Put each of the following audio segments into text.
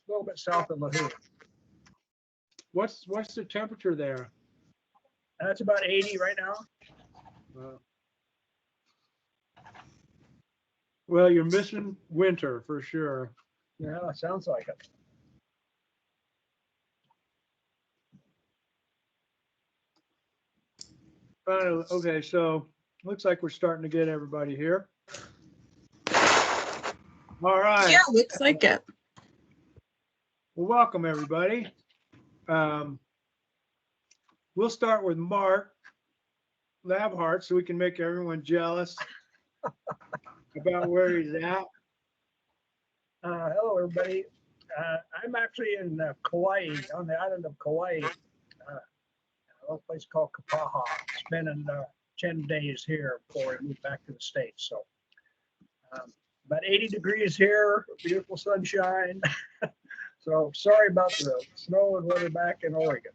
a little bit south of LaHoo. What's the temperature there? That's about 80 right now. Well, you're missing winter for sure. Yeah, sounds like it. Okay, so looks like we're starting to get everybody here. All right. Yeah, looks like it. Well, welcome everybody. We'll start with Mark Labhart so we can make everyone jealous about where he's at. Hello, everybody. I'm actually in Kauai, on the island of Kauai, a little place called Kapaha. Spending 10 days here before I move back to the States. So about 80 degrees here, beautiful sunshine. So sorry about the snow and weather back in Oregon.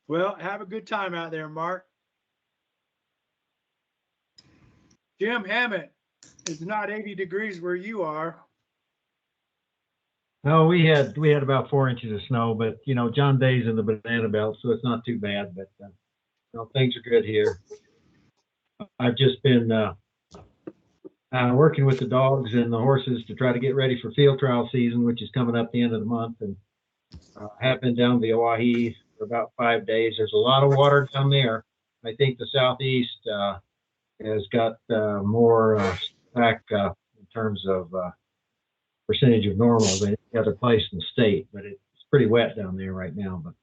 Well, have a good time out there, Mark. Jim Hammett, it's not 80 degrees where you are. No, we had about 4 inches of snow, but you know, John Day's in the banana belt, so it's not too bad. But you know, things are good here. I've just been working with the dogs and the horses to try to get ready for field trial season, which is coming up the end of the month, and have been down the Oahe for about 5 days. There's a lot of water down there. I think the southeast has got more back in terms of percentage of normal than any other place in the state, but it's pretty wet down there right now. But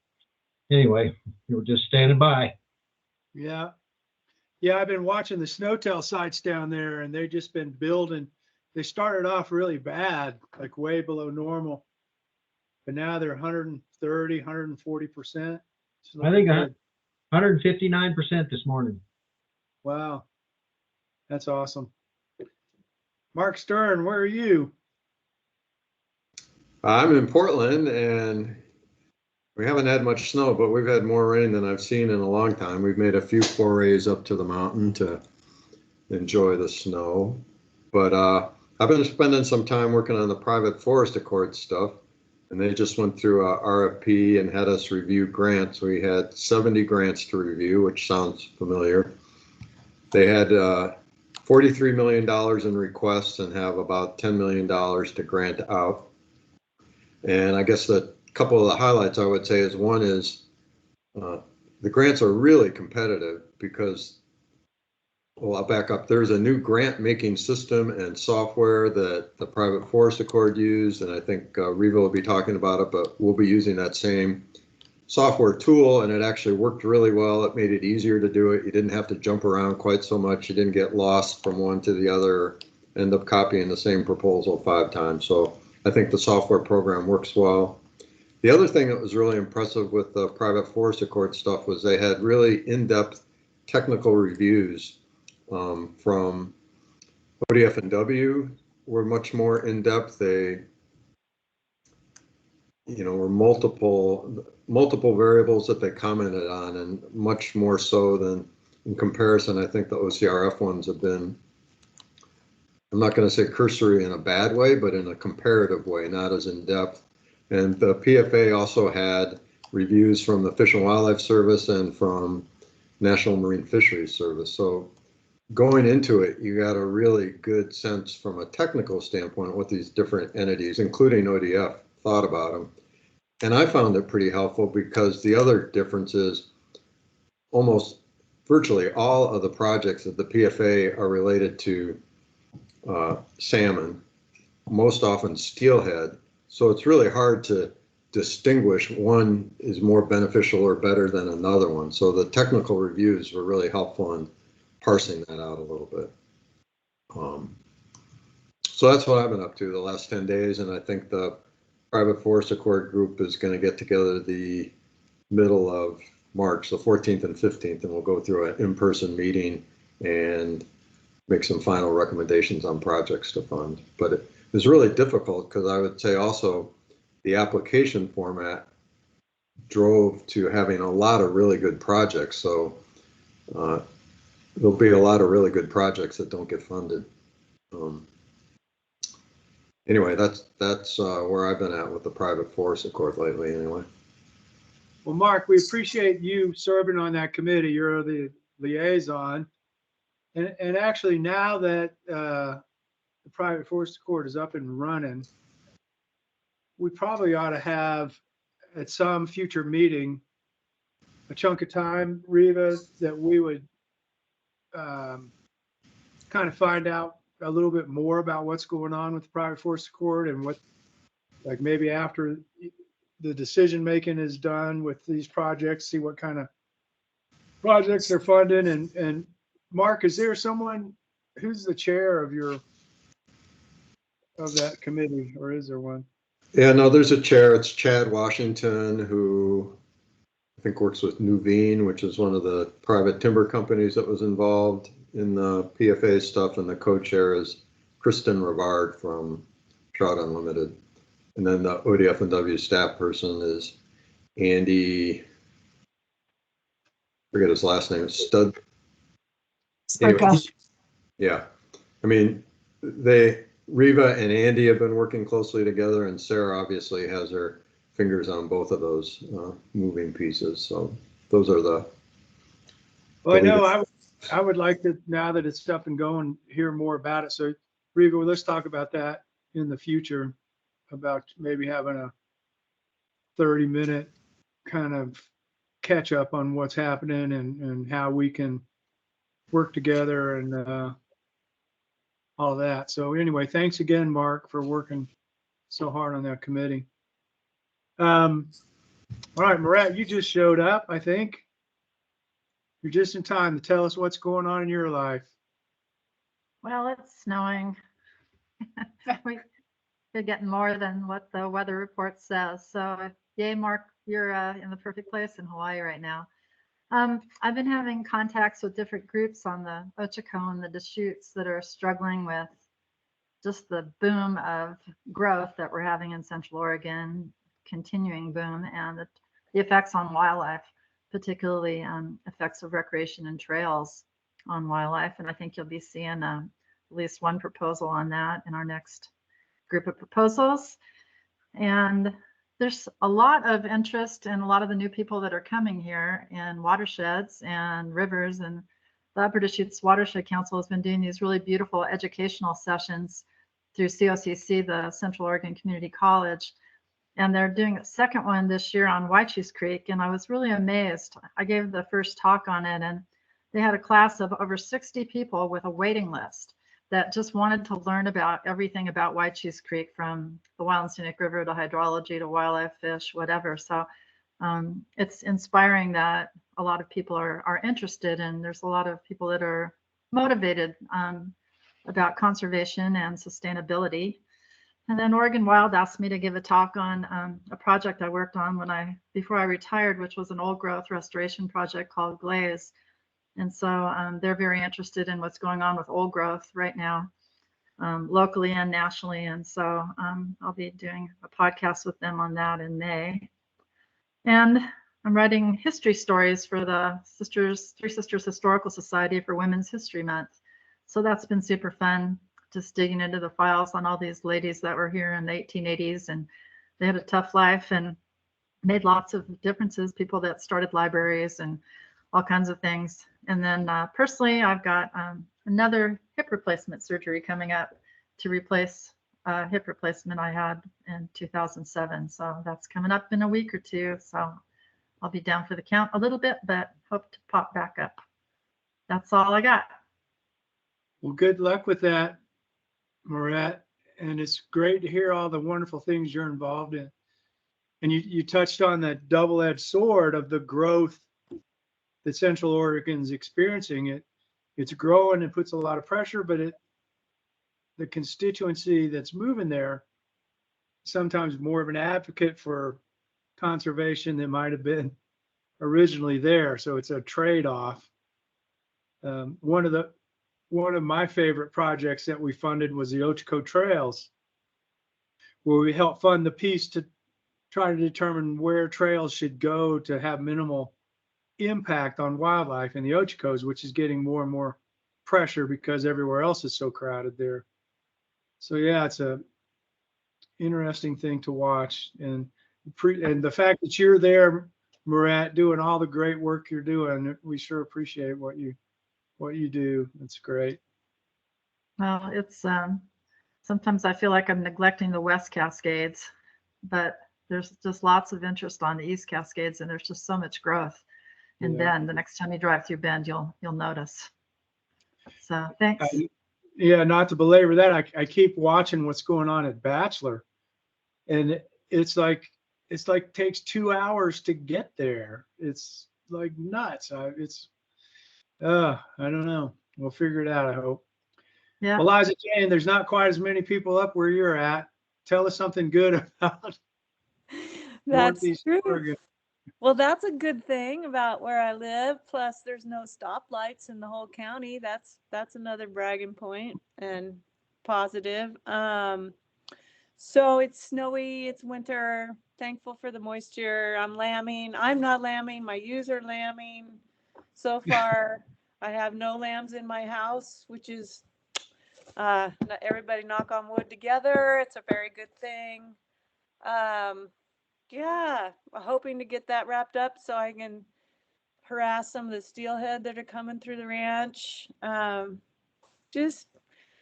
anyway, we were just standing by. Yeah. Yeah, I've been watching the Snowtail sites down there and they've just been building. They started off really bad, like way below normal. But now they're 130, 140%. I think 159% this morning. Wow. That's awesome. Mark Stern, where are you? I'm in Portland and we haven't had much snow, but we've had more rain than I've seen in a long time. We've made a few forays up to the mountain to enjoy the snow. But I've been spending some time working on the private forest accord stuff, and they just went through a RFP and had us review grants. We had 70 grants to review, which sounds familiar. They had $43 million in requests and have about $10 million to grant out. And I guess the couple of the highlights I would say is one is the grants are really competitive because, well, I'll back up. There's a new grant making system and software that the Private Forest Accord used, and I think Riva will be talking about it, but we'll be using that same software tool, and it actually worked really well. It made it easier to do it. You didn't have to jump around quite so much. You didn't get lost from one to the other, end up copying the same proposal 5 times. So I think the software program works well. The other thing that was really impressive with the Private Forest Accord stuff was they had really in-depth technical reviews from ODF&W were much more in-depth. They, you know, were multiple variables that they commented on, and much more so than in comparison. I think the OCRF ones have been, I'm not going to say cursory in a bad way, but in a comparative way, not as in-depth. And the PFA also had reviews from the Fish and Wildlife Service and from National Marine Fisheries Service. So going into it, you got a really good sense from a technical standpoint what these different entities, including ODF, thought about them. And I found it pretty helpful because the other difference is almost virtually all of the projects of the PFA are related to salmon, most often steelhead. So it's really hard to distinguish one is more beneficial or better than another one. So the technical reviews were really helpful in parsing that out a little bit. So that's what I've been up to the last 10 days. And I think the Private Forest Accord group is going to get together the middle of March, the 14th and 15th, and we'll go through an in-person meeting and make some final recommendations on projects to fund. But it was really difficult because I would say also the application format drove to having a lot of really good projects. So there'll be a lot of really good projects that don't get funded. anyway, that's where I've been at with the private forest accord lately anyway. Well, Mark, we appreciate you serving on that committee. You're the liaison. And actually now that the private forest accord is up and running, we probably ought to have at some future meeting a chunk of time, Riva, that we would kind of find out a little bit more about what's going on with the private forest accord and what, like maybe after the decision making is done with these projects, see what kind of projects they're funding. And Mark, is there someone who's the chair of that committee, or is there one? Yeah, no, there's a chair. It's Chad Washington, who I think works with Nuveen, which is one of the private timber companies that was involved in the PFA stuff. And the co-chair is Kristen Rivard from Trout Unlimited. And then the ODF&W staff person is Andy, forget his last name, Anyway, yeah. I mean, Riva and Andy have been working closely together, and Sarah obviously has her fingers on both of those moving pieces. So those are the. Well, I know I would like to, now that it's up and going, hear more about it. So Riva, let's talk about that in the future, about maybe having a 30-minute kind of catch up on what's happening and how we can work together and all of that. So anyway, thanks again, Mark, for working so hard on that committee. All right, Murat, you just showed up, I think. You're just in time to tell us what's going on in your life. Well, it's snowing. We're getting more than what the weather report says. So yay, Mark, you're in the perfect place in Hawaii right now. I've been having contacts with different groups on the Ochako and the Deschutes that are struggling with just the boom of growth that we're having in Central Oregon, continuing boom, and the effects on wildlife, particularly effects of recreation and trails on wildlife. And I think you'll be seeing at least one proposal on that in our next group of proposals. And there's a lot of interest in a lot of the new people that are coming here in watersheds and rivers, and the Upper Deschutes Watershed Council has been doing these really beautiful educational sessions through COCC, the Central Oregon Community College. And they're doing a second one this year on Waichis Creek. And I was really amazed. I gave the first talk on it, and they had a class of over 60 people with a waiting list that just wanted to learn about everything about Waichis Creek, from the Wild and Scenic River to hydrology to wildlife, fish, whatever. So it's inspiring that a lot of people are interested, and there's a lot of people that are motivated about conservation and sustainability. And then Oregon Wild asked me to give a talk on a project I worked on before I retired, which was an old growth restoration project called Glaze. And so they're very interested in what's going on with old growth right now, locally and nationally. And so I'll be doing a podcast with them on that in May. And I'm writing history stories for the Three Sisters Historical Society for Women's History Month. So that's been super fun, just digging into the files on all these ladies that were here in the 1880s, and they had a tough life and made lots of differences, people that started libraries and all kinds of things. And then personally, I've got another hip replacement surgery coming up to replace a hip replacement I had in 2007. So that's coming up in a week or two. So I'll be down for the count a little bit, but hope to pop back up. That's all I got. Well, good luck with that, Murat. And it's great to hear all the wonderful things you're involved in. And you touched on that double-edged sword of the growth that Central Oregon's experiencing. It's growing and puts a lot of pressure, but the constituency that's moving there, sometimes more of an advocate for conservation than might have been originally there. So it's a trade-off. One of my favorite projects that we funded was the Ochako Trails, where we helped fund the piece to try to determine where trails should go to have minimal impact on wildlife in the Ochakos, which is getting more and more pressure because everywhere else is so crowded there. So yeah, it's a interesting thing to watch. And and the fact that you're there, Murat, doing all the great work you're doing, we sure appreciate what you do. It's great. Well, it's sometimes I feel like I'm neglecting the West Cascades, but there's just lots of interest on the East Cascades, and there's just so much growth. And Yeah. Bend, the next time you drive through Bend, you'll notice. So thanks. Yeah, not to belabor that, I keep watching what's going on at Bachelor, and it's like takes 2 hours to get there. It's like nuts. I don't know. We'll figure it out, I hope. Yeah. Eliza Jane, there's not quite as many people up where you're at. Tell us something good about That's Northeast true. Oregon. Well, that's a good thing about where I live. Plus, there's no stoplights in the whole county. That's another bragging point and positive. So it's snowy, it's winter. Thankful for the moisture. I'm lambing. I'm not lambing. My ewes are lambing. So far, I have no lambs in my house, which is everybody knock on wood together. It's a very good thing. Yeah, hoping to get that wrapped up so I can harass some of the steelhead that are coming through the ranch. Just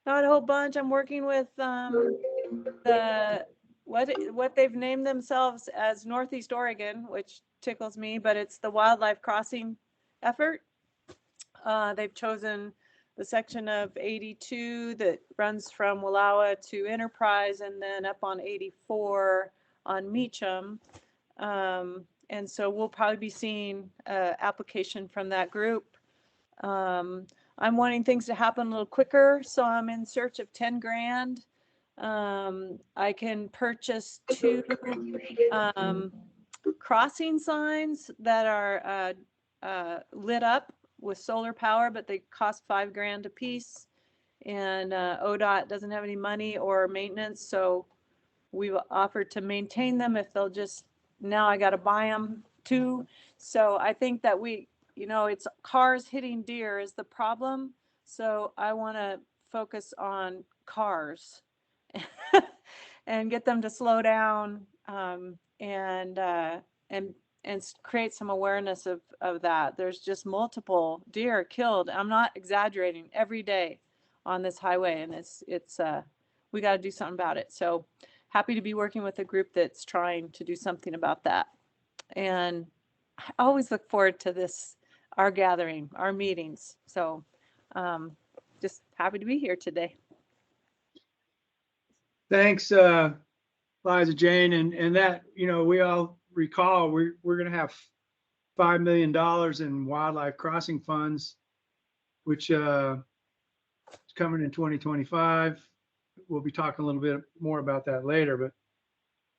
not a whole bunch. I'm working with the what they've named themselves as Northeast Oregon, which tickles me, but it's the Wildlife Crossing effort. They've chosen the section of 82 that runs from Wallowa to Enterprise and then up on 84 on Meacham. And so we'll probably be seeing application from that group. I'm wanting things to happen a little quicker, so I'm in search of 10 grand. I can purchase 2 crossing signs that are lit up with solar power, but they cost 5 grand a piece. And ODOT doesn't have any money or maintenance, so we've offered to maintain them if they'll just, now I got to buy them too. So I think that it's cars hitting deer is the problem. So I want to focus on cars and get them to slow down and create some awareness of that. There's just multiple deer killed. I'm not exaggerating, every day on this highway, and it's we got to do something about it. So happy to be working with a group that's trying to do something about that. And I always look forward to our gathering, our meetings. So just happy to be here today. Thanks, Eliza Jane. And that, we all recall we're going to have $5 million in wildlife crossing funds, which is coming in 2025. We'll be talking a little bit more about that later, but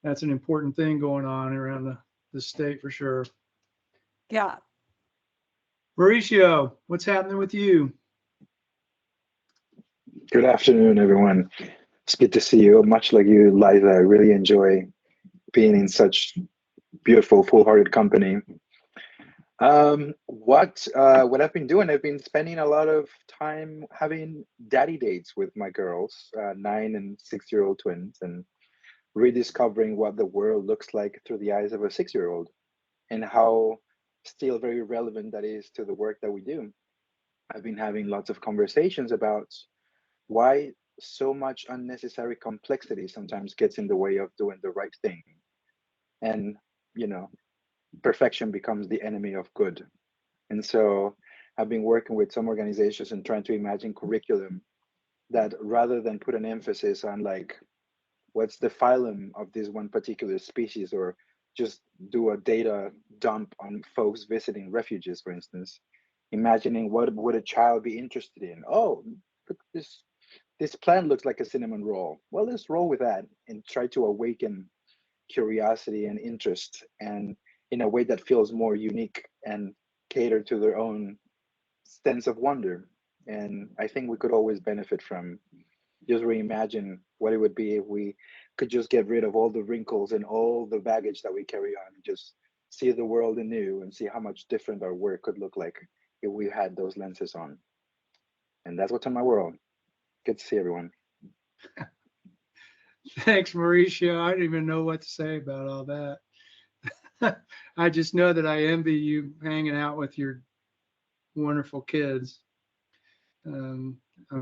that's an important thing going on around the state for sure. Yeah. Mauricio, what's happening with you? Good afternoon, everyone. It's good to see you. Much like you, Liza, I really enjoy being in such beautiful, full-hearted company. What I've been doing, I've been spending a lot of time having daddy dates with my girls, 9 and 6-year-old twins, and rediscovering what the world looks like through the eyes of a 6-year-old, and how still very relevant that is to the work that we do. I've been having lots of conversations about why so much unnecessary complexity sometimes gets in the way of doing the right thing. And, perfection becomes the enemy of good. And so I've been working with some organizations and trying to imagine curriculum that, rather than put an emphasis on like, what's the phylum of this one particular species, or just do a data dump on folks visiting refuges, for instance, imagining what would a child be interested in. Oh, look, this plant looks like a cinnamon roll. Well, let's roll with that and try to awaken curiosity and interest, and in a way that feels more unique and cater to their own sense of wonder. And I think we could always benefit from just reimagine what it would be if we could just get rid of all the wrinkles and all the baggage that we carry on, and just see the world anew and see how much different our work could look like if we had those lenses on. And that's what's in my world. Good to see everyone. Thanks, Mauricio. I don't even know what to say about all that. I just know that I envy you hanging out with your wonderful kids. I'm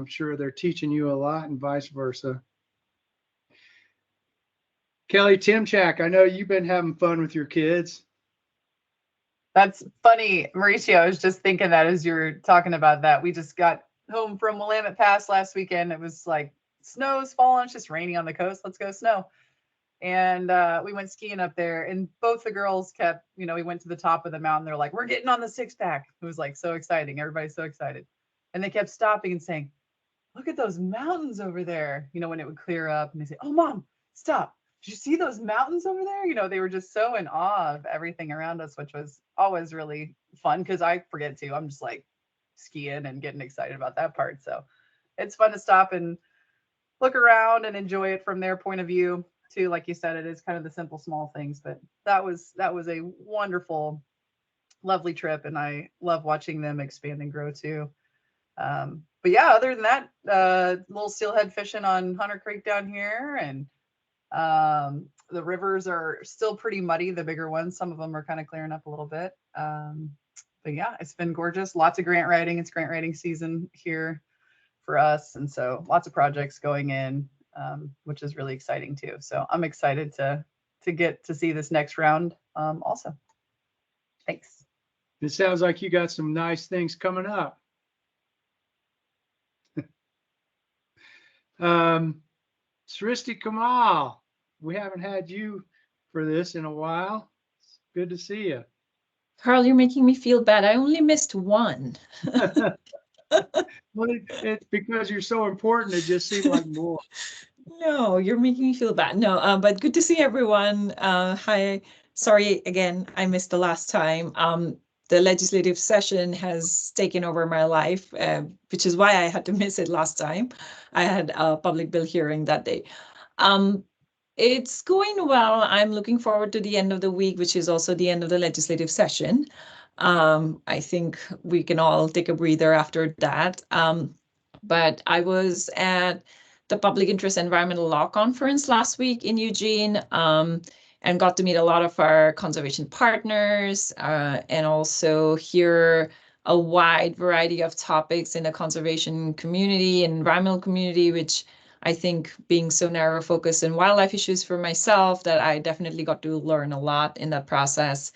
sure they're teaching you a lot and vice versa. Kelly Timchak, I know you've been having fun with your kids. That's funny, Mauricio. I was just thinking that as you were talking about that. We just got home from Willamette Pass last weekend. It was like snow's falling, it's just raining on the coast. Let's go snow. And we went skiing up there, and both the girls kept, we went to the top of the mountain. They're like, we're getting on the 6-pack. It was like so exciting. Everybody's so excited. And they kept stopping and saying, look at those mountains over there. When it would clear up, and they say, oh, Mom, stop. Did you see those mountains over there? They were just so in awe of everything around us, which was always really fun because I forget to. I'm just like skiing and getting excited about that part. So it's fun to stop and look around and enjoy it from their point of view too. Like you said, it is kind of the simple, small things, but that was a wonderful, lovely trip. And I love watching them expand and grow too. But yeah, other than that, little steelhead fishing on Hunter Creek down here, and the rivers are still pretty muddy, the bigger ones. Some of them are kind of clearing up a little bit. But yeah, it's been gorgeous. Lots of grant writing. It's grant writing season here for us. And so lots of projects going in, which is really exciting too. So I'm excited to get to see this next round also. Thanks. It sounds like you got some nice things coming up. Sristi Kamal, we haven't had you for this in a while. It's good to see you. Carl, you're making me feel bad. I only missed one. Well, it's because you're so important. It just seemed like more. No, you're making me feel bad. No, but good to see everyone. Hi. Sorry again, I missed the last time. The legislative session has taken over my life, which is why I had to miss it last time. I had a public bill hearing that day. It's going well. I'm looking forward to the end of the week, which is also the end of the legislative session. I think we can all take a breather after that. But I was at the Public Interest Environmental Law Conference last week in Eugene, and got to meet a lot of our conservation partners, and also hear a wide variety of topics in the conservation community and environmental community, which I think being so narrow focused in wildlife issues for myself, that I definitely got to learn a lot in that process.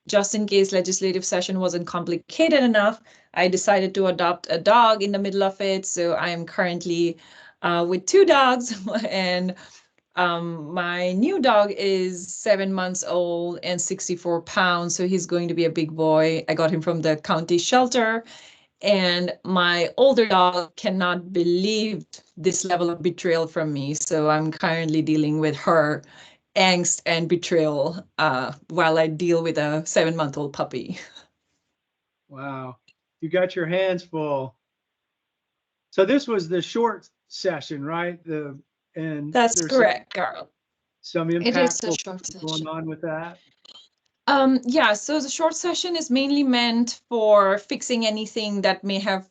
Just in case legislative session wasn't complicated enough, I decided to adopt a dog in the middle of it. So I am currently with 2 dogs, and my new dog is 7 months old and 64 pounds. So he's going to be a big boy. I got him from the county shelter. And my older dog cannot believe this level of betrayal from me. So I'm currently dealing with her angst and betrayal while I deal with a 7-month-old puppy. Wow, you got your hands full. So this was the short session, right? That's correct, Carl. Some It is a impactful short things going session. on with that. Yeah, so the short session is mainly meant for fixing anything that may have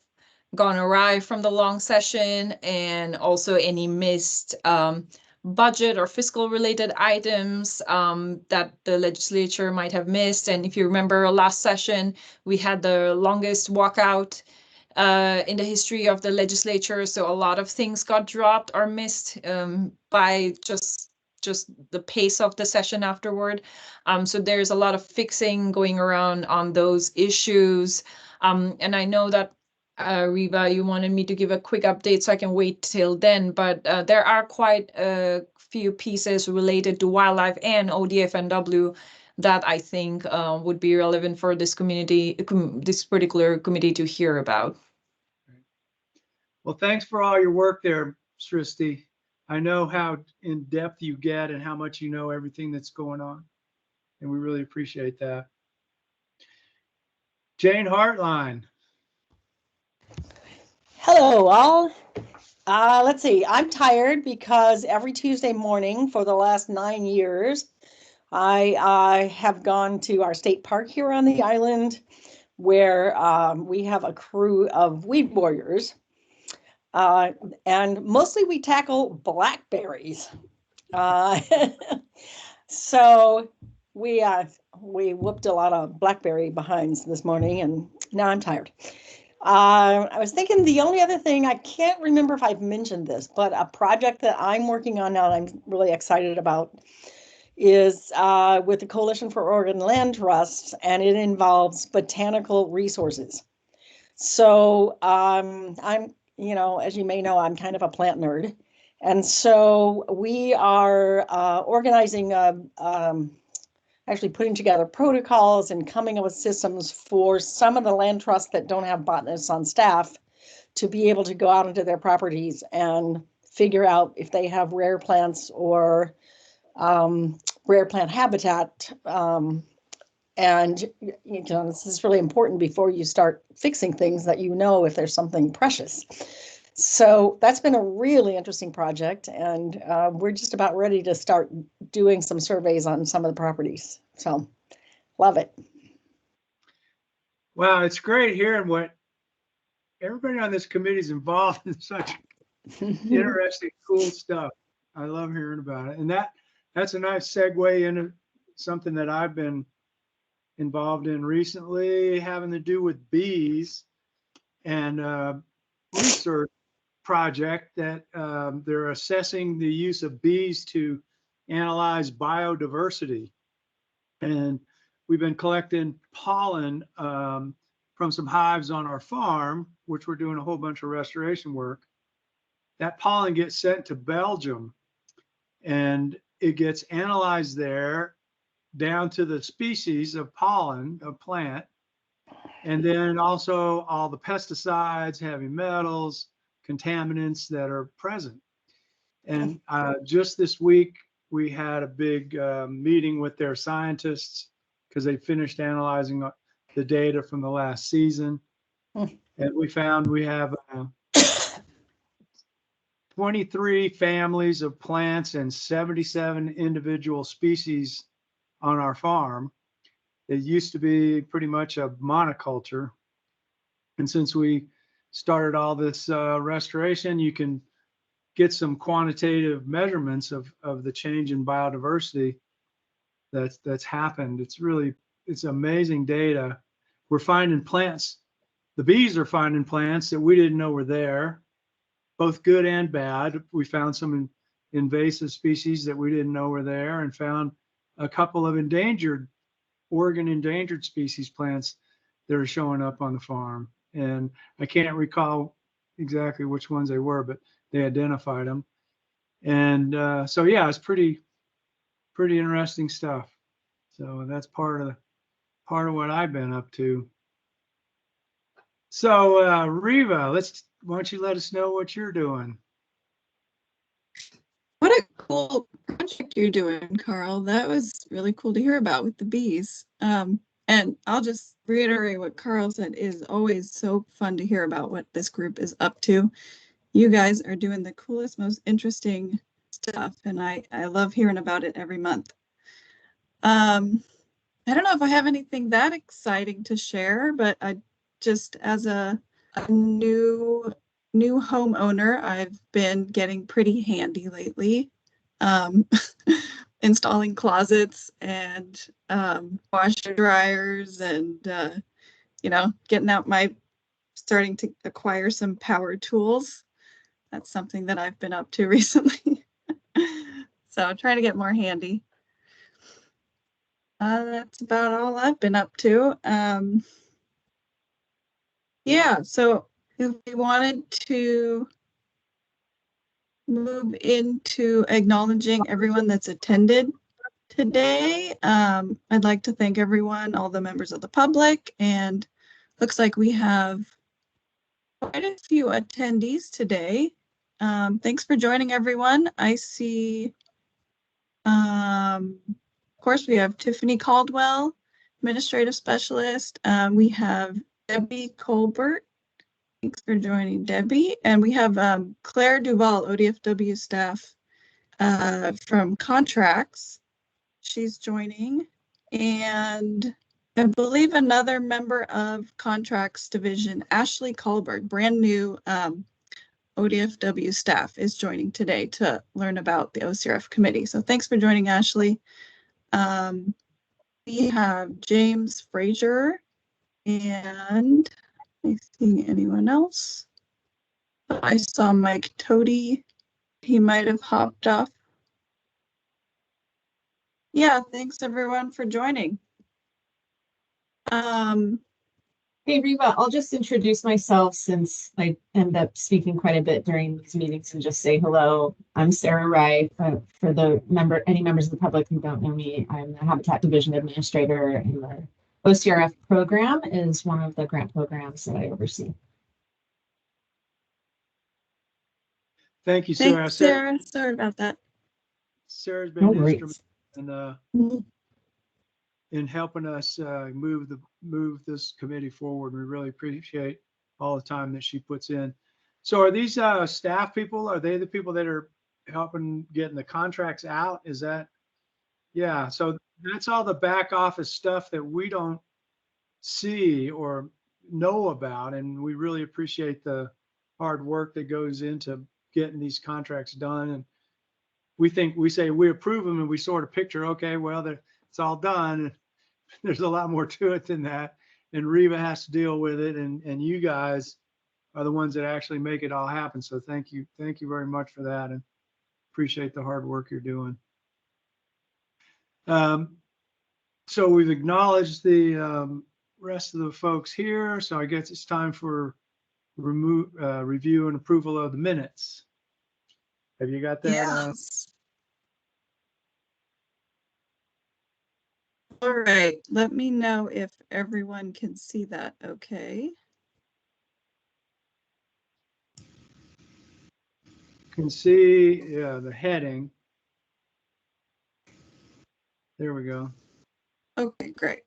gone awry from the long session, and also any missed budget or fiscal related items that the legislature might have missed. And if you remember last session, we had the longest walkout in the history of the legislature. So a lot of things got dropped or missed by just the pace of the session afterward. So there's a lot of fixing going around on those issues. And I know that Riva, you wanted me to give a quick update, so I can wait till then, but there are quite a few pieces related to wildlife and ODFNW that I think would be relevant for this community, this particular committee to hear about. Well, thanks for all your work there, Sristi. I know how in depth you get and how much you know everything that's going on, and we really appreciate that. Jane Hartline. Hello, all. Let's see. I'm tired because every Tuesday morning for the last 9 years, I have gone to our state park here on the island, where we have a crew of weed warriors. And mostly we tackle blackberries. Uh, so we whooped a lot of blackberry behinds this morning, and now I'm tired. I was thinking the only other thing, I can't remember if I've mentioned this, but a project that I'm working on now that I'm really excited about is with the Coalition for Oregon Land Trusts, and it involves botanical resources. So I'm, as you may know, I'm kind of a plant nerd. And so we are organizing, actually putting together protocols and coming up with systems for some of the land trusts that don't have botanists on staff to be able to go out into their properties and figure out if they have rare plants or rare plant habitat. And this is really important before you start fixing things, that if there's something precious. So that's been a really interesting project, and we're just about ready to start doing some surveys on some of the properties. So love it. Wow, it's great hearing what everybody on this committee is involved in such interesting, cool stuff. I love hearing about it. And that's a nice segue into something that I've been involved in recently, having to do with bees, and research project that they're assessing the use of bees to analyze biodiversity. And we've been collecting pollen from some hives on our farm, which we're doing a whole bunch of restoration work. That pollen gets sent to Belgium, and it gets analyzed there down to the species of pollen of plant, and then also all the pesticides, heavy metals, contaminants that are present. And just this week, we had a big meeting with their scientists because they finished analyzing the data from the last season. And we found we have 23 families of plants and 77 individual species on our farm. It used to be pretty much a monoculture. And since we started all this restoration, you can get some quantitative measurements of the change in biodiversity that's happened. It's amazing data. We're finding plants, the bees are finding plants that we didn't know were there, both good and bad. We found some invasive species that we didn't know were there, and found a couple of Oregon endangered species plants that are showing up on the farm. And I can't recall exactly which ones they were, but they identified them. And so, yeah, it's pretty interesting stuff. So that's part of what I've been up to. So Riva, why don't you let us know what you're doing? What a cool project you're doing, Carl. That was really cool to hear about with the bees. And I'll just reiterate what Carl said. It is always so fun to hear about what this group is up to. You guys are doing the coolest, most interesting stuff, and I love hearing about it every month. I don't know if I have anything that exciting to share, but I just, as a new homeowner, I've been getting pretty handy lately, installing closets and washer dryers, and starting to acquire some power tools. That's something that I've been up to recently. So I'm trying to get more handy. That's about all I've been up to. Yeah, so if we wanted to move into acknowledging everyone that's attended today, I'd like to thank everyone, all the members of the public, and looks like we have quite a few attendees today. Thanks for joining, everyone. I see, of course, we have Tiffany Caldwell, Administrative Specialist. We have Debbie Colbert. Thanks for joining, Debbie. And we have Claire Duval, ODFW staff from Contracts. She's joining. And I believe another member of Contracts Division, Ashley Kahlberg, brand new ODFW staff is joining today to learn about the OCRF committee. So thanks for joining, Ashley. We have James Frazier and I see anyone else. I saw Mike Toady. He might have hopped off. Yeah, thanks everyone for joining. Hey, Reva, I'll just introduce myself since I end up speaking quite a bit during these meetings and just say hello. I'm Sarah Wright. For any members of the public who don't know me, I'm the Habitat Division Administrator, and the OCRF program is one of the grant programs that I oversee. Thank you, Sarah. Thanks, Sarah. Sorry about that. Sarah's been instrumental in helping us move this committee forward. We really appreciate all the time that she puts in. So are these staff people? Are they the people that are helping getting the contracts out? Is that? Yeah. So that's all the back office stuff that we don't see or know about, and we really appreciate the hard work that goes into getting these contracts done. And we say we approve them, and we sort of picture, okay, well, it's all done. There's a lot more to it than that, and Reva has to deal with it, and you guys are the ones that actually make it all happen. So thank you very much for that, and appreciate the hard work you're doing. So we've acknowledged the rest of the folks here, so I guess it's time for review and approval of the minutes. Have you got that? Yes. All right, let me know if everyone can see that okay. Can see, yeah, the heading. There we go. Okay, great.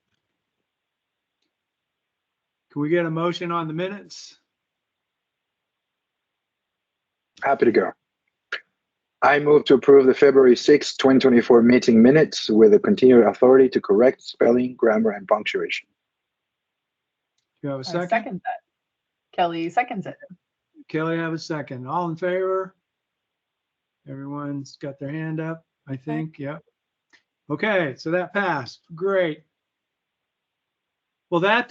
Can we get a motion on the minutes? Happy to go. I move to approve the February 6, 2024 meeting minutes with a continued authority to correct spelling, grammar, and punctuation. Do you have a I second? second that. Kelly seconds it. Kelly, have a second. All in favor? Everyone's got their hand up, I think. Yep. Okay, so that passed. Great. Well, that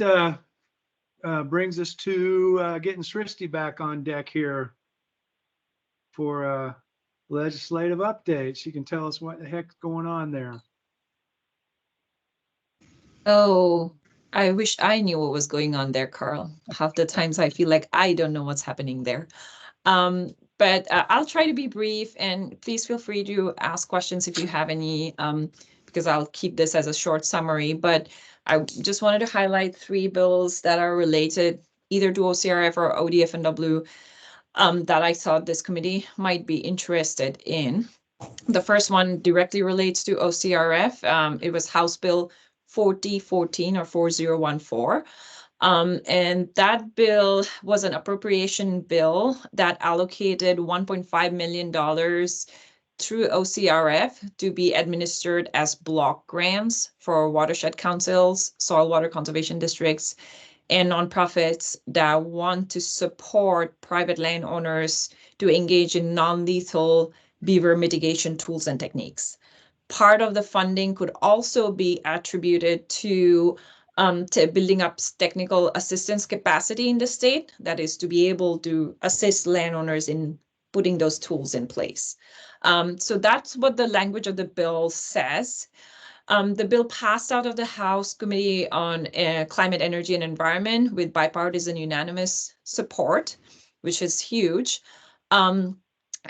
brings us to getting Srishti back on deck here for legislative updates. She can tell us what the heck's going on there. Oh, I wish I knew what was going on there, Carl. Half the times I feel like I don't know what's happening there. But I'll try to be brief, and please feel free to ask questions if you have any, because I'll keep this as a short summary. But I just wanted to highlight 3 bills that are related either to OCRF or ODFW that I thought this committee might be interested in. The first one directly relates to OCRF. It was House Bill 4014 or 4014. And that bill was an appropriation bill that allocated $1.5 million through OCRF to be administered as block grants for watershed councils, soil water conservation districts, and nonprofits that want to support private landowners to engage in non-lethal beaver mitigation tools and techniques. Part of the funding could also be attributed to building up technical assistance capacity in the state, that is to be able to assist landowners in putting those tools in place. So that's what the language of the bill says. The bill passed out of the House Committee on Climate, Energy, and Environment with bipartisan unanimous support, which is huge. And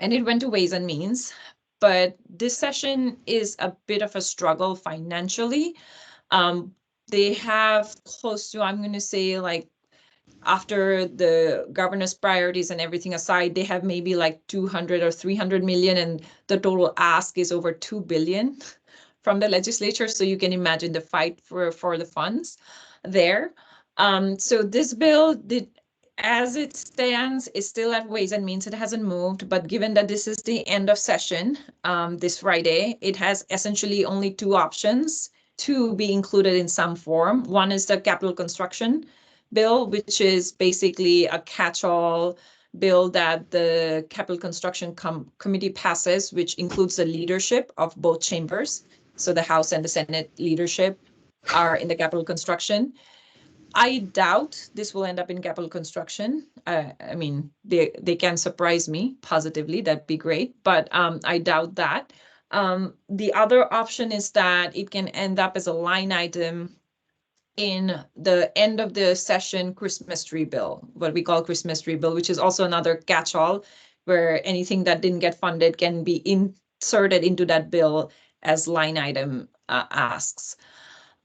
it went to Ways and Means. But this session is a bit of a struggle financially. They have close to, I'm going to say, like, after the governor's priorities and everything aside, they have maybe like 200 or 300 million, and the total ask is over 2 billion from the legislature. So you can imagine the fight for the funds there. So this bill as it stands, is still at Ways and Means. It hasn't moved, but given that this is the end of session this Friday, it has essentially only 2 options to be included in some form. One is the capital construction bill, which is basically a catch-all bill that the Capital Construction Committee passes, which includes the leadership of both chambers. So the House and the Senate leadership are in the capital construction. I doubt this will end up in capital construction. I mean, they can surprise me positively. That'd be great, but I doubt that. The other option is that it can end up as a line item in the end of the session Christmas tree bill, what we call Christmas tree bill, which is also another catch-all where anything that didn't get funded can be inserted into that bill as line item asks.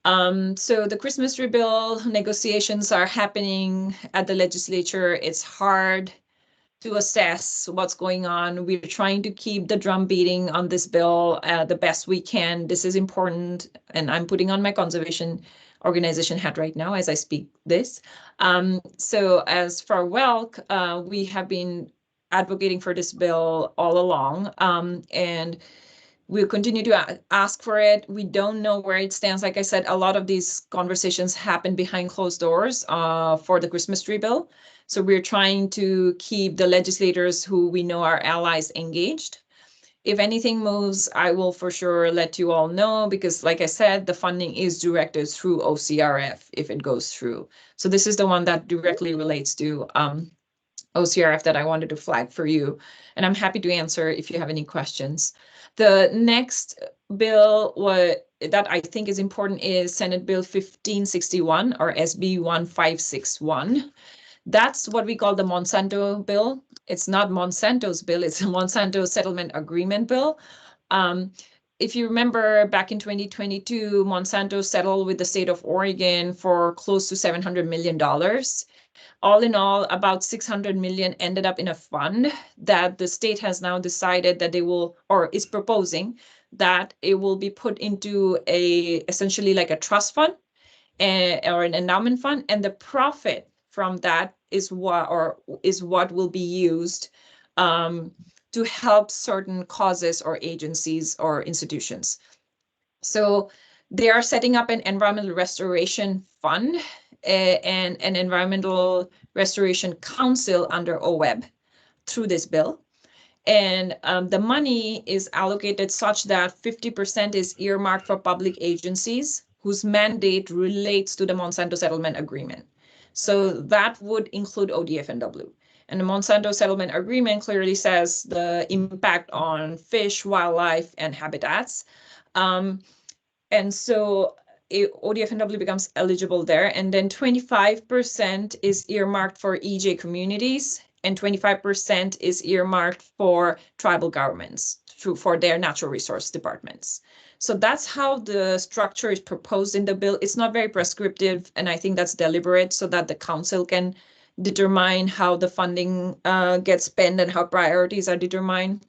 So the Christmas tree bill negotiations are happening at the legislature. It's hard to assess what's going on. We're trying to keep the drum beating on this bill the best we can. This is important, and I'm putting on my conservation organization hat right now as I speak this. So as for WELC, we have been advocating for this bill all along, and we'll continue to ask for it. We don't know where it stands. Like I said, a lot of these conversations happen behind closed doors for the Christmas tree bill. So we're trying to keep the legislators who we know are allies engaged. If anything moves, I will for sure let you all know, because like I said, the funding is directed through OCRF if it goes through. So this is the one that directly relates to OCRF that I wanted to flag for you. And I'm happy to answer if you have any questions. The next bill that I think is important is Senate Bill 1561 or SB 1561. That's what we call the Monsanto bill. It's not Monsanto's bill, it's a Monsanto settlement agreement bill. If you remember back in 2022, Monsanto settled with the state of Oregon for close to $700 million. All in all, about 600 million ended up in a fund that the state has now decided that they will, or is proposing that it will be put into essentially like a trust fund or an endowment fund, and the profit from that is what will be used to help certain causes or agencies or institutions. So they are setting up an environmental restoration fund and an environmental restoration council under OWEB through this bill. And the money is allocated such that 50% is earmarked for public agencies whose mandate relates to the Monsanto settlement agreement. So that would include ODF&W. And the Monsanto settlement agreement clearly says the impact on fish, wildlife, and habitats. And so ODF&W becomes eligible there. And then 25% is earmarked for EJ communities, and 25% is earmarked for tribal governments for their natural resource departments. So that's how the structure is proposed in the bill. It's not very prescriptive, and I think that's deliberate so that the council can determine how the funding gets spent and how priorities are determined.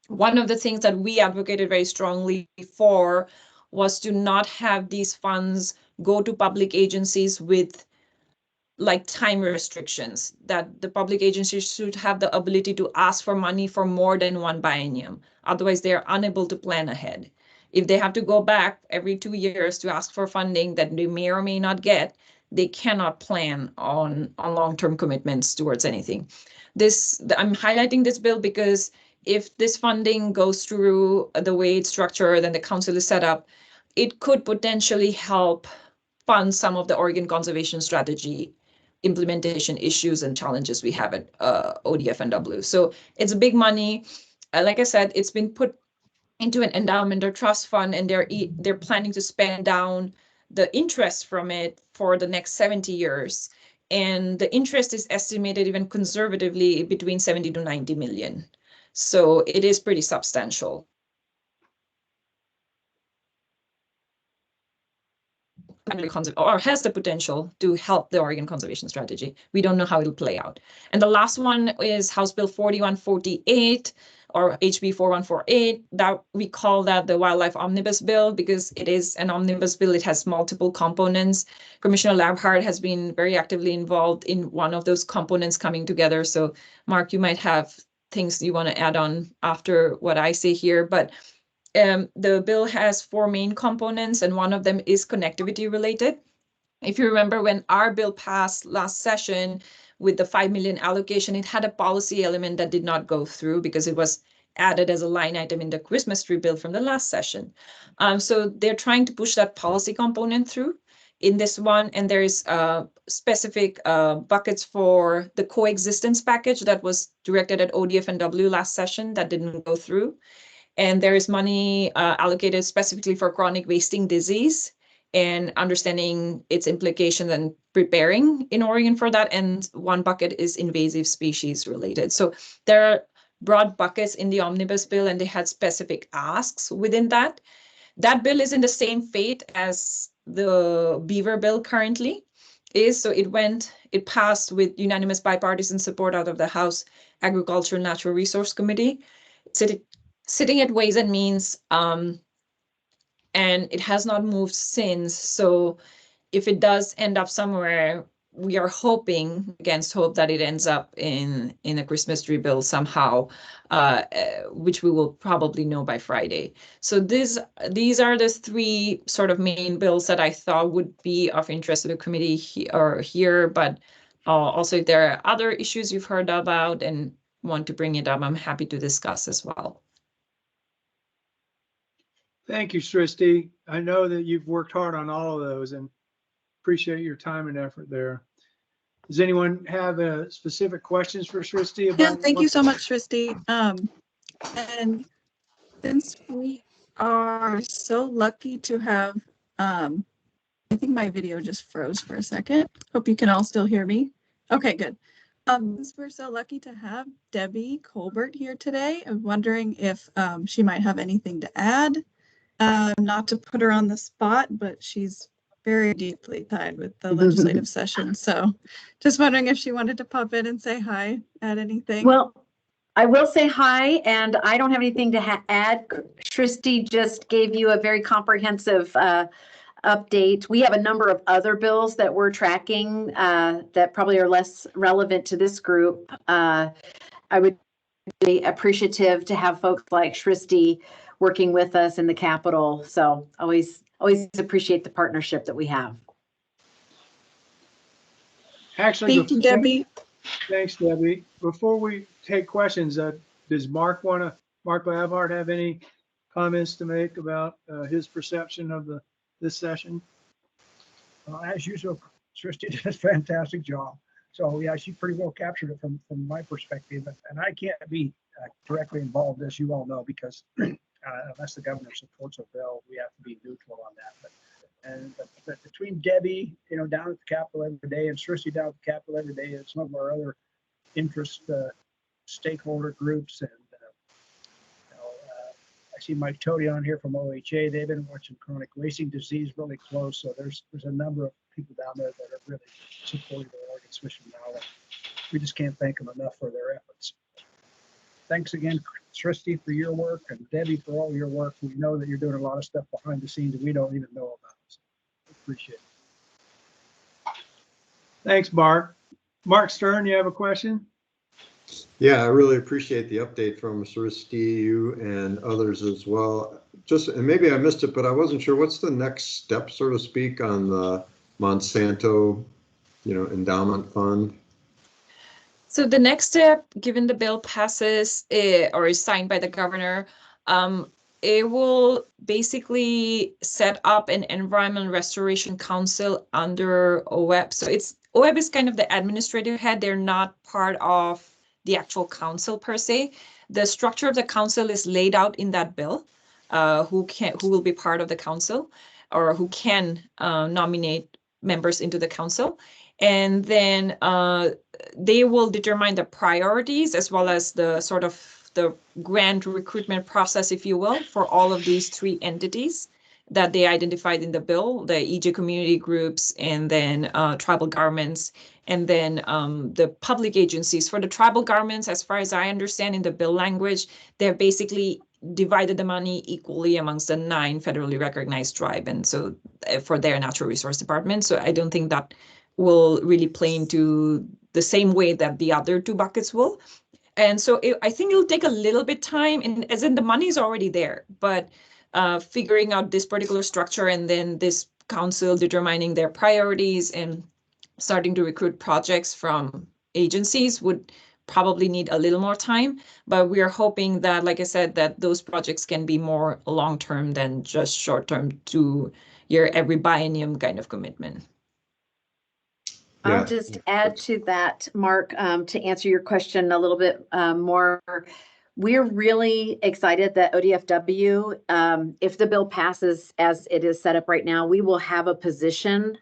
One of the things that we advocated very strongly for was to not have these funds go to public agencies with like time restrictions, that the public agencies should have the ability to ask for money for more than one biennium. Otherwise, they are unable to plan ahead. If they have to go back every 2 years to ask for funding that they may or may not get, they cannot plan on long-term commitments towards anything. I'm highlighting this bill because if this funding goes through the way it's structured and the council is set up, it could potentially help fund some of the Oregon Conservation Strategy implementation issues and challenges we have at ODF&W. So it's big money. Like I said, it's been put into an endowment or trust fund, and they're planning to spend down the interest from it for the next 70 years. And the interest is estimated even conservatively between 70 to 90 million. So it is pretty substantial. Or has the potential to help the Oregon Conservation Strategy. We don't know how it'll play out. And the last one is House Bill 4148 or HB 4148. That we call that the Wildlife Omnibus Bill because it is an omnibus bill. It has multiple components. Commissioner Labhart has been very actively involved in one of those components coming together. So Mark, you might have things you want to add on after what I say here, but the bill has 4 main components, and one of them is connectivity related. If you remember when our bill passed last session, with the 5 million allocation, it had a policy element that did not go through because it was added as a line item in the Christmas tree bill from the last session. So they're trying to push that policy component through in this one, and there's specific buckets for the coexistence package that was directed at ODF&W last session that didn't go through. And there is money allocated specifically for chronic wasting disease and understanding its implications and preparing in Oregon for that. And one bucket is invasive species related. So there are broad buckets in the omnibus bill, and they had specific asks within that. That bill is in the same fate as the beaver bill currently is. So it passed with unanimous bipartisan support out of the House Agriculture and Natural Resource Committee, sitting at Ways and Means, and it has not moved since. So if it does end up somewhere, we are hoping against hope that it ends up in a Christmas tree bill somehow, which we will probably know by Friday. So these are the three sort of main bills that I thought would be of interest to the committee here. But also, if there are other issues you've heard about and want to bring it up, I'm happy to discuss as well. Thank you, Srishti. I know that you've worked hard on all of those and appreciate your time and effort there. Does anyone have specific questions for Srishti? Yeah, thank you so much, Srishti. And since we are so lucky to have, I think my video just froze for a second. Hope you can all still hear me. Okay, good. Since we're so lucky to have Debbie Colbert here today, I'm wondering if she might have anything to add. Not to put her on the spot, but she's very deeply tied with the legislative session. So just wondering if she wanted to pop in and say hi, add anything. Well, I will say hi, and I don't have anything to add. Srishti just gave you a very comprehensive update. We have a number of other bills that we're tracking that probably are less relevant to this group. I would be appreciative to have folks like Srishti working with us in the Capitol. So always appreciate the partnership that we have. Actually, thank you, Debbie. Thanks, Debbie. Before we take questions, does Mark Lavard have any comments to make about his perception of this session? As usual, Srishti did a fantastic job. So yeah, she pretty well captured it from my perspective. And I can't be directly involved, as you all know, because unless the governor supports a bill, we have to be neutral on that. But between Debbie, down at the Capitol every day, and Srishti down at the Capitol every day, and some of our other interest stakeholder groups, and I see Mike Tody on here from OHA. They've been watching chronic wasting disease really close. So there's a number of people down there that are really supportive of Oregon Fish and Wildlife. We just can't thank them enough for their efforts. Thanks again, Srishti, for your work, and Debbie for all your work. We know that you're doing a lot of stuff behind the scenes that we don't even know about. So appreciate it. Thanks, Mark. Mark Stern, you have a question? Yeah, I really appreciate the update from Srishti, you and others as well. And maybe I missed it, but I wasn't sure. What's the next step, so to speak, on the Monsanto, endowment fund? So the next step, given the bill passes or is signed by the governor, it will basically set up an Environmental Restoration Council under OWEB. So OWEB is kind of the administrative head. They're not part of the actual council per se. The structure of the council is laid out in that bill. Who will be part of the council, or who can nominate members into the council. And then they will determine the priorities as well as the sort of the grant recruitment process, if you will, for all of these three entities that they identified in the bill, the EJ community groups, and then tribal governments, and then the public agencies. For the tribal governments, as far as I understand in the bill language, they're basically divided the money equally amongst the 9 federally recognized tribes, and so for their natural resource department. So I don't think that will really play into the same way that the other 2 buckets will. And so I think it'll take a little bit time, and as in the money is already there, but figuring out this particular structure and then this council determining their priorities and starting to recruit projects from agencies would probably need a little more time, but we are hoping that, like I said, that those projects can be more long-term than just short-term 2-year every biennium kind of commitment. I'll Yeah, just add to that, Mark, to answer your question a little bit more. We're really excited that ODFW, if the bill passes as it is set up right now, we will have a position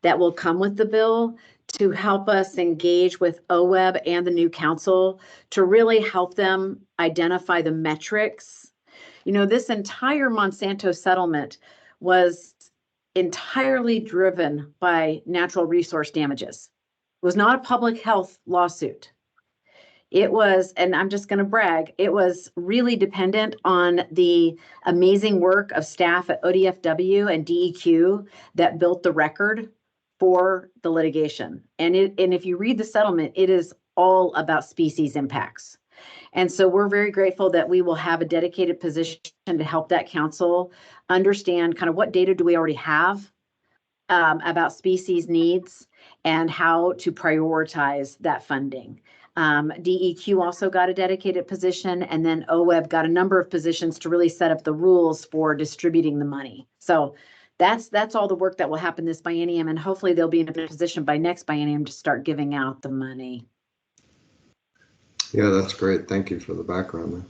that will come with the bill to help us engage with OWEB and the new council to really help them identify the metrics. You know, this entire Monsanto settlement was entirely driven by natural resource damages. It was not a public health lawsuit. It was, and I'm just going to brag, it was really dependent on the amazing work of staff at ODFW and DEQ that built the record for the litigation. And if you read the settlement, it is all about species impacts. And so we're very grateful that we will have a dedicated position to help that council understand kind of what data do we already have about species needs and how to prioritize that funding. DEQ also got a dedicated position, and then OWEB got a number of positions to really set up the rules for distributing the money. So that's all the work that will happen this biennium, and hopefully they'll be in a position by next biennium to start giving out the money. yeah, that's great. Thank you for the background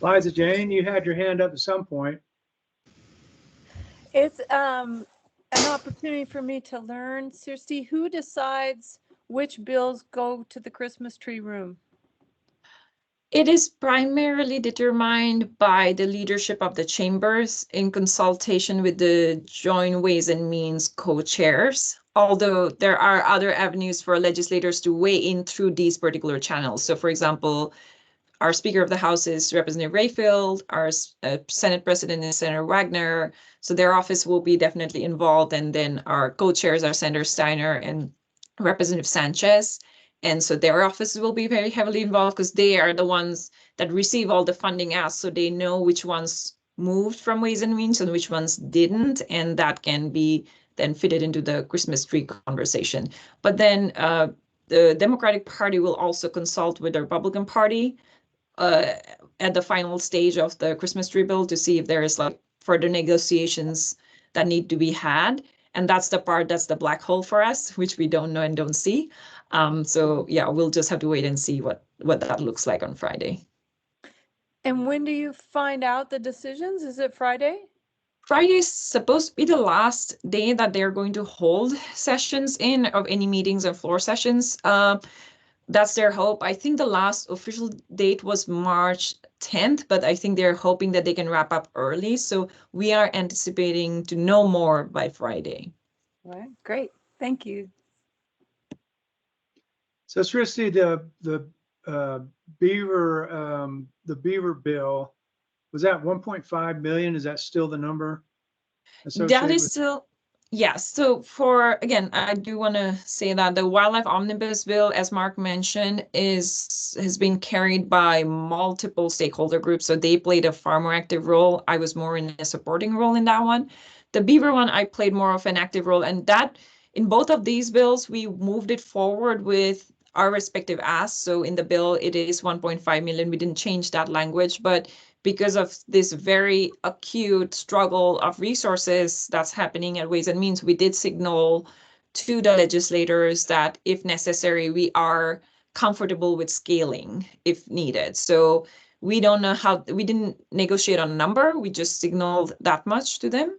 there. Liza Jane, you had your hand up at some point. It's an opportunity for me to learn. Seriously, who decides which bills go to the Christmas tree room? It is primarily determined by the leadership of the chambers in consultation with the Joint Ways and Means co-chairs, although there are other avenues for legislators to weigh in through these particular channels. So for example, our Speaker of the House is Representative Rayfield, our Senate President is Senator Wagner, so their office will be definitely involved, and then our co-chairs are Senator Steiner and Representative Sanchez. And so their offices will be very heavily involved because they are the ones that receive all the funding asked. So they know which ones moved from Ways and Means and which ones didn't. And that can be then fitted into the Christmas tree conversation. But then the Democratic Party will also consult with the Republican Party at the final stage of the Christmas tree bill to see if there is like further negotiations that need to be had. And that's the part that's the black hole for us, which we don't know and don't see. So yeah, we'll just have to wait and see what that looks like on Friday. And when do you find out the decisions? Is it Friday? Friday is supposed to be the last day that they're going to hold sessions of any meetings and floor sessions. That's their hope. I think the last official date was March 10th, but I think they're hoping that they can wrap up early. So we are anticipating to know more by Friday. All right, great. Thank you. So Srishti, the beaver bill, was that 1.5 million? Is that still the number? That is still, yes. So again, I do want to say that the Wildlife Omnibus Bill, as Mark mentioned, has been carried by multiple stakeholder groups. So they played a far more active role. I was more in a supporting role in that one. The beaver one, I played more of an active role, and that in both of these bills, we moved it forward with our respective asks. So in the bill, it is 1.5 million. We didn't change that language, but because of this very acute struggle of resources that's happening at Ways and Means, we did signal to the legislators that if necessary, we are comfortable with scaling if needed. So we don't know we didn't negotiate on a number. We just signaled that much to them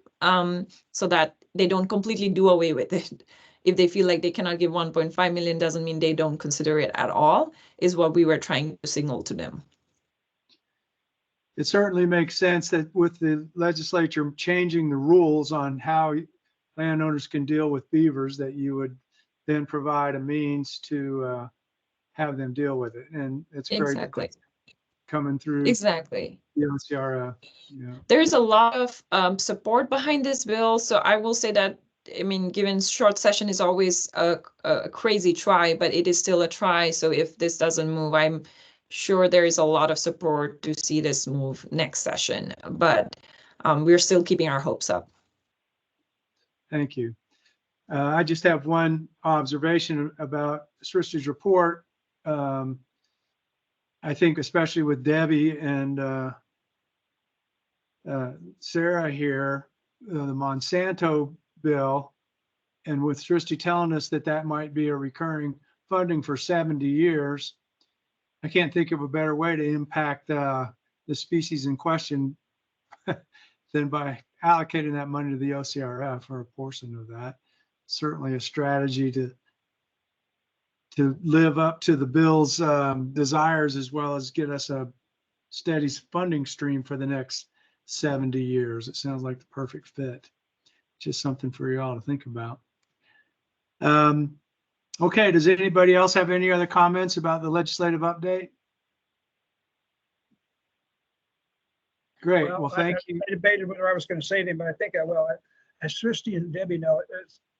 so that they don't completely do away with it. If they feel like they cannot give 1.5 million, doesn't mean they don't consider it at all, is what we were trying to signal to them. It certainly makes sense that with the legislature changing the rules on how landowners can deal with beavers, that you would then provide a means to have them deal with it. And it's very Exactly. coming through. Exactly. The OCRF. Yeah. There's a lot of support behind this bill. So I will say that, I mean, given short session is always a crazy try, but it is still a try. So if this doesn't move, I'm sure there is a lot of support to see this move next session, but we're still keeping our hopes up. Thank you. I just have one observation about Srishti's report. I think especially with Debbie and Sarah here, the Monsanto bill, and with Srishti telling us that that might be a recurring funding for 70 years, I can't think of a better way to impact the species in question than by allocating that money to the OCRF or a portion of that. Certainly a strategy to live up to the bill's desires, as well as get us a steady funding stream for the next 70 years. It sounds like the perfect fit. Just something for you all to think about. Okay, does anybody else have any other comments about the legislative update? Great, well, thank you. I debated whether I was going to say anything, but I think I will. As Srishti and Debbie know,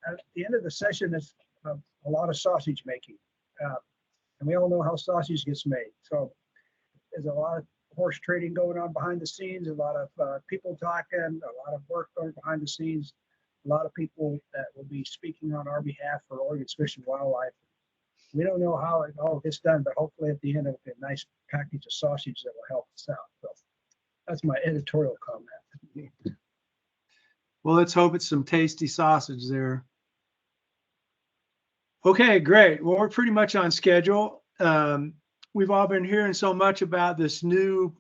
at the end of the session is a lot of sausage making. And we all know how sausage gets made. So there's a lot of horse trading going on behind the scenes, a lot of people talking, a lot of work going behind the scenes, a lot of people that will be speaking on our behalf for Oregon's Fish and Wildlife. We don't know how it all gets done, but hopefully at the end it'll be a nice package of sausage that will help us out. So that's my editorial comment. Well, let's hope it's some tasty sausage there. Okay, great. Well, we're pretty much on schedule. We've all been hearing so much about this new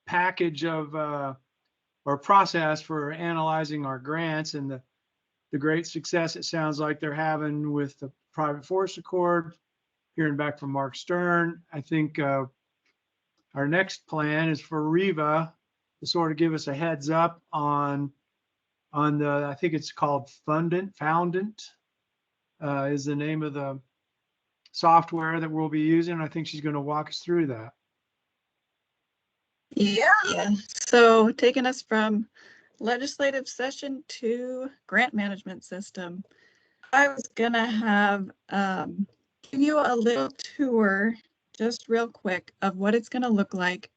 package of or process for analyzing our grants and the great success it sounds like they're having with the Private Forest Accord. Hearing back from Mark Stern, I think our next plan is for REVA to sort of give us a heads up on the, I think it's called Foundant is the name of the software that we'll be using. I think she's going to walk us through that. Yeah. So taking us from legislative session to grant management system, I was gonna have give you a little tour, just real quick, of what it's gonna look like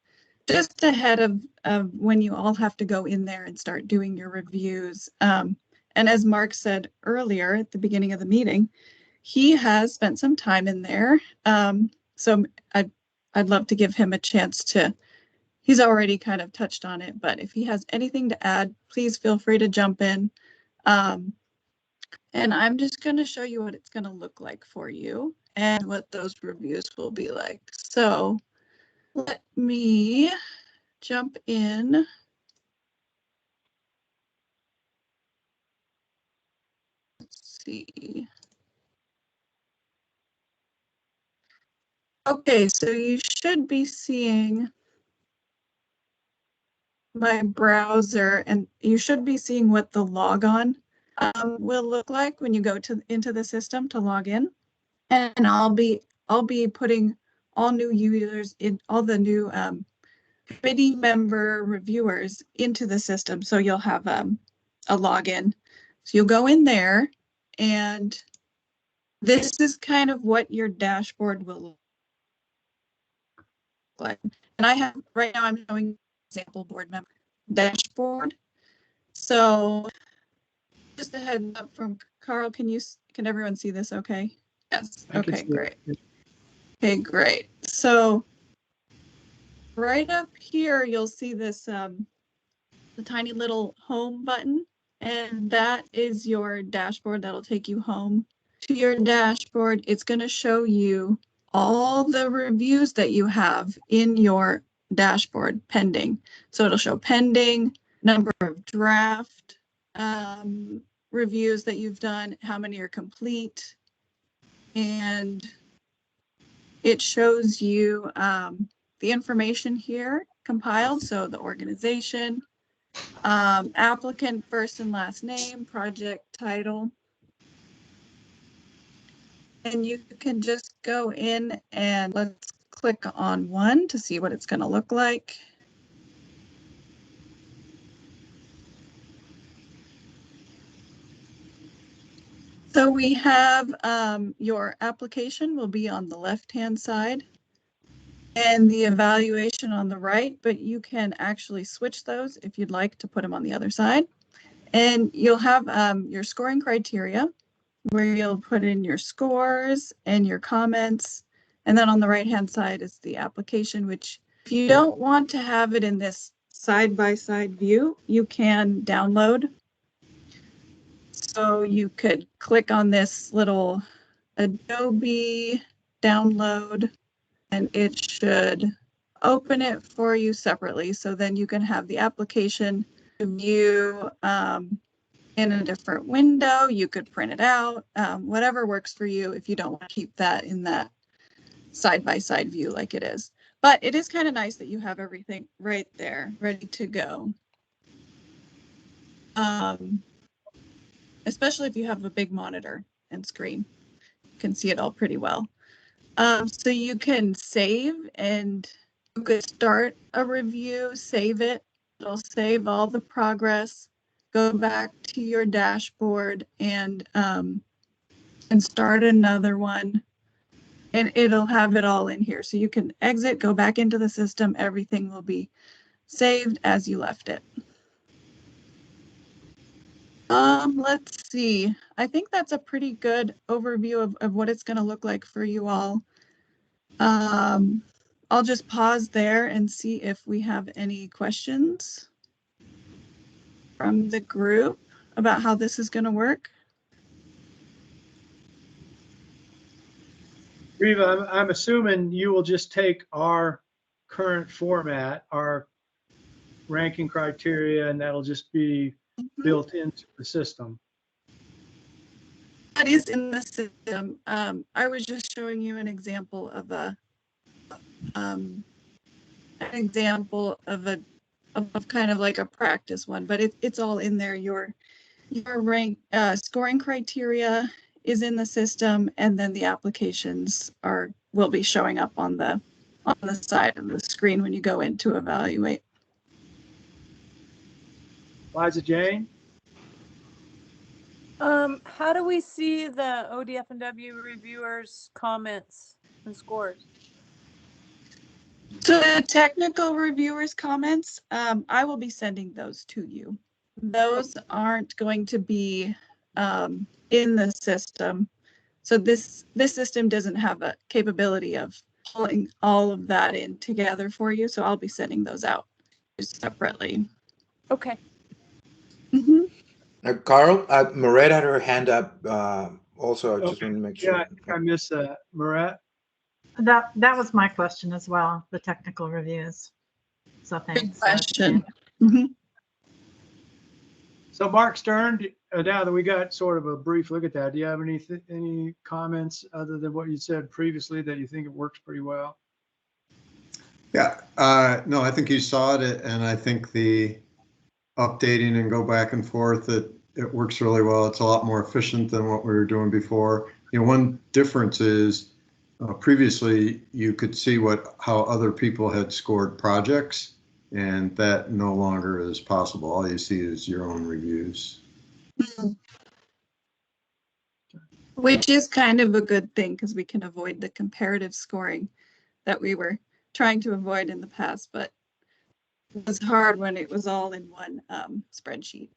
just ahead of when you all have to go in there and start doing your reviews. And as Mark said earlier at the beginning of the meeting, he has spent some time in there. So I'd love to give him a chance to, he's already kind of touched on it, but if he has anything to add, please feel free to jump in. And I'm just going to show you what it's going to look like for you and what those reviews will be like. So let me jump in. Let's see. Okay, so you should be seeing my browser, and you should be seeing what the logon will look like when you go into the system to log in. And I'll be putting all new users in, all the new committee member reviewers into the system, so you'll have a login. So you'll go in there, and this is kind of what your dashboard will look like. And I have right now, I'm showing example board member dashboard. So just a heads up from Carl, can everyone see this okay? Yes. Okay, great. Okay, great. So right up here, you'll see this the tiny little home button, and that is your dashboard. That'll take you home to your dashboard. It's going to show you all the reviews that you have in your dashboard pending. So it'll show pending, number of draft reviews that you've done, how many are complete, and it shows you the information here compiled. So the organization, applicant first and last name, project title. And you can just go in and let's click on one to see what it's going to look like. So we have your application will be on the left-hand side and the evaluation on the right, but you can actually switch those if you'd like to put them on the other side. And you'll have your scoring criteria. And where you'll put in your scores and your comments. And then on the right-hand side is the application, which if you don't want to have it in this side-by-side view, you can download. So you could click on this little Adobe download and it should open it for you separately. So then you can have the application view in a different window. You could print it out, whatever works for you if you don't want to keep that in that side-by-side view like it is. But it is kind of nice that you have everything right there ready to go. Especially if you have a big monitor and screen, you can see it all pretty well. So you can save and you could start a review, save it. It'll save all the progress, go back to your dashboard and start another one. And it'll have it all in here. So you can exit, go back into the system. Everything will be saved as you left it. Let's see. I think that's a pretty good overview of what it's going to look like for you all. I'll just pause there and see if we have any questions from the group about how this is going to work. Riva, I'm assuming you will just take our current format, our ranking criteria, and that'll just be built into the system. That is in the system. I was just showing you an example of a kind of like a practice one, but it's all in there. Your rank scoring criteria is in the system, and then the applications will be showing up on the side of the screen when you go in to evaluate. Liza Jane? How do we see the ODF&W reviewers' comments and scores? So the technical reviewers' comments, I will be sending those to you. Those aren't going to be in the system. So this system doesn't have a capability of pulling all of that in together for you. So I'll be sending those out separately. Okay. Mm-hmm. Carl, Maret had her hand up also. I just want to make sure. Yeah, I think I missed that. Maret? That was my question as well, the technical reviews. So thanks. Good question. Mm-hmm. So Mark Stern, now that we got sort of a brief look at that, do you have any comments other than what you said previously that you think it works pretty well? Yeah, no, I think you saw it, and I think the updating and go back and forth, it works really well. It's a lot more efficient than what we were doing before. You know, one difference is previously you could see how other people had scored projects, and that no longer is possible. All you see is your own reviews. Which is kind of a good thing because we can avoid the comparative scoring that we were trying to avoid in the past, but it was hard when it was all in one spreadsheet.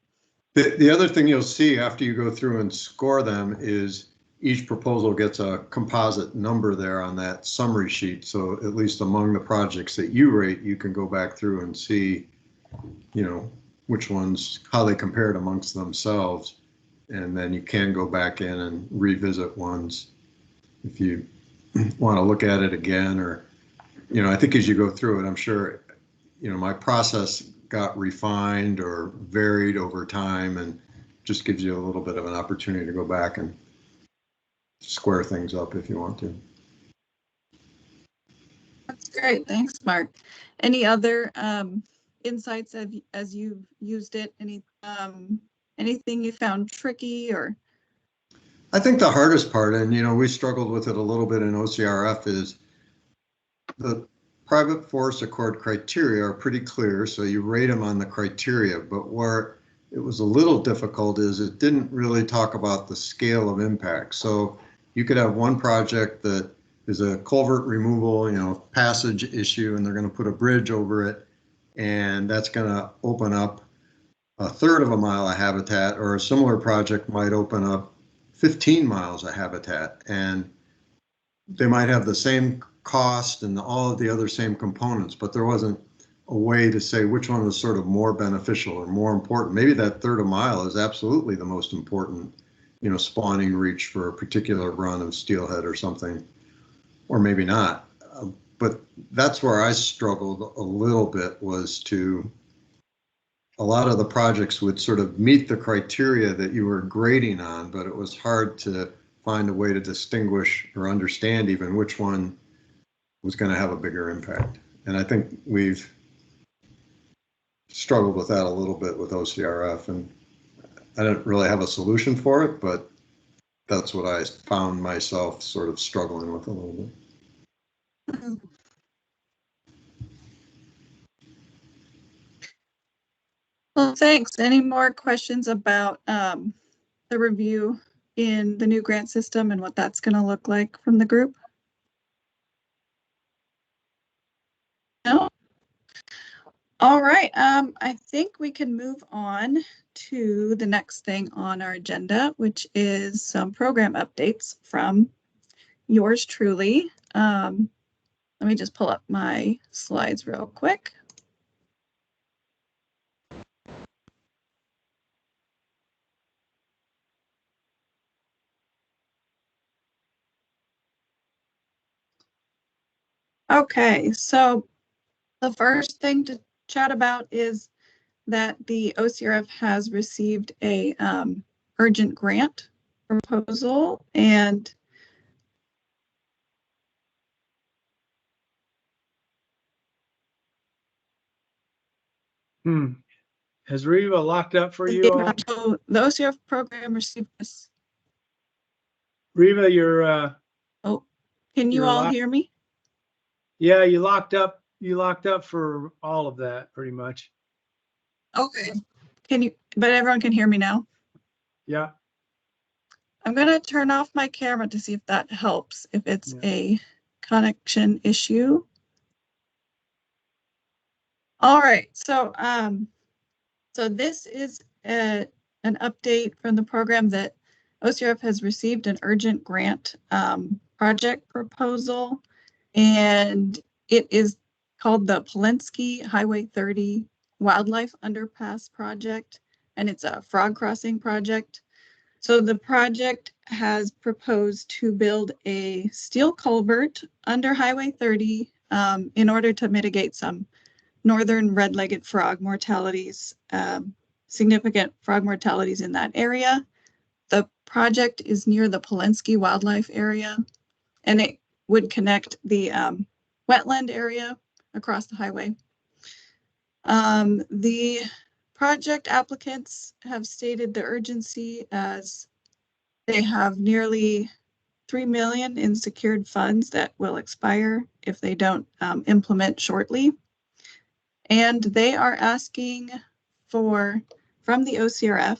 The other thing you'll see after you go through and score them is each proposal gets a composite number there on that summary sheet. So at least among the projects that you rate, you can go back through and see, you know, which ones, how they compared amongst themselves. And then you can go back in and revisit ones if you want to look at it again, or, you know, I think as you go through it, I'm sure, you know, my process got refined or varied over time, and just gives you a little bit of an opportunity to go back and square things up if you want to. That's great. Thanks, Mark. Any other insights as you've used it? Anything you found tricky or? I think the hardest part, and you know, we struggled with it a little bit in OCRF, is the private forest accord criteria are pretty clear, so you rate them on the criteria, but where it was a little difficult is it didn't really talk about the scale of impact. So you could have one project that is a culvert removal, you know, passage issue, and they're going to put a bridge over it, and that's going to open up 1/3 of a mile of habitat, or a similar project might open up 15 miles of habitat, and they might have the same cost and all of the other same components, but there wasn't a way to say which one was sort of more beneficial or more important. Maybe that third of mile is absolutely the most important, spawning reach for a particular run of steelhead or something, or maybe not. But that's where I struggled a little bit, was a lot of the projects would sort of meet the criteria that you were grading on, but it was hard to find a way to distinguish or understand even which one was going to have a bigger impact. And I think we've struggled with that a little bit with OCRF, and I don't really have a solution for it, but that's what I found myself sort of struggling with a little bit. Well, thanks. Any more questions about the review in the new grant system and what that's going to look like from the group? No? All right. I think we can move on to the next thing on our agenda, which is some program updates from yours truly. Let me just pull up my slides real quick. Okay, so the first thing to chat about is that the OCRF has received a urgent grant proposal, and Has Reva locked up for you all? so the OCRF program received this. Reva, you're Oh, can you you're all locked. hear me? Yeah, you locked up. You locked up for all of that, pretty much. Okay. Can you, but everyone can hear me now? Yeah. I'm gonna turn off my camera to see if that helps, if it's Yeah. a connection issue. All right, so this is an update from the program that OCRF has received an urgent grant project proposal, and it is called the Polensky Highway 30 Wildlife Underpass Project, and it's a frog crossing project. So the project has proposed to build a steel culvert under Highway 30 in order to mitigate some northern red-legged frog mortalities, significant frog mortalities in that area. The project is near the Polensky Wildlife Area, and it would connect the wetland area across the highway. The project applicants have stated the urgency as they have nearly $3 million in secured funds that will expire if they don't implement shortly. And they are asking for, from the OCRF,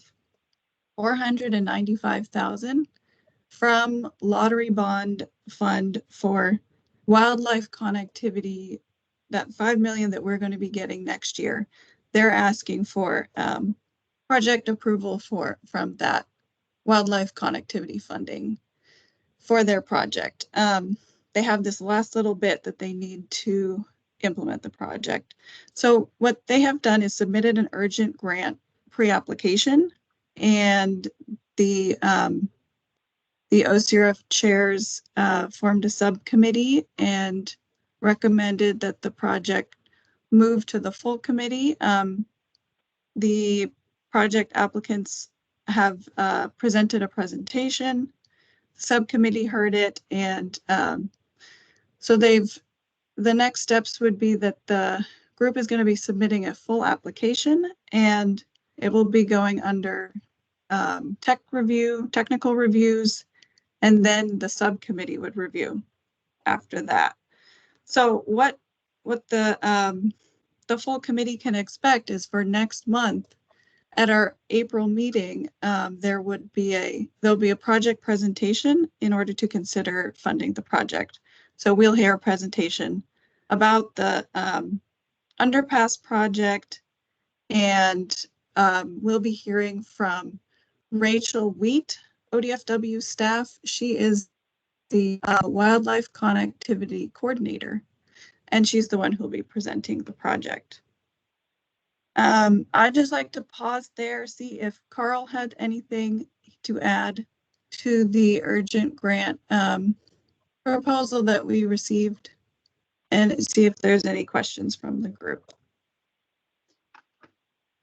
$495,000 from Lottery Bond Fund for wildlife connectivity, that $5 million that we're going to be getting next year. They're asking for project approval from that wildlife connectivity funding for their project. They have this last little bit that they need to implement the project. So what they have done is submitted an urgent grant pre-application, and the OCRF chairs formed a subcommittee and recommended that the project move to the full committee. The project applicants have presented a presentation. The subcommittee heard it, and so the next steps would be that the group is going to be submitting a full application, and it will be going under technical reviews, and then the subcommittee would review after that. So what the full committee can expect is for next month at our April meeting, there'll be a project presentation in order to consider funding the project. So we'll hear a presentation about the underpass project, and we'll be hearing from Rachel Wheat ODFW staff. She is the wildlife connectivity coordinator, and she's the one who will be presenting the project. I'd just like to pause there, see if Carl had anything to add to the urgent grant proposal that we received, and see if there's any questions from the group.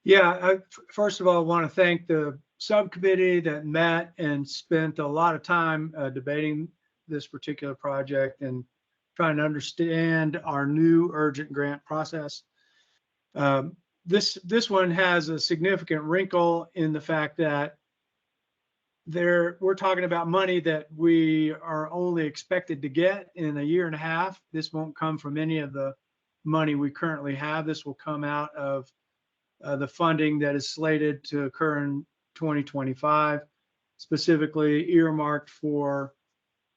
Yeah, first of all, I want to thank the subcommittee that met and spent a lot of time debating this particular project and trying to understand our new urgent grant process. This one has a significant wrinkle in the fact that we're talking about money that we are only expected to get in a year and a half. This won't come from any of the money we currently have. This will come out of the funding that is slated to occur in 2025, specifically earmarked for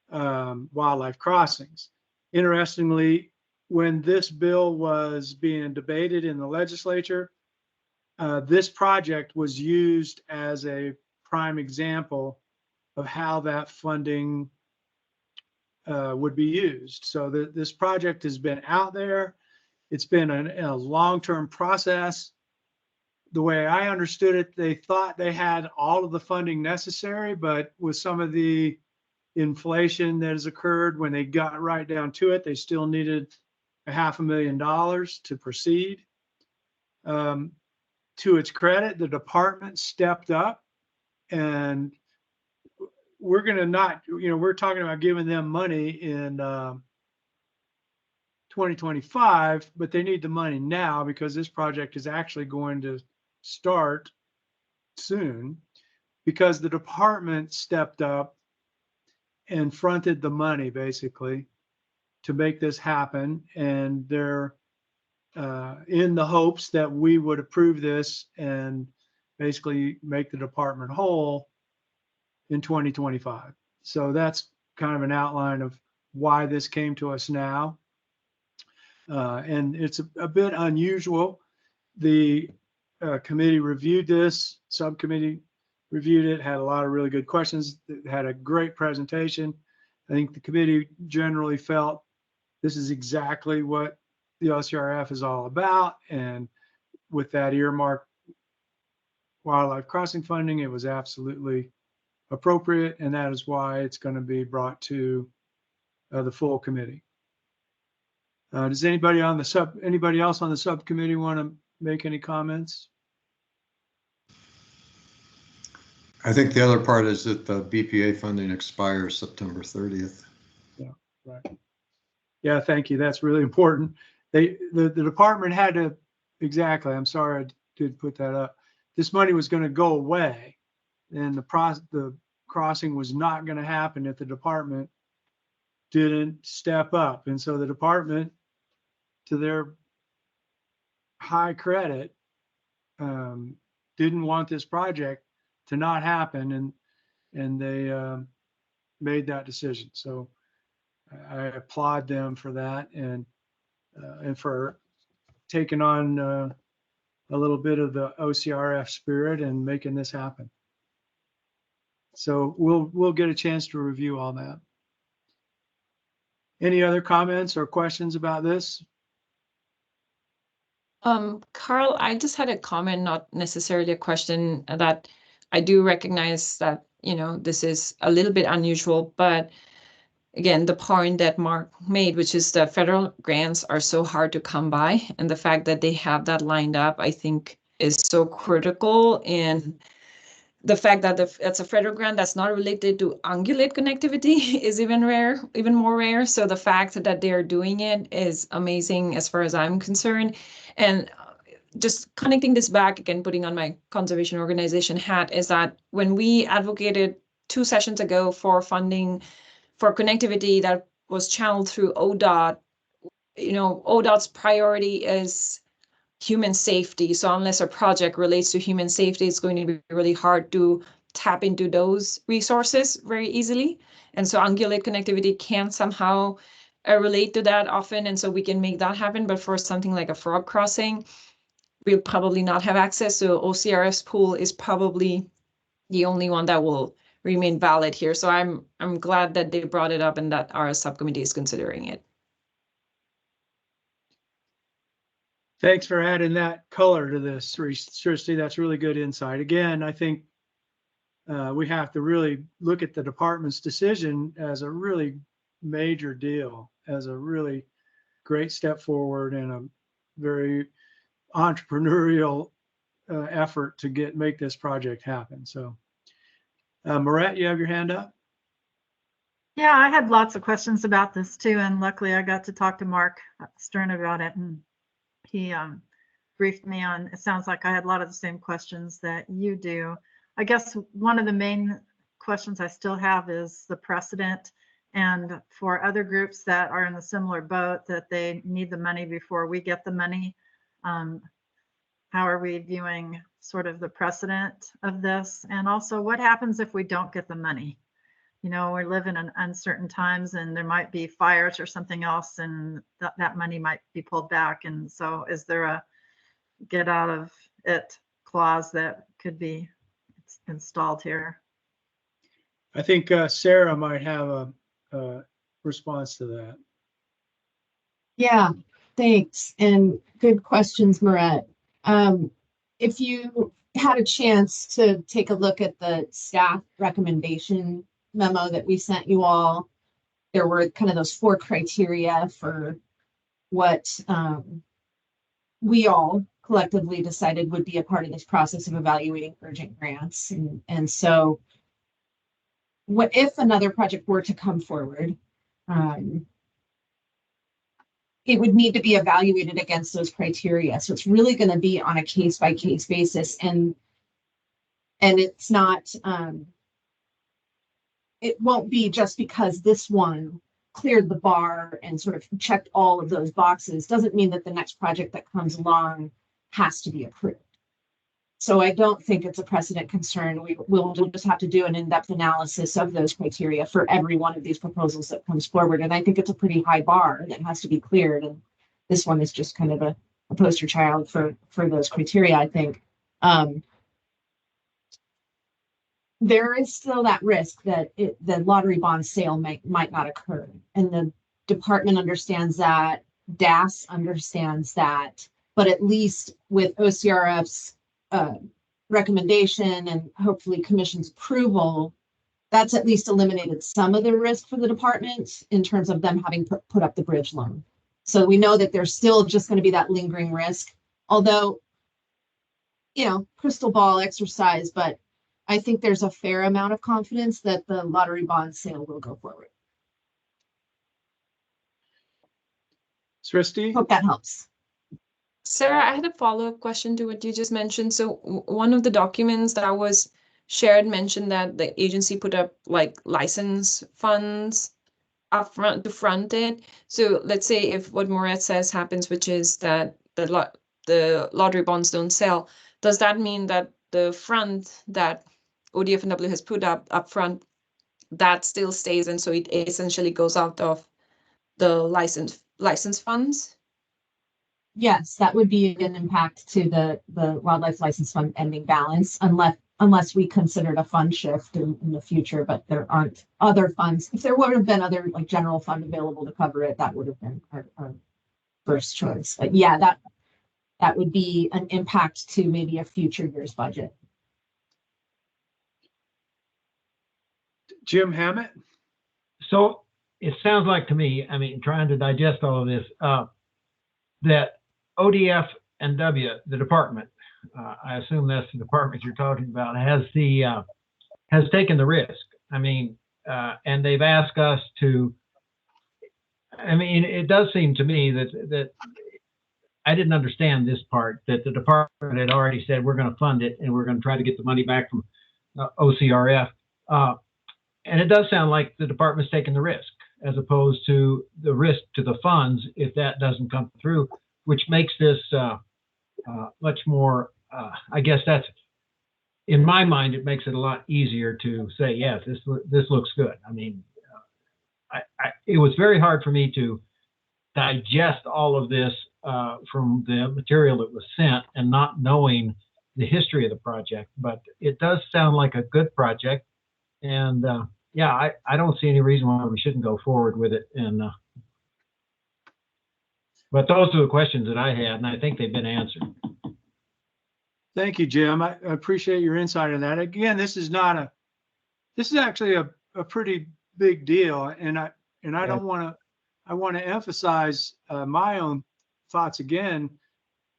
wildlife crossings. Interestingly, when this bill was being debated in the legislature, this project was used as a prime example of how that funding would be used. So this project has been out there. It's been a long-term process. The way I understood it, they thought they had all of the funding necessary, but with some of the inflation that has occurred, when they got right down to it, they still needed $500,000 to proceed. To its credit, the department stepped up, and we're going to not, we're talking about giving them money in 2025, but they need the money now because this project is actually going to start soon, because the department stepped up and fronted the money basically to make this happen. And they're in the hopes that we would approve this and basically make the department whole in 2025. So that's kind of an outline of why this came to us now. And it's a bit unusual. The committee reviewed this, subcommittee reviewed it, had a lot of really good questions, had a great presentation. I think the committee generally felt this is exactly what the OCRF is all about. And with that earmarked wildlife crossing funding, it was absolutely appropriate. And that is why it's going to be brought to the full committee. Does anybody else on the subcommittee want to make any comments? I think the other part is that the BPA funding expires September 30th. Yeah, right. Yeah, thank you. That's really important. The department had to, exactly, I'm sorry I did put that up. This money was going to go away, and the crossing was not going to happen if the department didn't step up. And so the department, to their high credit, didn't want this project to not happen, and they made that decision. So I applaud them for that, and for taking on a little bit of the OCRF spirit and making this happen. So we'll get a chance to review all that. Any other comments or questions about this? Carl, I just had a comment, not necessarily a question, that I do recognize that, this is a little bit unusual, but again, the point that Mark made, which is that federal grants are so hard to come by, and the fact that they have that lined up, I think is so critical. And the fact that it's a federal grant that's not related to ungulate connectivity is even more rare. So the fact that they're doing it is amazing as far as I'm concerned. And just connecting this back again, putting on my conservation organization hat, is that when we advocated 2 sessions ago for funding for connectivity that was channeled through ODOT, ODOT's priority is human safety. So unless a project relates to human safety, it's going to be really hard to tap into those resources very easily. And so ungulate connectivity can somehow relate to that often. And so we can make that happen. But for something like a frog crossing, we'll probably not have access. So OCRF's pool is probably the only one that will remain valid here. So I'm glad that they brought it up and that our subcommittee is considering it. Thanks for adding that color to this, Christie. That's really good insight. Again, I think we have to really look at the department's decision as a really major deal, as a really great step forward and a very entrepreneurial effort to make this project happen. So, Maurette, you have your hand up? Yeah, I had lots of questions about this too, and luckily I got to talk to Mark Stern about it, and he briefed me on, it sounds like I had a lot of the same questions that you do. I guess one of the main questions I still have is the precedent, and for other groups that are in a similar boat that they need the money before we get the money. How are we viewing sort of the precedent of this? And also what happens if we don't get the money? You know, we live in uncertain times and there might be fires or something else, and that money might be pulled back. And so is there a get out of it clause that could be installed here? I think Sarah might have a response to that. Yeah, thanks. And good questions, Maurette. If you had a chance to take a look at the staff recommendation memo that we sent you all, there were kind of those 4 criteria for what we all collectively decided would be a part of this process of evaluating urgent grants. And so what if another project were to come forward, it would need to be evaluated against those criteria. So it's really going to be on a case-by-case basis, and it's not, it won't be just because this one cleared the bar and sort of checked all of those boxes doesn't mean that the next project that comes along has to be approved. So I don't think it's a precedent concern. We'll just have to do an in-depth analysis of those criteria for every one of these proposals that comes forward. And I think it's a pretty high bar that has to be cleared. And this one is just kind of a poster child for those criteria, I think. There is still that risk that the lottery bond sale might not occur. And the department understands that, DAS understands that, but at least with OCRF's recommendation and hopefully commission's approval, that's at least eliminated some of the risk for the department in terms of them having put up the bridge loan. So we know that there's still just going to be that lingering risk, although, you know, crystal ball exercise, but I think there's a fair amount of confidence that the lottery bond sale will go forward. Christie? Hope that helps. Sarah, I had a follow-up question to what you just mentioned. So one of the documents that was shared mentioned that the agency put up like license funds up front to front it. So let's say if what Maurette says happens, which is that the lottery bonds don't sell, does that mean that the front that ODF&W has put up front, that still stays, and so it essentially goes out of the license funds? Yes, that would be an impact to the wildlife license fund ending balance, unless we considered a fund shift in the future, but there aren't other funds. If there would have been other like general fund available to cover it, that would have been our first choice. But yeah, that would be an impact to maybe a future year's budget. Jim Hammett? So it sounds like to me, I mean, trying to digest all of this, that ODF and W, the department, I assume that's the department you're talking about, has taken the risk. I mean, and they've asked us to, I mean, it does seem to me that I didn't understand this part, that the department had already said, we're going to fund it and we're going to try to get the money back from OCRF. And it does sound like the department's taking the risk, as opposed to the risk to the funds if that doesn't come through, which makes this much more, I guess that's, in my mind, it makes it a lot easier to say, yes, this looks good. I mean, it was very hard for me to digest all of this from the material that was sent and not knowing the history of the project, but it does sound like a good project. And yeah, I don't see any reason why we shouldn't go forward with it. And but those are the questions that I had, and I think they've been answered. Thank you, Jim. I appreciate your insight on that. Again, this is actually a pretty big deal. And I don't want to emphasize my own thoughts again,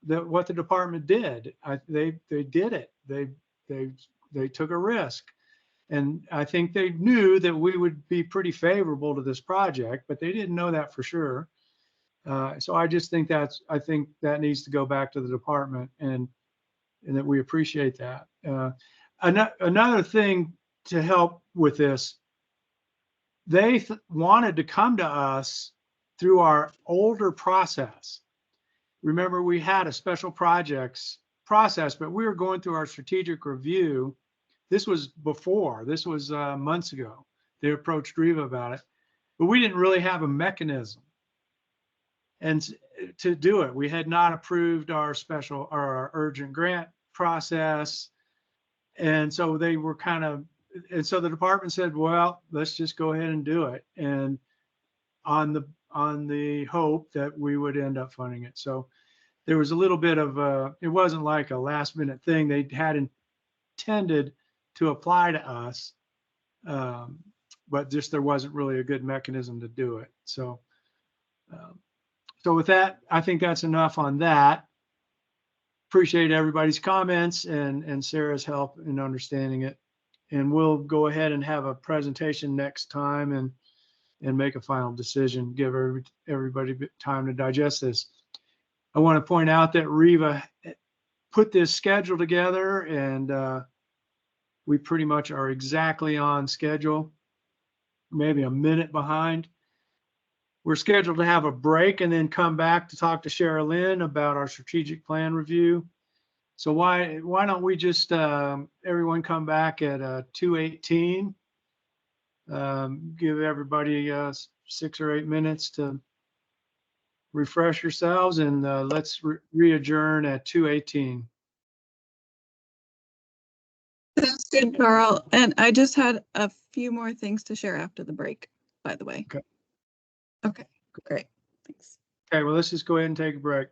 that what the department did, they did it. They took a risk. And I think they knew that we would be pretty favorable to this project, but they didn't know that for sure. So I just think I think that needs to go back to the department, and that we appreciate that. Another thing to help with this, they wanted to come to us through our older process. Remember, we had a special projects process, but we were going through our strategic review. This was months ago. They approached Riva about it, but we didn't really have a mechanism and to do it. We had not approved our urgent grant process. And so they were and so the department said, well, let's just go ahead and do it. And on the hope that we would end up funding it. So there was a little bit of it wasn't like a last minute thing. They had intended to apply to us, but just there wasn't really a good mechanism to do it. So with that, I think that's enough on that. Appreciate everybody's comments and Sarah's help in understanding it. And we'll go ahead and have a presentation next time and make a final decision, give everybody time to digest this. I want to point out that Riva put this schedule together, and we pretty much are exactly on schedule, maybe a minute behind. We're scheduled to have a break and then come back to talk to Sherilyn about our strategic plan review. So why don't we just everyone come back at 2:18? Give everybody 6 or 8 minutes to refresh yourselves, and let's re-adjourn at 2:18. Sounds good, Carl. And I just had a few more things to share after the break, by the way. Okay. Okay, great. Thanks. Okay, well, let's just go ahead and take a break.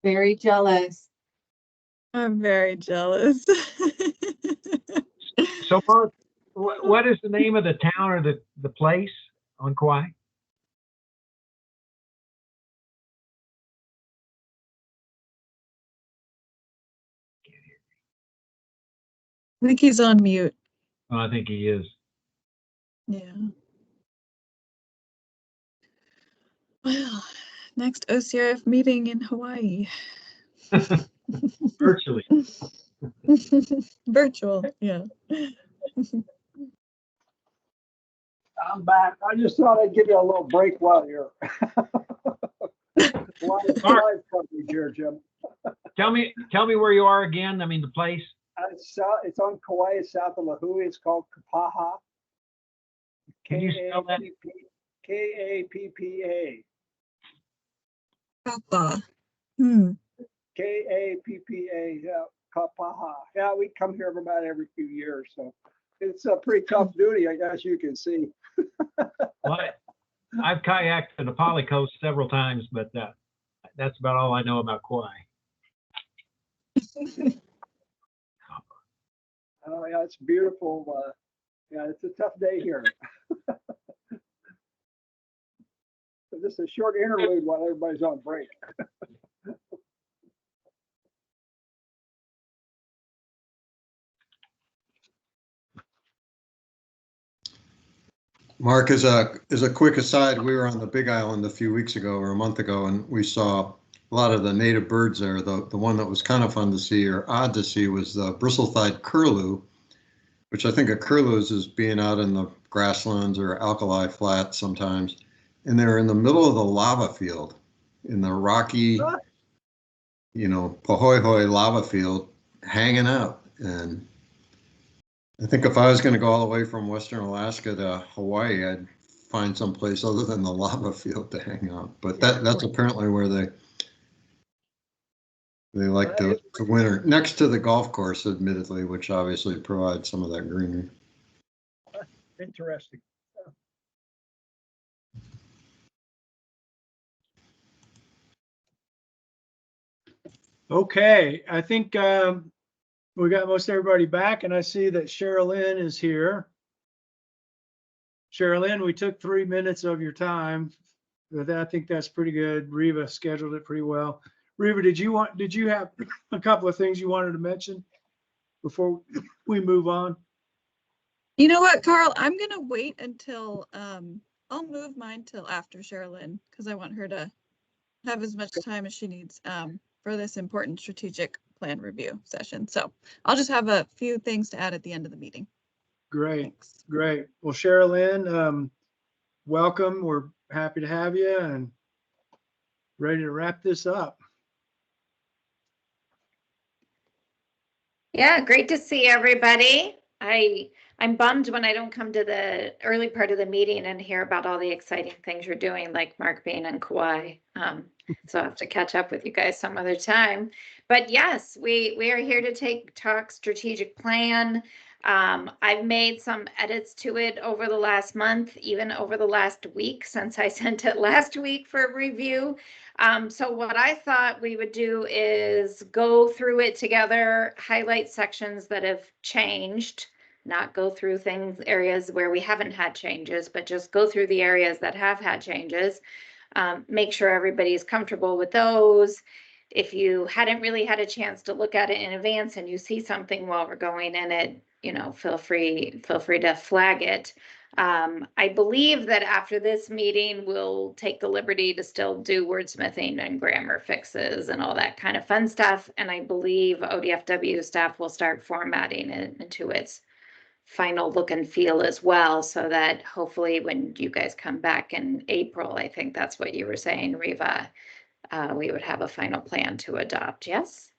Very jealous. I'm very jealous. So Mark, what is the name of the town or the place on Kauai? I think he's on mute. Oh, I think he is. Yeah. Well, next OCRF meeting in Hawaii. Virtually. Virtual, yeah. I'm back. I just thought I'd give you a little break while you're. Live coverage here, Jim. Tell me where you are again. I mean, the place. It's on Kauai, south of Lahui. It's called Kapaha. Can you spell that? K-A-P-P-A. Kappa. K-A-P-P-A. Yeah, Kapaha. Yeah, we come here about every few years, so it's a pretty tough duty, I guess you can see. Well, I've kayaked to the Pali Coast several times, but that's about all I know about Kauai. Oh yeah, it's beautiful. Yeah, it's a tough day here. So just a short interlude while everybody's on break. Mark, as a quick aside, we were on the Big Island a few weeks ago or a month ago, and we saw a lot of the native birds there. The one that was kind of fun to see or odd to see was the bristle-thighed curlew, which I think a curlew is being out in the grasslands or alkali flats sometimes. And they're in the middle of the lava field, in the rocky, Pahoehoe lava field, hanging out. And I think if I was going to go all the way from Western Alaska to Hawaii, I'd find some place other than the lava field to hang out. But that's apparently where they like to winter, next to the golf course, admittedly, which obviously provides some of that greenery. Interesting. Okay, I think we got most everybody back, and I see that Sherilyn is here. Sherilyn, we took 3 minutes of your time. I think that's pretty good. Reva scheduled it pretty well. Reva, did you have a couple of things you wanted to mention before we move on? You know what, Carl? I'm gonna wait until I'll move mine till after Sherilyn because I want her to have as much time as she needs for this important strategic plan review session. So I'll just have a few things to add at the end of the meeting. Great, Thanks. great. Well, Sherilyn, welcome. We're happy to have you and ready to wrap this up. Yeah, great to see everybody. I'm bummed when I don't come to the early part of the meeting and hear about all the exciting things you're doing, like Mark being in Kauai. So I have to catch up with you guys some other time. But yes, we are here to talk strategic plan. I've made some edits to it over the last month, even over the last week since I sent it last week for review. So what I thought we would do is go through it together, highlight sections that have changed, not go through areas where we haven't had changes, but just go through the areas that have had changes. Make sure everybody's comfortable with those. If you hadn't really had a chance to look at it in advance and you see something while we're going in it, feel free to flag it. I believe that after this meeting, we'll take the liberty to still do wordsmithing and grammar fixes and all that kind of fun stuff. And I believe ODFW staff will start formatting it into its final look and feel as well, so that hopefully when you guys come back in April, I think that's what you were saying, Reva, we would have a final plan to adopt. Yes?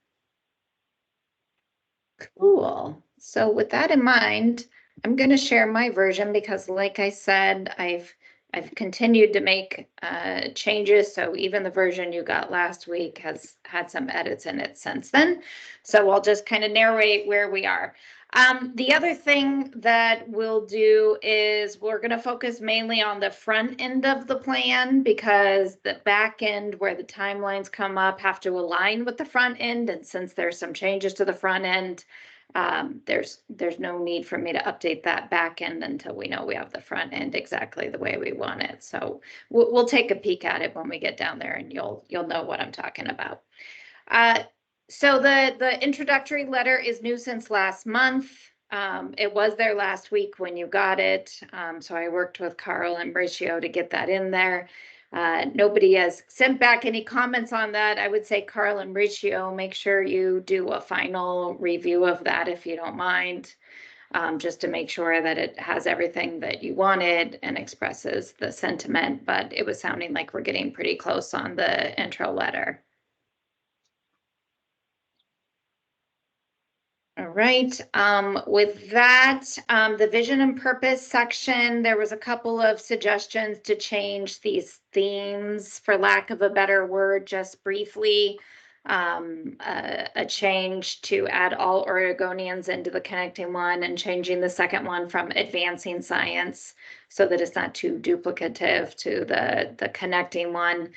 Cool. So with that in mind, I'm going to share my version because, like I said, I've continued to make changes. So even the version you got last week has had some edits in it since then. So I'll just kind of narrate where we are. The other thing that we'll do is we're going to focus mainly on the front end of the plan because the back end where the timelines come up have to align with the front end. And since there's some changes to the front end, there's no need for me to update that back end until we know we have the front end exactly the way we want it. So we'll take a peek at it when we get down there and you'll know what I'm talking about. So the introductory letter is new since last month. It was there last week when you got it. So I worked with Carl and Mauricio to get that in there. Nobody has sent back any comments on that. I would say Carl and Mauricio, make sure you do a final review of that if you don't mind, just to make sure that it has everything that you wanted and expresses the sentiment. But it was sounding like we're getting pretty close on the intro letter. All right, with that, the vision and purpose section, there was a couple of suggestions to change these themes, for lack of a better word, just briefly. A change to add all Oregonians into the connecting one and changing the second one from advancing science so that it's not too duplicative to the connecting one.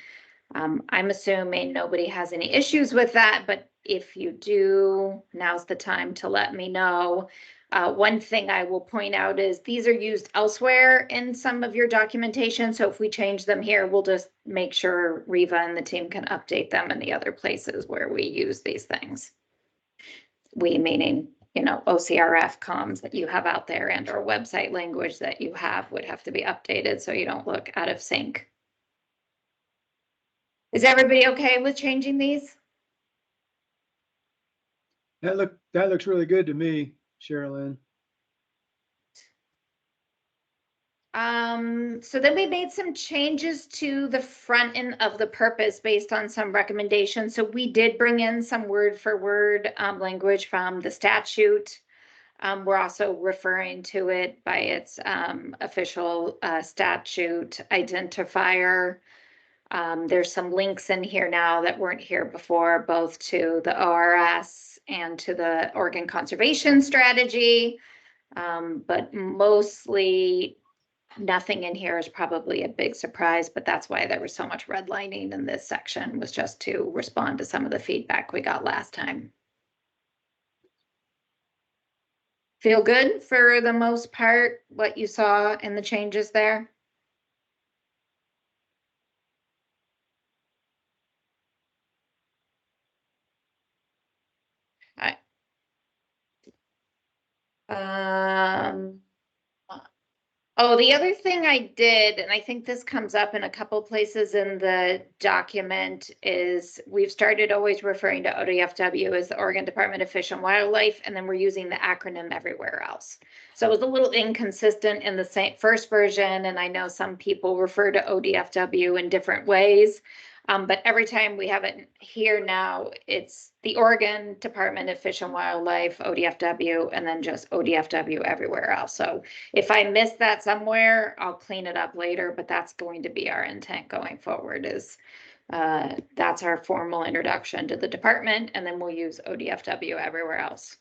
I'm assuming nobody has any issues with that, but if you do, now's the time to let me know. One thing I will point out is these are used elsewhere in some of your documentation. So if we change them here, we'll just make sure Riva and the team can update them in the other places where we use these things. We meaning, you know, OCRF comms that you have out there and or website language that you have would have to be updated so you don't look out of sync. Is everybody okay with changing these? That looks really good to me, Sherilyn. So then we made some changes to the front end of the purpose based on some recommendations. So we did bring in some word for word language from the statute. We're also referring to it by its official statute identifier. There's some links in here now that weren't here before, both to the ORS and to the Oregon Conservation Strategy, but mostly nothing in here is probably a big surprise, but that's why there was so much redlining in this section, was just to respond to some of the feedback we got last time. Feel good for the most part, what you saw in the changes there? Oh, the other thing I did, and I think this comes up in a couple places in the document, is we've started always referring to ODFW as the Oregon Department of Fish and Wildlife, and then we're using the acronym everywhere else. So it was a little inconsistent in the first version, and I know some people refer to ODFW in different ways. But every time we have it here now, it's the Oregon Department of Fish and Wildlife, ODFW, and then just ODFW everywhere else. So if I miss that somewhere, I'll clean it up later, but that's going to be our intent going forward, is that's our formal introduction to the department, and then we'll use ODFW everywhere else.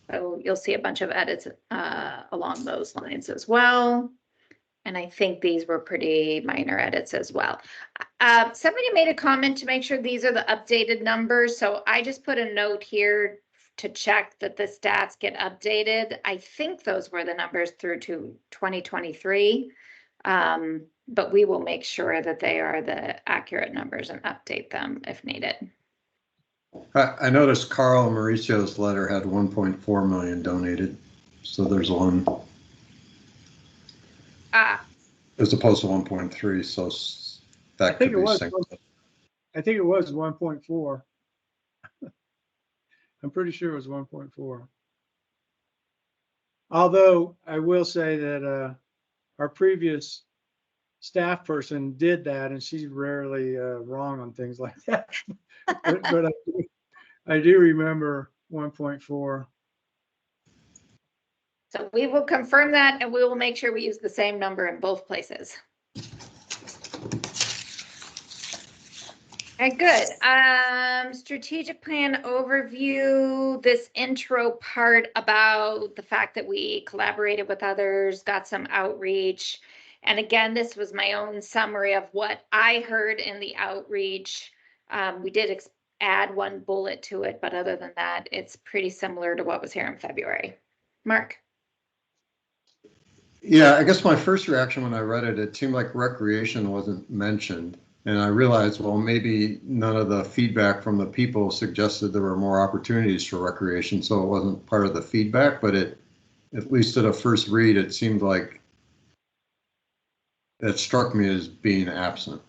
So you'll see a bunch of edits along those lines as well. And I think these were pretty minor edits as well. Somebody made a comment to make sure these are the updated numbers. So I just put a note here to check that the stats get updated. I think those were the numbers through to 2023. But we will make sure that they are the accurate numbers and update them if needed. I noticed Carl Mauricio's letter had 1.4 million donated. So there's one. As opposed to 1.3, so that could be synced. I think it was 1.4. I'm pretty sure it was 1.4. Although I will say that our previous staff person did that, and she's rarely wrong on things like that. but I do remember 1.4. So we will confirm that, and we will make sure we use the same number in both places. right, good. Strategic plan overview, this intro part about the fact that we collaborated with others, got some outreach. And again, this was my own summary of what I heard in the outreach. We did add one bullet to it, but other than that, it's pretty similar to what was here in February. Mark? Yeah, I guess my first reaction when I read it, it seemed like recreation wasn't mentioned. And I realized, well, maybe none of the feedback from the people suggested there were more opportunities for recreation, so it wasn't part of the feedback, but it, at least at a first read, it seemed like it struck me as being absent.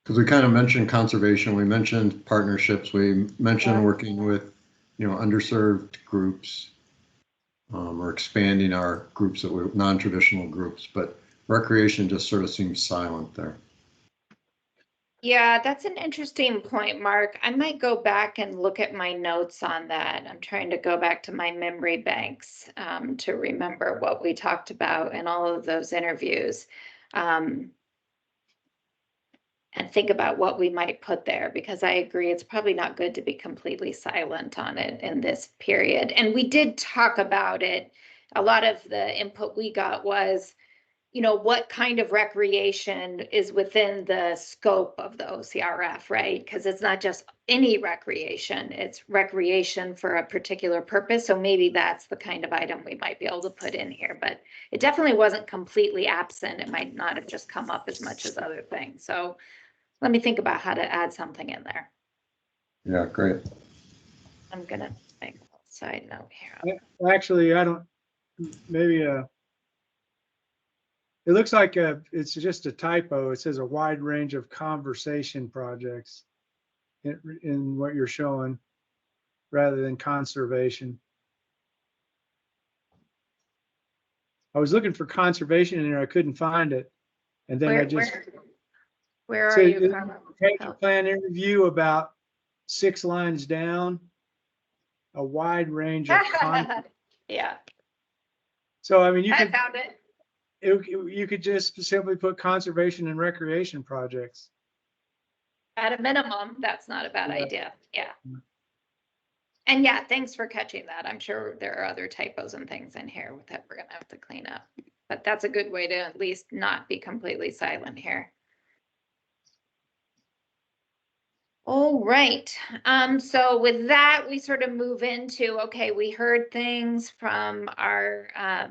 Because we kind of mentioned conservation, we mentioned partnerships, we mentioned working with, underserved groups, or expanding our groups that were non-traditional groups, but recreation just sort of seems silent there. Yeah, that's an interesting point, Mark. I might go back and look at my notes on that. I'm trying to go back to my memory banks to remember what we talked about in all of those interviews. And think about what we might put there, because I agree it's probably not good to be completely silent on it in this period. And we did talk about it. A lot of the input we got was, what kind of recreation is within the scope of the OCRF, right? Because it's not just any recreation, it's recreation for a particular purpose. So maybe that's the kind of item we might be able to put in here, but it definitely wasn't completely absent. It might not have just come up as much as other things. So let me think about how to add something in there. Yeah, great. I'm gonna make a side note here. Actually, I don't, maybe, it looks like it's just a typo. It says a wide range of conversation projects in what you're showing rather than conservation. I was looking for conservation in there. I couldn't find it. And then I just. Where are you? Strategic plan interview about 6 lines down. A wide range of content. Yeah. So, I mean, I found it. You could just simply put conservation and recreation projects. At a minimum, that's not a bad idea. Yeah. And yeah, thanks for catching that. I'm sure there are other typos and things in here that we're gonna have to clean up. But that's a good way to at least not be completely silent here. All right. So with that, we sort of move into, okay, we heard things from our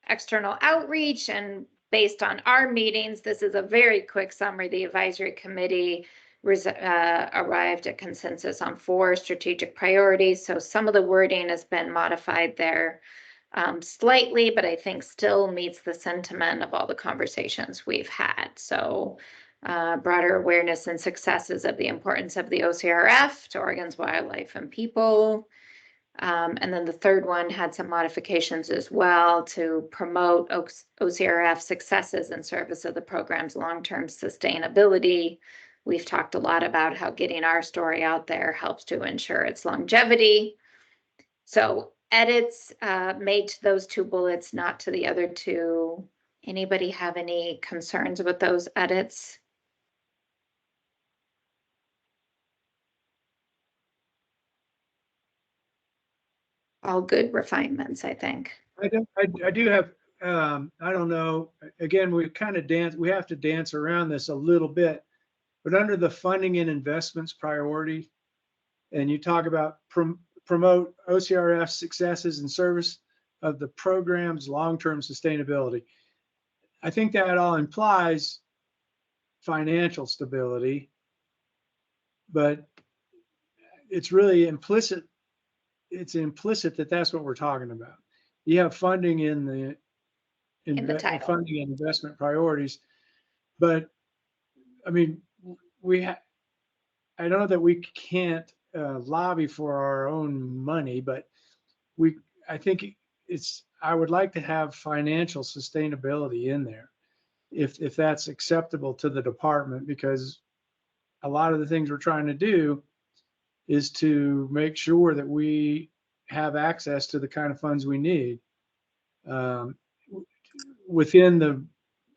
external outreach, and based on our meetings, this is a very quick summary. The advisory committee arrived at consensus on 4 strategic priorities. So some of the wording has been modified there slightly, but I think still meets the sentiment of all the conversations we've had. So broader awareness and successes of the importance of the OCRF to Oregon's wildlife and people. And then the third one had some modifications as well to promote OCRF successes in service of the program's long-term sustainability. We've talked a lot about how getting our story out there helps to ensure its longevity. So edits made to those 2 bullets, not to the other 2. Anybody have any concerns with those edits? All good refinements, I think. I do have, I don't know, again, we have to dance around this a little bit, but under the funding and investments priority, and you talk about promote OCRF successes in service of the program's long-term sustainability. I think that all implies financial stability, but it's really implicit. It's implicit that that's what we're talking about. You have funding in the funding and investment priorities, but I mean, I know that we can't lobby for our own money, but I think I would like to have financial sustainability in there, if that's acceptable to the department, because a lot of the things we're trying to do is to make sure that we have access to the kind of funds we need. within the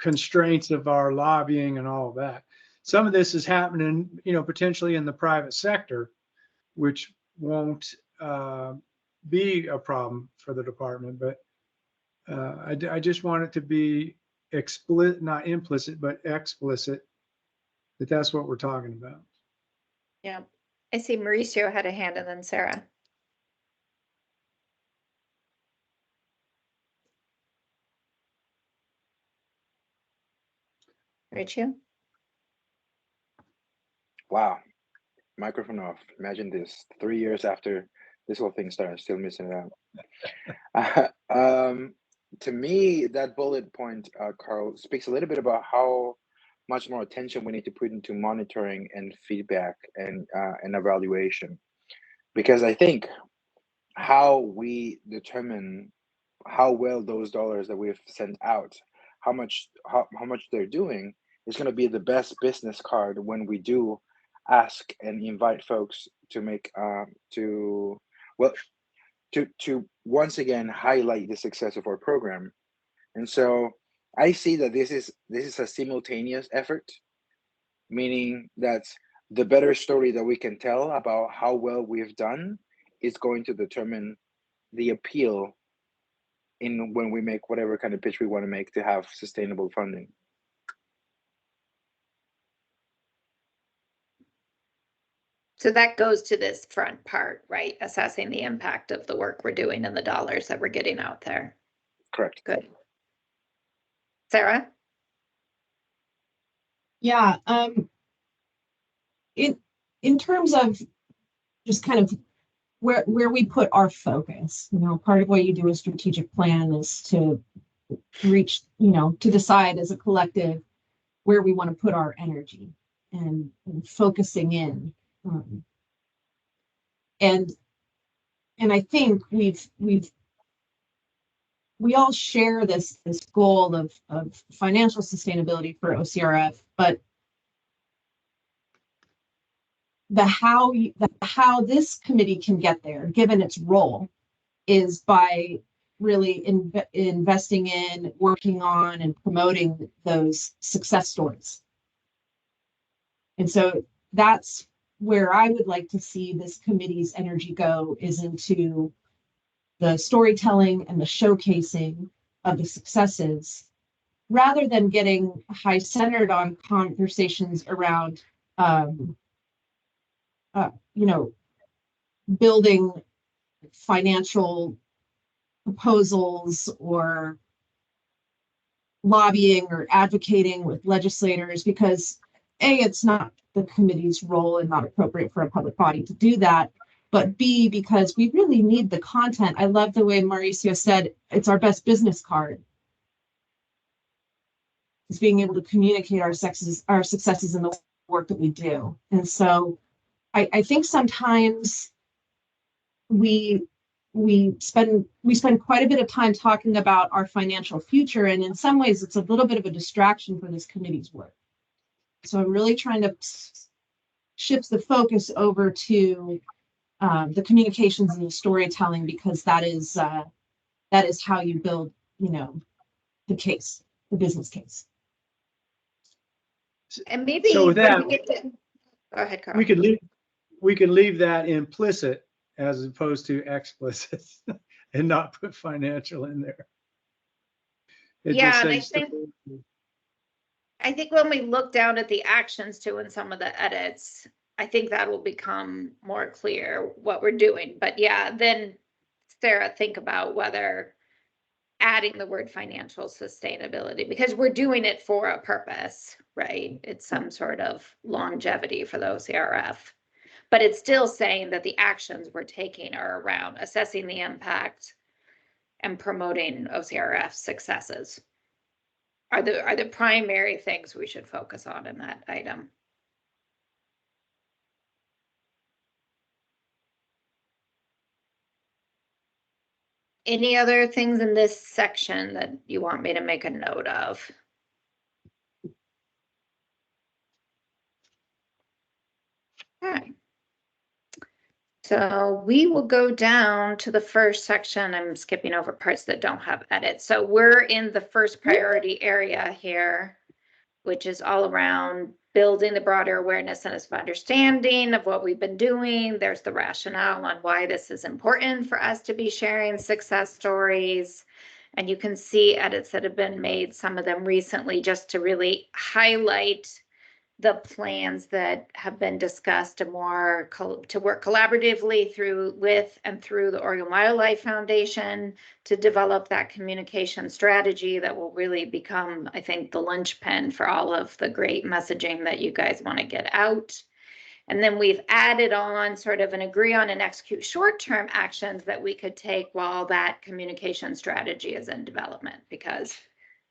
constraints of our lobbying and all of that. Some of this is happening, potentially in the private sector, which won't be a problem for the department. But I just want it to be explicit, not implicit, but explicit, that that's what we're talking about. Yeah. I see Mauricio had a hand and then Sarah. Mauricio? Wow. Microphone off. Imagine this. 3 years after this whole thing started, still missing it out. To me, that bullet point, Carl, speaks a little bit about how much more attention we need to put into monitoring and feedback and evaluation. Because I think how we determine how well those dollars that we've sent out, how much they're doing, is going to be the best business card when we do ask and invite folks to make to once again highlight the success of our program. And so I see that this is a simultaneous effort, meaning that the better story that we can tell about how well we've done is going to determine the appeal in when we make whatever kind of pitch we want to make to have sustainable funding. So that goes to this front part, right? Assessing the impact of the work we're doing and the dollars that we're getting out there. Correct. Good. Sarah? Yeah, in terms of just kind of where we put our focus, part of what you do a strategic plan is to reach, to decide as a collective where we want to put our energy and focusing in. And I think we all share this goal of financial sustainability for OCRF, but the how this committee can get there, given its role, is by really investing in, working on, and promoting those success stories. And so that's where I would like to see this committee's energy go, is into the storytelling and the showcasing of the successes, rather than getting high-centered on conversations around building financial proposals or lobbying or advocating with legislators, because A, it's not the committee's role and not appropriate for a public body to do that, but B, because we really need the content. I love the way Mauricio said, it's our best business card. It's being able to communicate our successes in the work that we do. And so I think sometimes we spend quite a bit of time talking about our financial future, and in some ways it's a little bit of a distraction for this committee's work. So I'm really trying to shift the focus over to the communications and the storytelling, because that is how you build, the case, the business case. And maybe So with that, when we get to, go ahead, Carl. we could leave that implicit as opposed to explicit and not put financial in there. It Yeah, just and says I think when we look down at the actions too in some of the edits, I think that will become more clear what we're doing. But yeah, then Sarah, think about whether adding the word financial sustainability, because we're doing it for a purpose, right? It's some sort of longevity for the OCRF, but it's still saying that the actions we're taking are around assessing the impact and promoting OCRF successes are the primary things we should focus on in that item. Any other things in this section that you want me to make a note of? All right. So we will go down to the first section. I'm skipping over parts that don't have edits. So we're in the first priority area here, which is all around building the broader awareness and understanding of what we've been doing. There's the rationale on why this is important for us to be sharing success stories. And you can see edits that have been made, some of them recently, just to really highlight the plans that have been discussed to work collaboratively with the Oregon Wildlife Foundation to develop that communication strategy that will really become, I think, the linchpin for all of the great messaging that you guys want to get out. And then we've added on sort of an agree on and execute short-term actions that we could take while that communication strategy is in development, because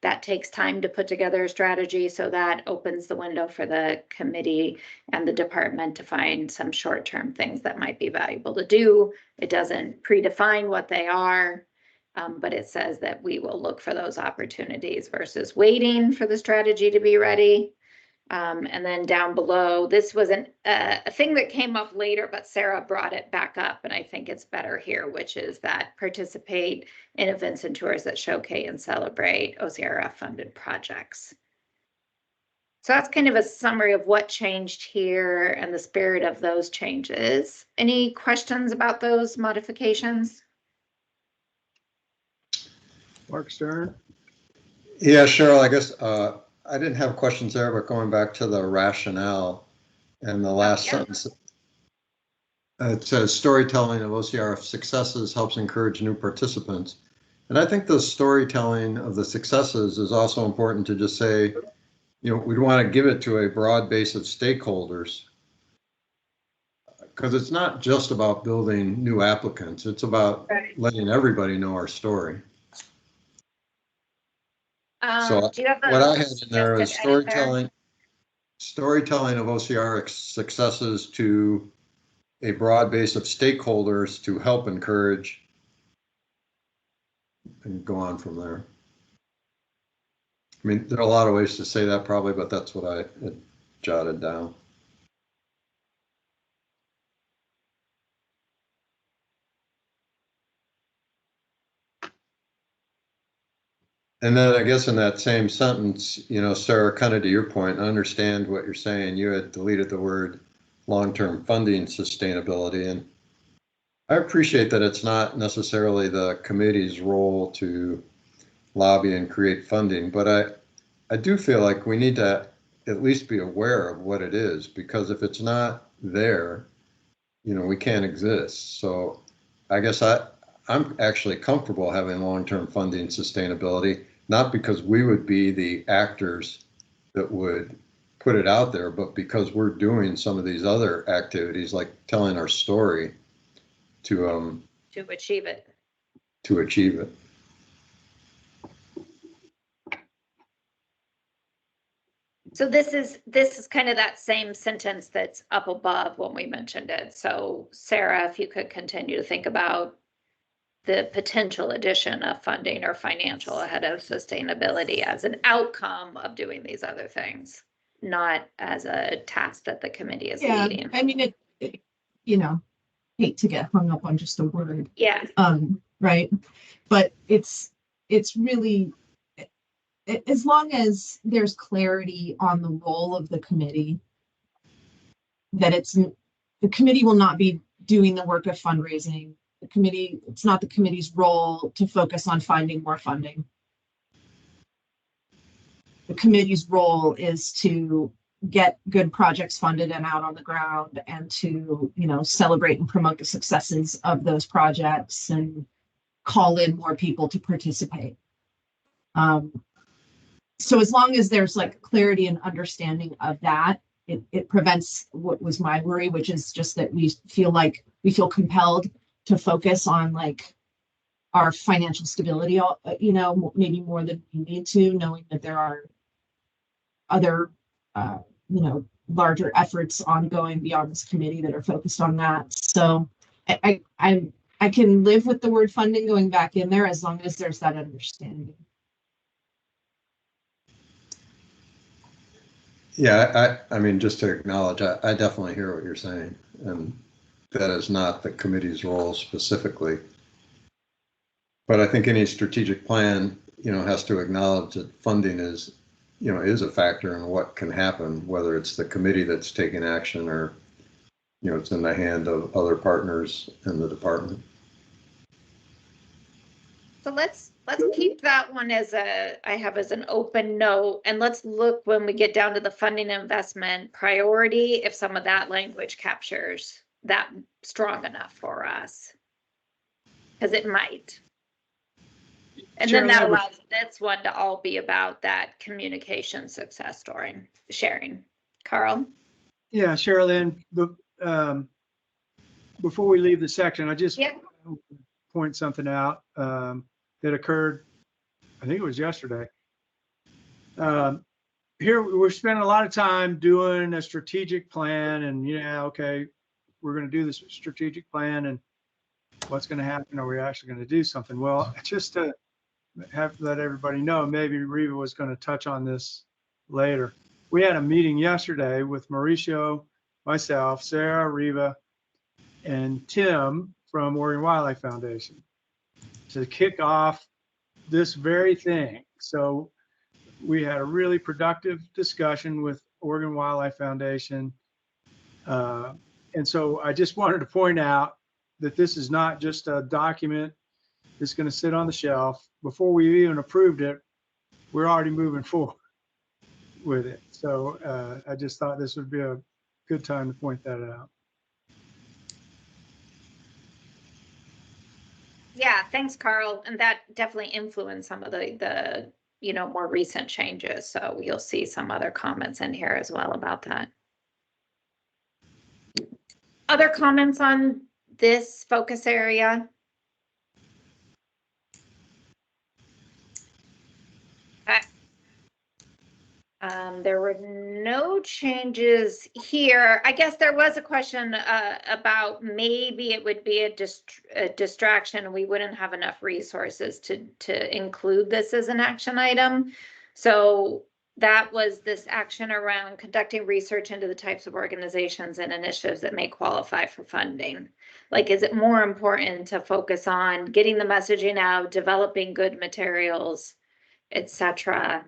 that takes time to put together a strategy. So that opens the window for the committee and the department to find some short-term things that might be valuable to do. It doesn't predefine what they are, but it says that we will look for those opportunities versus waiting for the strategy to be ready. And then down below, this was a thing that came up later, but Sarah brought it back up, and I think it's better here, which is that participate in events and tours that showcase and celebrate OCRF-funded projects. So that's kind of a summary of what changed here and the spirit of those changes. Any questions about those modifications? Mark Stern? Yeah, Cheryl, I guess I didn't have questions there, but going back to the rationale and the last sentence, it says storytelling of OCRF successes helps encourage new participants. And I think the storytelling of the successes is also important to just say, you know, we'd want to give it to a broad base of stakeholders, because it's not just about building new applicants. It's about letting everybody know our story. So what I had in there is storytelling of OCR successes to a broad base of stakeholders to help encourage, and go on from there. I mean, there are a lot of ways to say that probably, but that's what I had jotted down. And then I guess in that same sentence, you know, Sarah, kind of to your point, I understand what you're saying. You had deleted the word long-term funding sustainability. And I appreciate that it's not necessarily the committee's role to lobby and create funding, but I do feel like we need to at least be aware of what it is, because if it's not there, you know, we can't exist. So I guess I'm actually comfortable having long-term funding sustainability, not because we would be the actors that would put it out there, but because we're doing some of these other activities, like telling our story to achieve it. To achieve it. So this is kind of that same sentence that's up above when we mentioned it. So Sarah, if you could continue to think about the potential addition of funding or financial ahead of sustainability as an outcome of doing these other things, not as a task that the committee is leading. I mean, it, you know, hate to get hung up on just a word. Yeah. Right. But it's really, as long as there's clarity on the role of the committee, that the committee will not be doing the work of fundraising. It's not the committee's role to focus on finding more funding. The committee's role is to get good projects funded and out on the ground, and to, you know, celebrate and promote the successes of those projects and call in more people to participate. So as long as there's like clarity and understanding of that, it prevents what was my worry, which is just that we feel compelled to focus on like our financial stability, you know, maybe more than we need to, knowing that there are other, you know, larger efforts ongoing beyond this committee that are focused on that. So I can live with the word funding going back in there as long as there's that understanding. Yeah, I mean, just to acknowledge, I definitely hear what you're saying. And that is not the committee's role specifically. But I think any strategic plan, has to acknowledge that funding is a factor in what can happen, whether it's the committee that's taking action or, it's in the hand of other partners in the department. So let's keep that one as an open note, and let's look when we get down to the funding investment priority, if some of that language captures that strong enough for us. Because it might. And then that allows this one to all be about that communication success story, sharing. Carl? Yeah, Sherilyn, before we leave the section, I just point something out that occurred, I think it was yesterday. Here, we're spending a lot of time doing a strategic plan and, okay, we're going to do this strategic plan and what's going to happen? Are we actually going to do something? Well, just to have to let everybody know, maybe Reva was going to touch on this later. We had a meeting yesterday with Mauricio, myself, Sarah, Reva, and Tim from Oregon Wildlife Foundation to kick off this very thing. So we had a really productive discussion with Oregon Wildlife Foundation. And so I just wanted to point out that this is not just a document that's going to sit on the shelf. Before we even approved it, we're already moving forward with it. So I just thought this would be a good time to point that out. Yeah, thanks, Carl. And that definitely influenced some of the more recent changes. So you'll see some other comments in here as well about that. Other comments on this focus area? There were no changes here. I guess there was a question about maybe it would be a distraction. We wouldn't have enough resources to include this as an action item. So that was this action around conducting research into the types of organizations and initiatives that may qualify for funding. Like, is it more important to focus on getting the messaging out, developing good materials, etc.?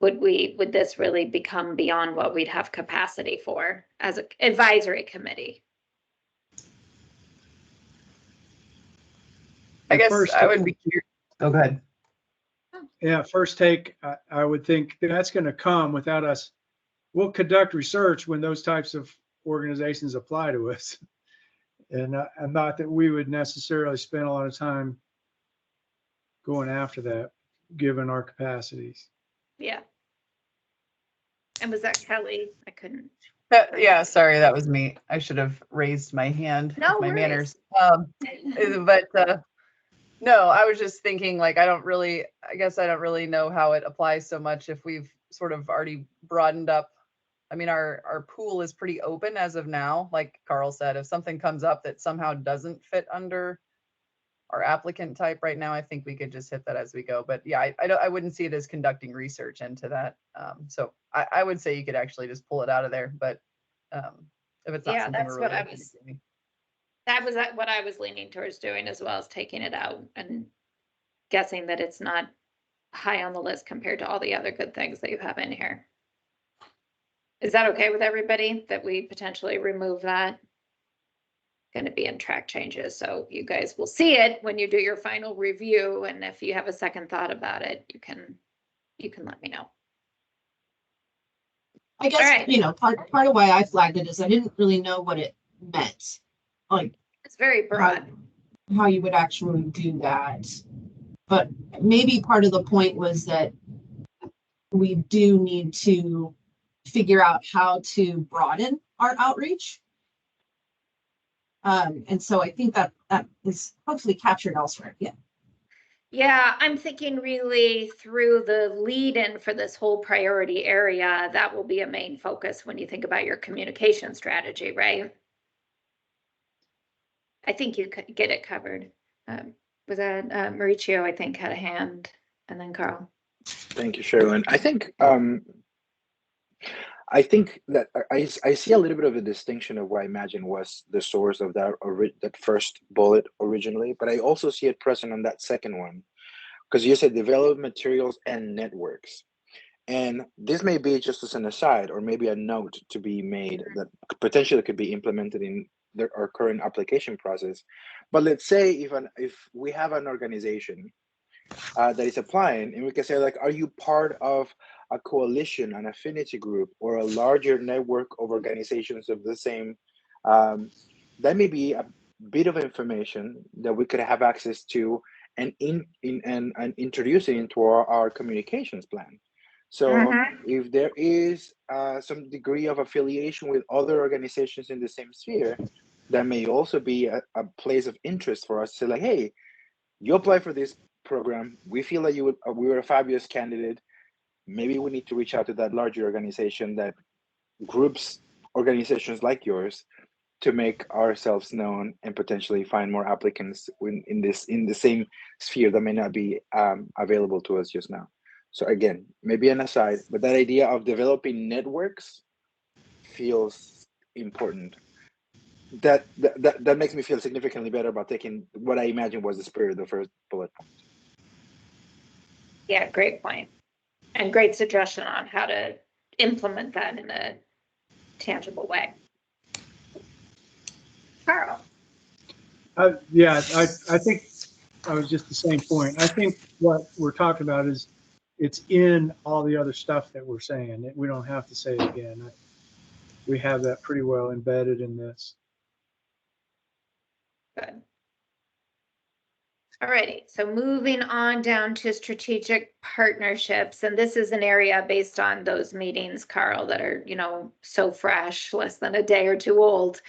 Would this really become beyond what we'd have capacity for as an advisory committee? I guess I would be curious. Oh, go ahead. Yeah, first take, I would think that's going to come without us. We'll conduct research when those types of organizations apply to us. And not that we would necessarily spend a lot of time going after that, given our capacities. Yeah. And was that Kelly? I couldn't. Yeah, sorry, that was me. I should have raised my hand. No with my worries. manners. But no, I was just thinking, like, I don't really know how it applies so much if we've sort of already broadened up. I mean, our pool is pretty open as of now. Like Carl said, if something comes up that somehow doesn't fit under our applicant type right now, I think we could just hit that as we go. But yeah, I wouldn't see it as conducting research into that. So I would say you could actually just pull it out of there. But if it's not something that's we're what really I was. That was what I was leaning towards doing, as well as taking it out and guessing that it's not high on the list compared to all the other good things that you have in here. Is that okay with everybody that we potentially remove that? Going to be in track changes, so you guys will see it when you do your final review, and if you have a second thought about it, you can let me know. I guess, part of why I flagged it is I didn't really know what it meant. Like, it's very broad. How you would actually do that. But maybe part of the point was that we do need to figure out how to broaden our outreach. And so I think that is hopefully captured elsewhere. Yeah. Yeah, I'm thinking really through the lead-in for this whole priority area, that will be a main focus when you think about your communication strategy, right? I think you could get it covered. Was that Mauricio, I think, had a hand, and then Carl. Thank you, Sherilyn. I think I think that I see a little bit of a distinction of what I imagine was the source of that first bullet originally, but I also see it present on that second one, because you said develop materials and networks. And this may be just as an aside, or maybe a note to be made that potentially could be implemented in our current application process. But let's say if we have an organization that is applying, and we can say, like, are you part of a coalition, an affinity group, or a larger network of organizations of the same? That may be a bit of information that we could have access to and introduce it into our communications plan. So if there is some degree of affiliation with other organizations in the same sphere, that may also be a place of interest for us to say, like, hey, you apply for this program, we feel that we were a fabulous candidate. Maybe we need to reach out to that larger organization that groups organizations like yours to make ourselves known and potentially find more applicants in the same sphere that may not be available to us just now. So again, maybe an aside, but that idea of developing networks feels important. That makes me feel significantly better about taking what I imagine was the spirit of the first bullet point. Yeah, great point. And great suggestion on how to implement that in a tangible way. Carl. Yeah, I think I was just the same point. I think what we're talking about is it's in all the other stuff that we're saying. We don't have to say it again. We have that pretty well embedded in this. Good. Alrighty, so moving on down to strategic partnerships, and this is an area based on those meetings, Carl, that are, so fresh, less than a day or two old.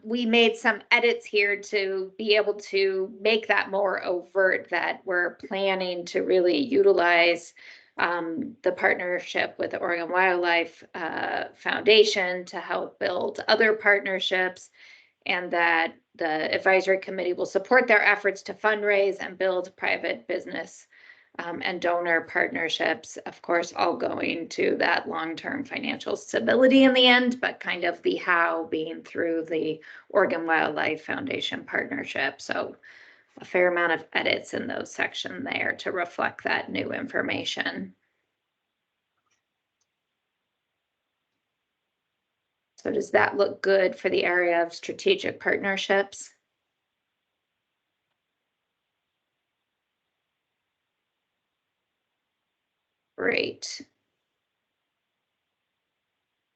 We made some edits here to be able to make that more overt, that we're planning to really utilize the partnership with the Oregon Wildlife Foundation to help build other partnerships, and that the advisory committee will support their efforts to fundraise and build private business and donor partnerships, of course, all going to that long-term financial stability in the end, but kind of the how being through the Oregon Wildlife Foundation partnership. So a fair amount of edits in those sections there to reflect that new information. So does that look good for the area of strategic partnerships? Great.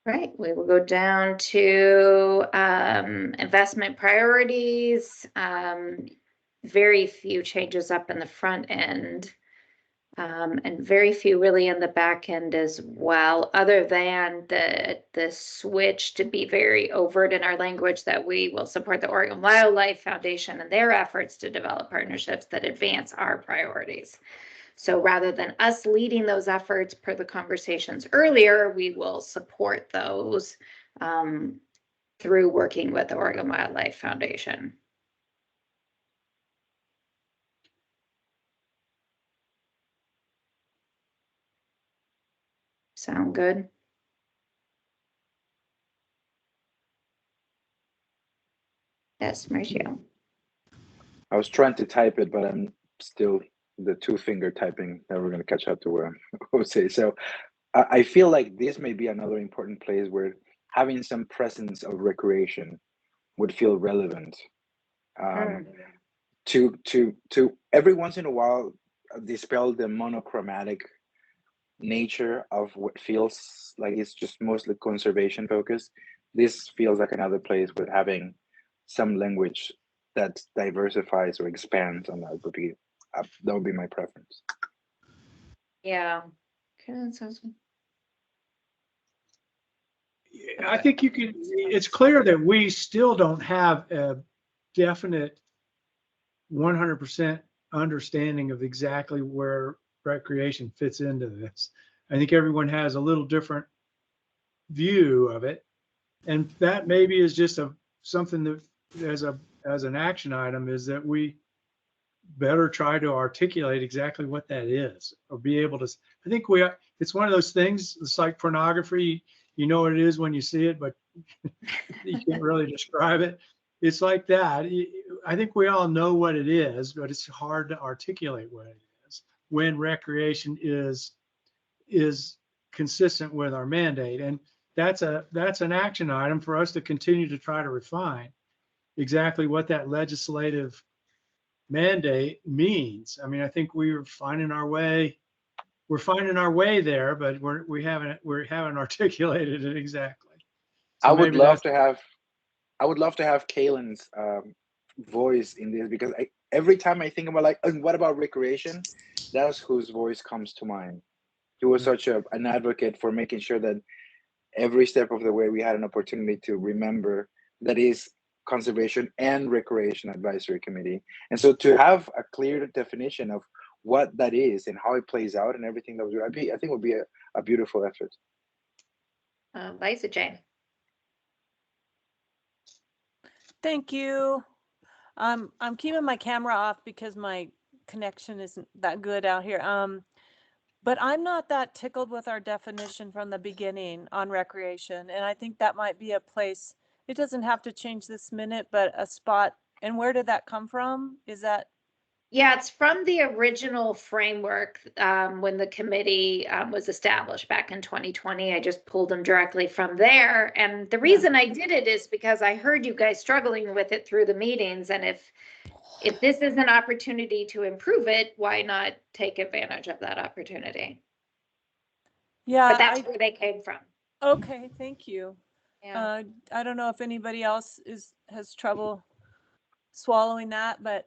Right, we will go down to investment priorities. Very few changes up in the front end. And very few really in the back end as well, other than the switch to be very overt in our language that we will support the Oregon Wildlife Foundation and their efforts to develop partnerships that advance our priorities. So rather than us leading those efforts per the conversations earlier, we will support those through working with the Oregon Wildlife Foundation. Sound good? Yes, Mauricio. I was trying to type it, but I'm still the two-finger typing that we're going to catch up to where I would say. So I feel like this may be another important place where having some presence of recreation would feel relevant. To every once in a while dispel the monochromatic nature of what feels like it's just mostly conservation focused. This feels like another place with having some language that diversifies or expands on that would be my preference. Yeah. I think it's clear that we still don't have a definite 100% understanding of exactly where recreation fits into this. I think everyone has a little different view of it, and that maybe is just something that as an action item is that we better try to articulate exactly what that is, or be able to. I think it's one of those things. It's like pornography. you know what it is when you see it, but you can't really describe it. It's like that. I think we all know what it is, but it's hard to articulate what it is when recreation is consistent with our mandate. And that's an action item for us to continue to try to refine exactly what that legislative mandate means. I mean, I think we're finding our way there, but we haven't articulated it exactly. So I would maybe love to have Kaylin's voice in this, because every time I think about like, and what about recreation? That's whose voice comes to mind. He was such an advocate for making sure that every step of the way we had an opportunity to remember that is Conservation and Recreation Advisory Committee. And so to have a clear definition of what that is and how it plays out and everything that I think would be a beautiful effort. Liza Jane. Thank you. I'm keeping my camera off because my connection isn't that good out here. But I'm not that tickled with our definition from the beginning on recreation. And I think that might be a place, it doesn't have to change this minute, but a spot. And where did that come from? Is that? Yeah, it's from the original framework when the committee was established back in 2020. I just pulled them directly from there. And the reason I did it is because I heard you guys struggling with it through the meetings. And if this is an opportunity to improve it, why not take advantage of that opportunity? Yeah, but that's where they came from. Okay, thank you. Yeah. I don't know if anybody else has trouble swallowing that, but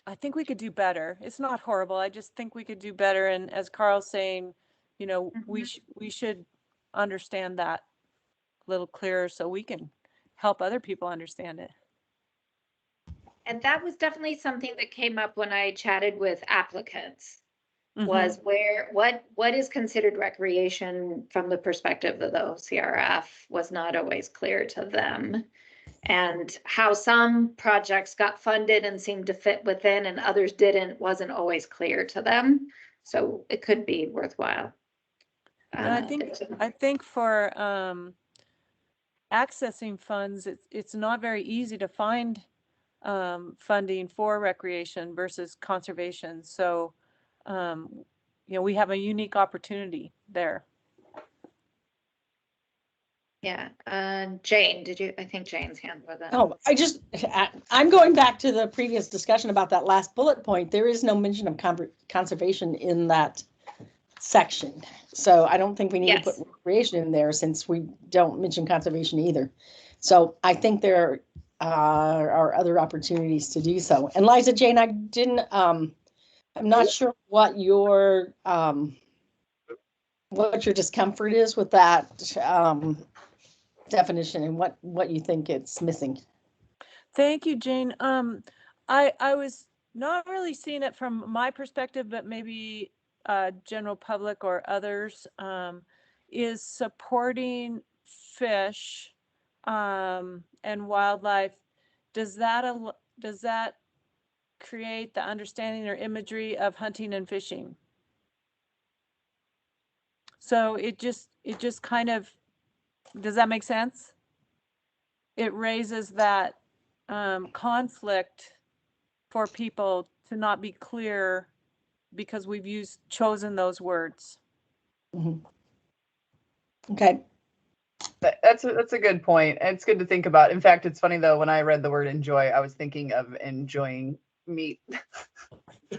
I think we could do better. It's not horrible. I just think we could do better. And as Carl's saying, you know, we should understand that a little clearer so we can help other people understand it. And that was definitely something that came up when I chatted with applicants, was what is considered recreation from the perspective of the OCRF was not always clear to them. And how some projects got funded and seemed to fit within and others didn't wasn't always clear to them. So it could be worthwhile. I think for accessing funds, it's not very easy to find funding for recreation versus conservation. So, you know, we have a unique opportunity there. Yeah. Jane, I think Jane's hand was up. Oh, I'm going back to the previous discussion about that last bullet point. There is no mention of conservation in that section. So I don't think we need to put recreation in there since we don't mention conservation either. So I think there are other opportunities to do so. And Liza Jane, I'm not sure what your discomfort is with that definition and what you think it's missing. Thank you, Jane. I was not really seeing it from my perspective, but maybe general public or others, is supporting fish and wildlife. Does that create the understanding or imagery of hunting and fishing? So it just kind of, does that make sense? It raises that conflict for people to not be clear because we've chosen those words. Mm-hmm. Okay. That's a good point. It's good to think about. In fact, it's funny though, when I read the word enjoy, I was thinking of enjoying meat.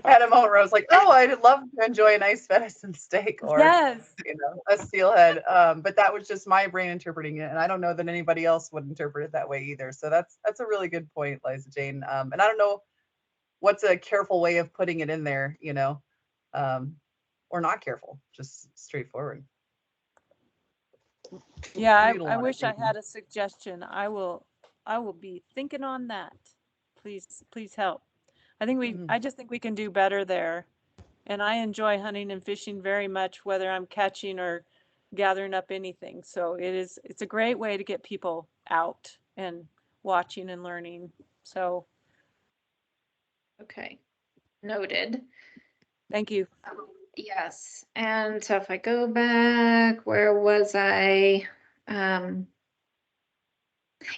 At a moment where I was like, oh, I'd love to enjoy a nice venison steak or you know, a steelhead. But that was just my brain interpreting it. And I don't know that anybody else would interpret it that way either. So that's a really good point, Liza Jane. And I don't know what's a careful way of putting it in there, you know, or not careful, just straightforward. Yeah, I wish I had a suggestion. I will be thinking on that. Please help. I just think we can do better there. And I enjoy hunting and fishing very much, whether I'm catching or gathering up anything. So it's a great way to get people out and watching and learning. So. Okay. Noted. Thank you. Yes, and so if I go back, where was I?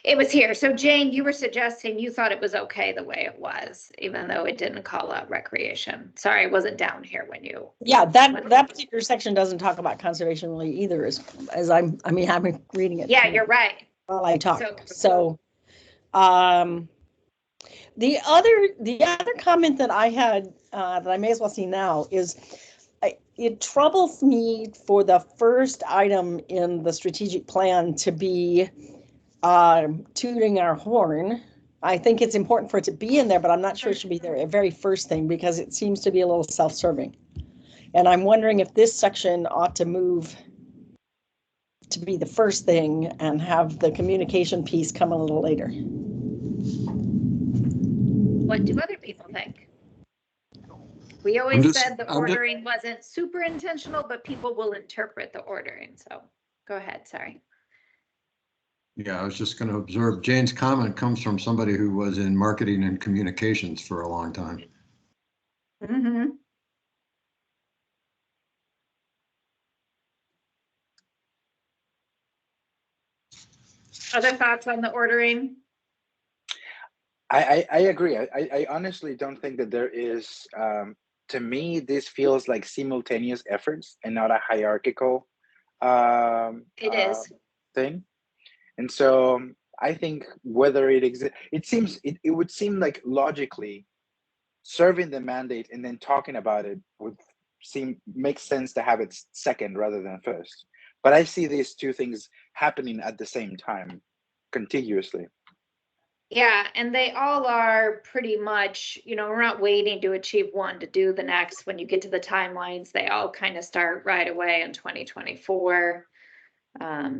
It was here. So Jane, you were suggesting you thought it was okay the way it was, even though it didn't call out recreation. Sorry, I wasn't down here when you. Yeah, that particular section doesn't talk about conservation really either, as I'm reading it. Yeah, you're right. While I talk. So, the other comment that I had, that I may as well see now is, it troubles me for the first item in the strategic plan to be tooting our horn. I think it's important for it to be in there, but I'm not sure it should be there at very first thing, because it seems to be a little self-serving. And I'm wondering if this section ought to move to be the first thing and have the communication piece come a little later. What do other people think? We always said the ordering wasn't super intentional, but people will interpret the ordering. So go ahead, sorry. Yeah, I was just going to observe Jane's comment comes from somebody who was in marketing and communications for a long time. Mm-hmm. Other thoughts on the ordering? I agree. I honestly don't think that there is, to me, this feels like simultaneous efforts and not a hierarchical thing. And so I think whether it exists, it would seem like logically serving the mandate and then talking about it would make sense to have it second rather than first. But I see these two things happening at the same time, contiguously. Yeah, and they all are pretty much, we're not waiting to achieve one to do the next. When you get to the timelines, they all kind of start right away in 2024.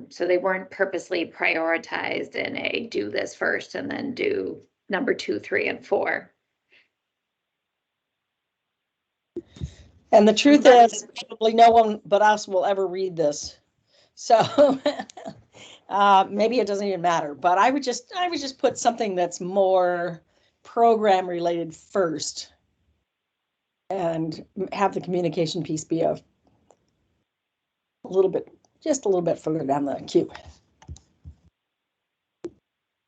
So they weren't purposely prioritized in a do this first and then do number 2, 3, and 4. And the truth is, probably no one but us will ever read this. So maybe it doesn't even matter, but I would just put something that's more program related first and have the communication piece be just a little bit further down the queue.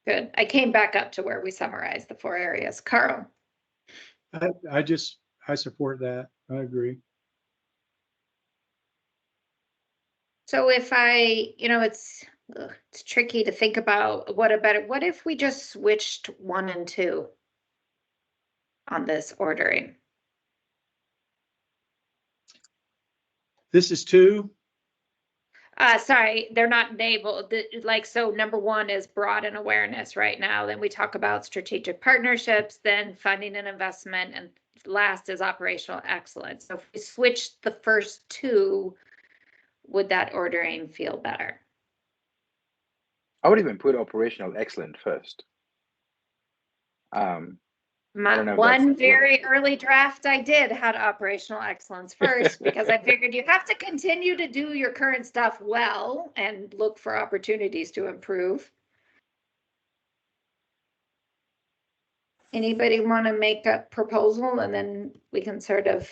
Good. I came back up to where we summarized the 4 areas. Carl. I support that. I agree. So if it's tricky to think about what if we just switched 1 and 2 on this ordering? This is 2. Sorry, they're not enabled. So number 1 is broaden awareness right now. Then we talk about strategic partnerships, then funding and investment, and last is operational excellence. So if we switch the first 2, would that ordering feel better? I would even put operational excellence first. One very early draft I did had operational excellence first because I figured you have to continue to do your current stuff well and look for opportunities to improve. Anybody want to make a proposal and then we can sort of.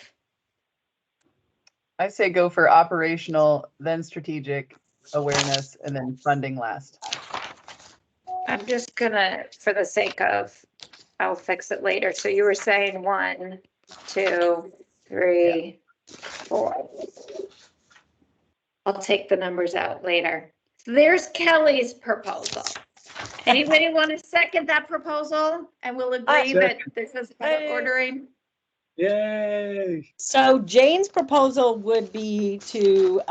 I say go for operational, then strategic awareness, and then funding last. I'm just gonna, for the sake of, I'll fix it later. So you were saying 1, 2, 3, 4. I'll take the numbers out later. So there's Kelly's proposal. Anybody want to second that proposal? And we'll agree that this is about ordering. Yay. So Jane's proposal would be to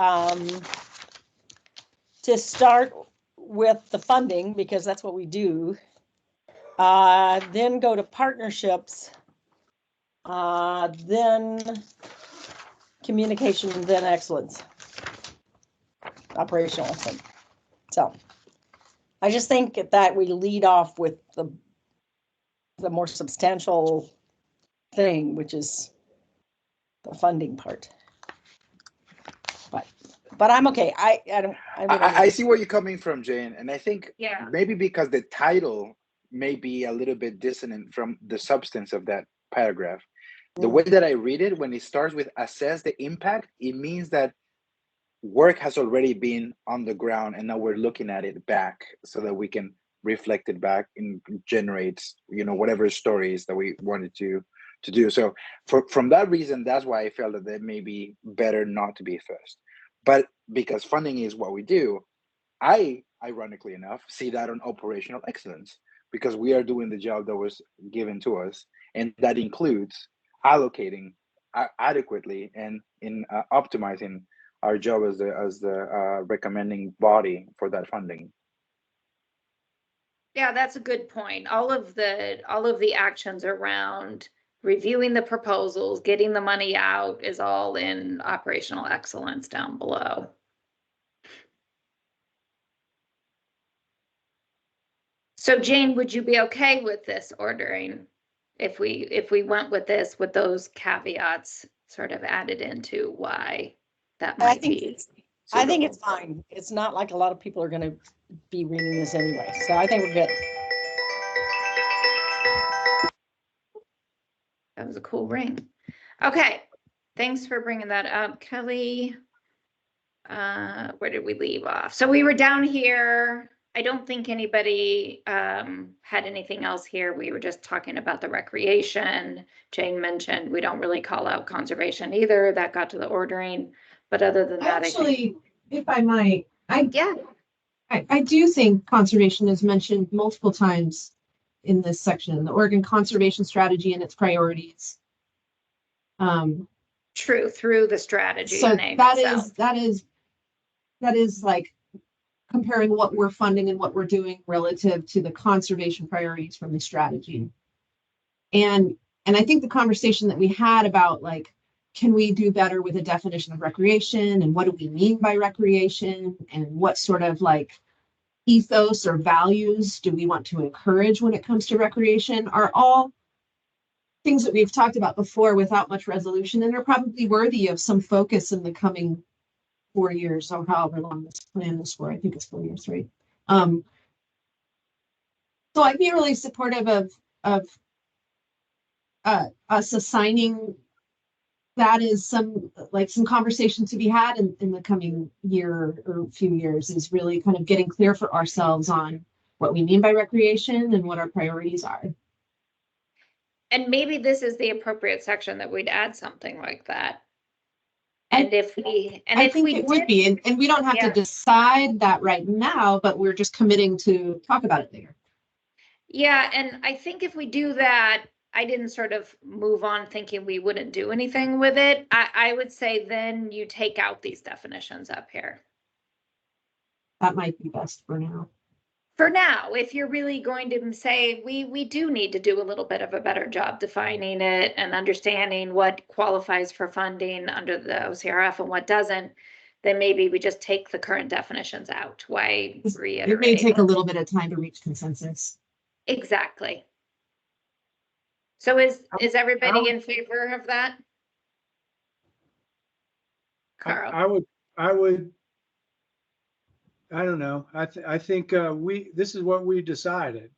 start with the funding, because that's what we do. Then go to partnerships, then communication, then excellence, operational excellence. So I just think that we lead off with the more substantial thing, which is the funding part. But I'm okay. I see where you're coming from, Jane, and I think Yeah. maybe because the title may be a little bit dissonant from the substance of that paragraph. The way that I read it, when it starts with assess the impact, it means that work has already been on the ground and now we're looking at it back so that we can reflect it back and generate, whatever stories that we wanted to do. So from that reason, that's why I felt that it may be better not to be first. But because funding is what we do, I, ironically enough, see that on operational excellence, because we are doing the job that was given to us, and that includes allocating adequately and in optimizing our job as the recommending body for that funding. Yeah, that's a good point. All of the actions around reviewing the proposals, getting the money out is all in operational excellence down below. So Jane, would you be okay with this ordering if we went with this, with those caveats sort of added into why that might be? I think it's fine. It's not like a lot of people are going to be reading this anyway. So I think we're good. That was a cool ring. Okay, thanks for bringing that up, Kelly. Where did we leave off? So we were down here. I don't think anybody had anything else here. We were just talking about the recreation. Jane mentioned we don't really call out conservation either. That got to the ordering. But other than that, Actually, if I might, I do think conservation is mentioned multiple times in this section, the Oregon Conservation Strategy and its priorities. True, through the strategy. So name that itself. is like comparing what we're funding and what we're doing relative to the conservation priorities from the strategy. And I think the conversation that we had about, like, can we do better with a definition of recreation, and what do we mean by recreation, and what sort of like ethos or values do we want to encourage when it comes to recreation, are all things that we've talked about before without much resolution, and are probably worthy of some focus in the coming 4 years, or however long this plan is for. I think it's 4 years, right? So I'd be really supportive of us assigning that is some conversation to be had in the coming year or few years, is really kind of getting clear for ourselves on what we mean by recreation and what our priorities are. And maybe this is the appropriate section that we'd add something like that. And if we, I think it would be, and we don't have to decide that right now, but we're just committing to talk about it later. Yeah, and I think if we do that, I didn't sort of move on thinking we wouldn't do anything with it. I would say then you take out these definitions up here. That might be best for now. For now, if you're really going to say we do need to do a little bit of a better job defining it and understanding what qualifies for funding under the OCRF and what doesn't, then maybe we just take the current definitions out. Why reiterate? It may take a little bit of time to reach consensus. Exactly. So is everybody in favor of that? Carl? I would, I don't know. I think this is what we decided,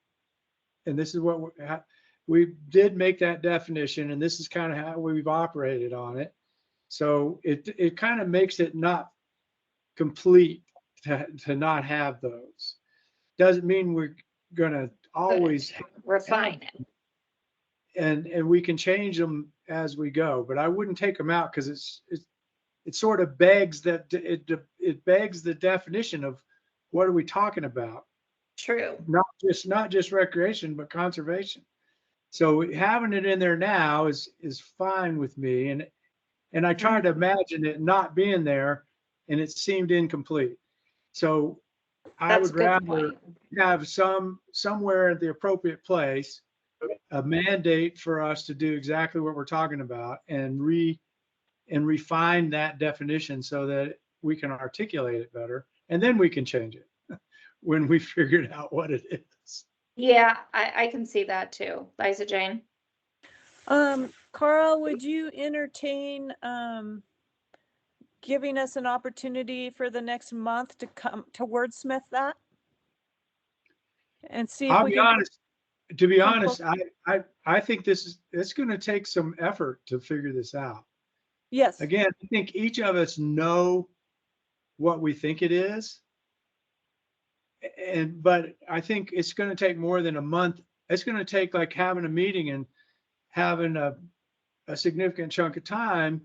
and this is what we did make that definition, and this is kind of how we've operated on it. So it kind of makes it not complete to not have those. Doesn't mean we're gonna always refine it. And we can change them as we go, but I wouldn't take them out, because it sort of begs that it begs the definition of what are we talking about. True. Not just recreation, but conservation. So having it in there now is fine with me, and I tried to imagine it not being there, and it seemed incomplete. So I would rather have somewhere at the appropriate place a mandate for us to do exactly what we're talking about, and refine that definition so that we can articulate it better, and then we can change it when we figured out what it is. Yeah, I can see that too. Liza Jane? Carl, would you entertain giving us an opportunity for the next month to come to wordsmith that? And see if I'll we be can. honest, to be honest, I think it's going to take some effort to figure this out. Yes. Again, I think each of us know what we think it is. But I think it's going to take more than a month. It's going to take like having a meeting and having a significant chunk of time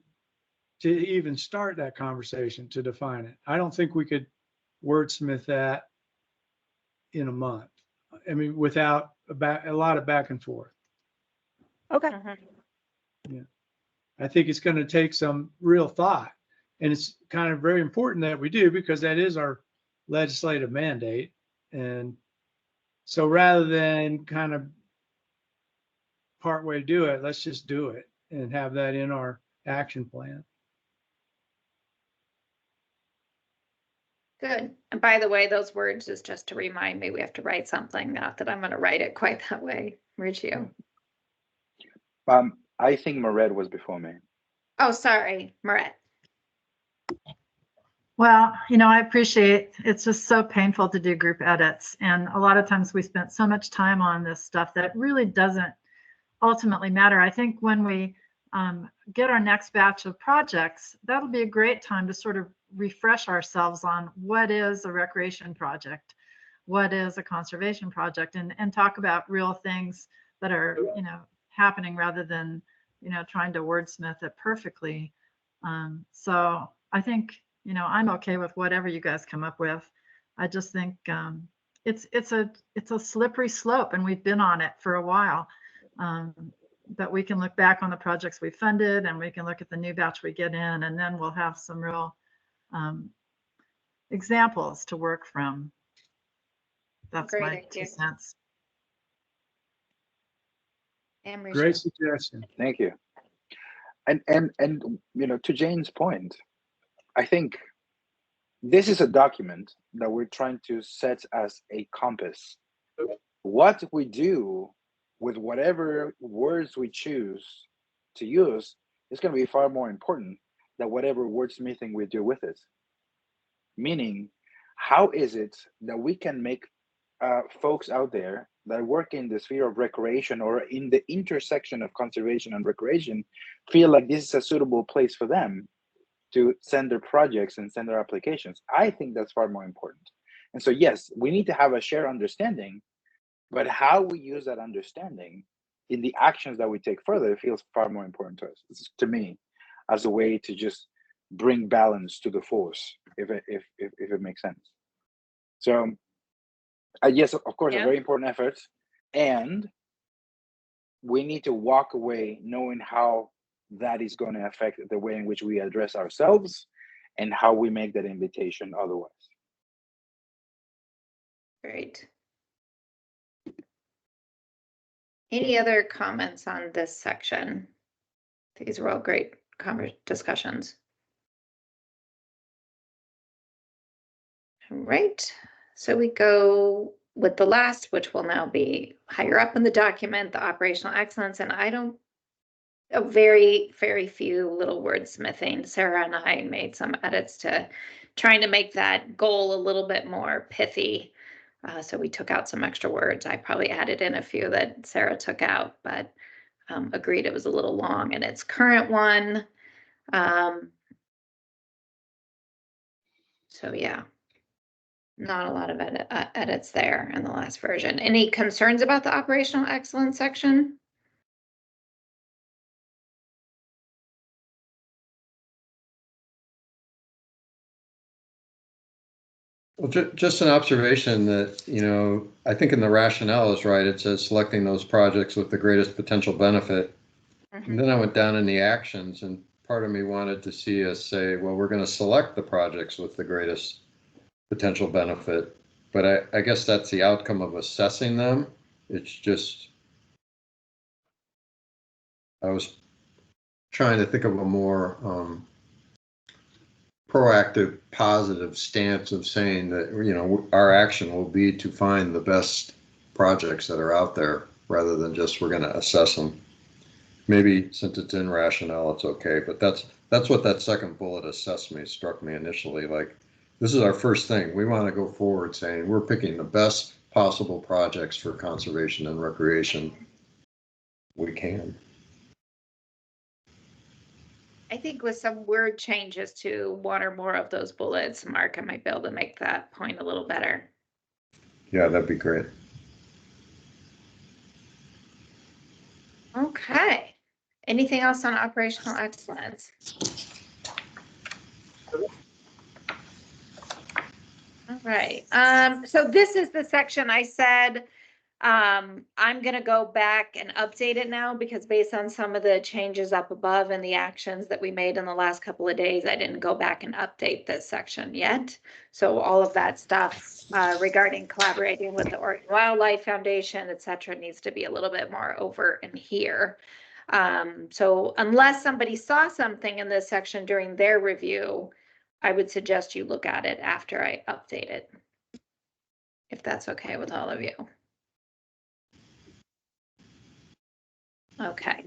to even start that conversation, to define it. I don't think we could wordsmith that in a month. I mean, without a lot of back and forth. Okay. Yeah. I think it's going to take some real thought, and it's kind of very important that we do, because that is our legislative mandate. And so rather than kind of partway do it, let's just do it and have that in our action plan. Good. And by the way, those words is just to remind me we have to write something, not that I'm going to write it quite that way. Mauricio. I think Moret was before me. Oh, sorry, Moret. Well, I appreciate, it's just so painful to do group edits. And a lot of times we spent so much time on this stuff that it really doesn't ultimately matter. I think when we get our next batch of projects, that'll be a great time to sort of refresh ourselves on what is a recreation project, what is a conservation project, and talk about real things that are, happening rather than, trying to wordsmith it perfectly. So I think, I'm okay with whatever you guys come up with. I just think it's a slippery slope, and we've been on it for a while. But we can look back on the projects we funded, and we can look at the new batch we get in, and then we'll have some real examples to work from. That's Great my idea. 2 cents. And Mauricio. Great suggestion. Thank you. And to Jane's point, I think this is a document that we're trying to set as a compass. What we do with whatever words we choose to use is going to be far more important than whatever wordsmithing we do with it. Meaning, how is it that we can make folks out there that work in the sphere of recreation or in the intersection of conservation and recreation feel like this is a suitable place for them to send their projects and send their applications? I think that's far more important. And so, yes, we need to have a shared understanding, but how we use that understanding in the actions that we take further feels far more important to us, to me, as a way to just bring balance to the force, if it makes sense. So, yes, of course, a very important effort, and we need to walk away knowing how that is going to affect the way in which we address ourselves and how we make that invitation otherwise. Great. Any other comments on this section? These were all great discussions. All right, so we go with the last, which will now be higher up in the document, the operational excellence. And a very, very few little wordsmithing. Sarah and I made some edits to trying to make that goal a little bit more pithy. So we took out some extra words. I probably added in a few that Sarah took out, but agreed it was a little long in its current one. So yeah, not a lot of edits there in the last version. Any concerns about the operational excellence section? Well, just an observation that, I think in the rationale is right. It says selecting those projects with the greatest potential benefit. Mm-hmm. And then I went down in the actions, and part of me wanted to see us say, well, we're going to select the projects with the greatest potential benefit. But I guess that's the outcome of assessing them. It's just, I was trying to think of a more proactive, positive stance of saying that, our action will be to find the best projects that are out there rather than just we're going to assess them. Maybe since it's in rationale, it's okay. But that's what that second bullet, assess me, struck me initially. Like, this is our first thing. We want to go forward saying we're picking the best possible projects for conservation and recreation, we can. I think with some word changes to one or more of those bullets, Mark, I might be able to make that point a little better. Yeah, that'd be great. Okay. Anything else on operational excellence? All right. So this is the section I said I'm going to go back and update it now because based on some of the changes up above and the actions that we made in the last couple of days, I didn't go back and update this section yet. So all of that stuff regarding collaborating with the Oregon Wildlife Foundation, et cetera, needs to be a little bit more over in here. So unless somebody saw something in this section during their review, I would suggest you look at it after I update it, if that's okay with all of you. Okay,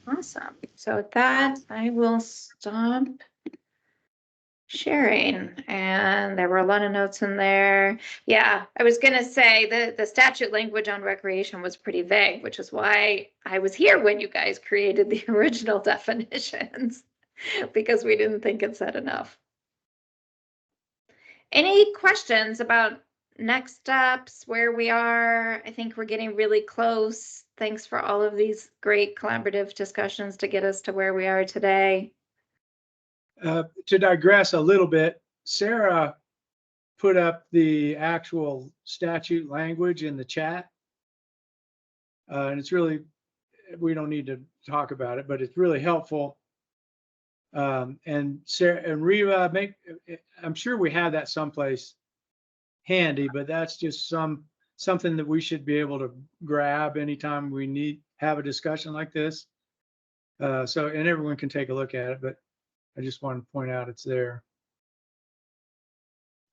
awesome. So with that, I will stop sharing. And there were a lot of notes in there. Yeah, I was gonna say the statute language on recreation was pretty vague, which is why I was here when you guys created the original definitions, because we didn't think it said enough. Any questions about next steps, where we are? I think we're getting really close. Thanks for all of these great collaborative discussions to get us to where we are today. To digress a little bit, Sarah put up the actual statute language in the chat. And it's really, we don't need to talk about it, but it's really helpful. And Sarah and Reva, I'm sure we have that someplace handy, but that's just something that we should be able to grab anytime we have a discussion like this. And everyone can take a look at it, but I just want to point out it's there.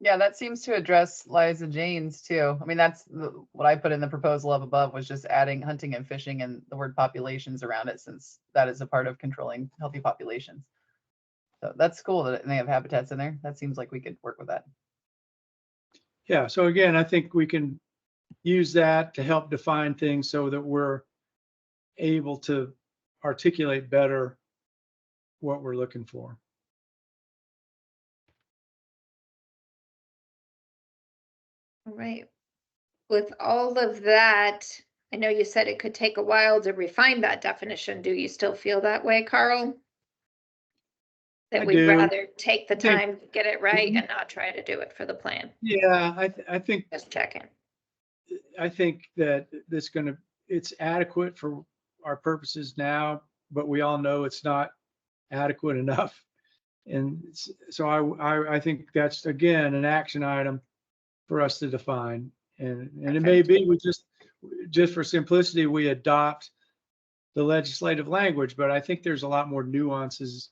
Yeah, that seems to address Liza Jane's too. I mean, that's what I put in the proposal up above was just adding hunting and fishing and the word populations around it, since that is a part of controlling healthy populations. So that's cool that they have habitats in there. That seems like we could work with that. Yeah, so again, I think we can use that to help define things so that we're able to articulate better what we're looking for. All right. With all of that, I know you said it could take a while to refine that definition. Do you still feel that way, Carl? That we'd rather take the time to get it right and not try to do it for the plan? Yeah, I think just checking. I think that it's adequate for our purposes now, but we all know it's not adequate enough. And so I think that's, again, an action item for us to define. And it may be we just for simplicity, we adopt the legislative language, but I think there's a lot more nuances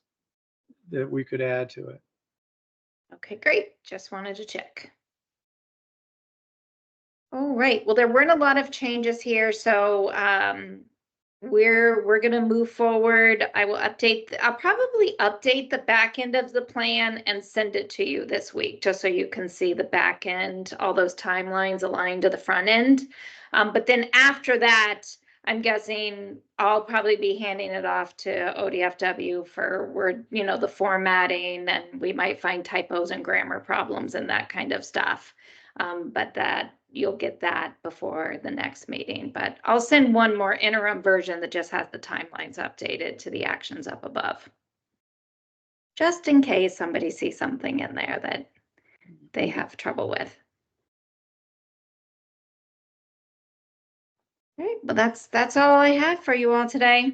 that we could add to it. Okay, great. Just wanted to check. All right. Well, there weren't a lot of changes here, so we're gonna move forward. I will I'll probably update the back end of the plan and send it to you this week, just so you can see the back end, all those timelines aligned to the front end. But then after that, I'm guessing I'll probably be handing it off to ODFW for the formatting, and we might find typos and grammar problems and that kind of stuff. But that you'll get that before the next meeting. But I'll send one more interim version that just has the timelines updated to the actions up above, just in case somebody sees something in there that they have trouble with. All right, well, that's all I have for you all today.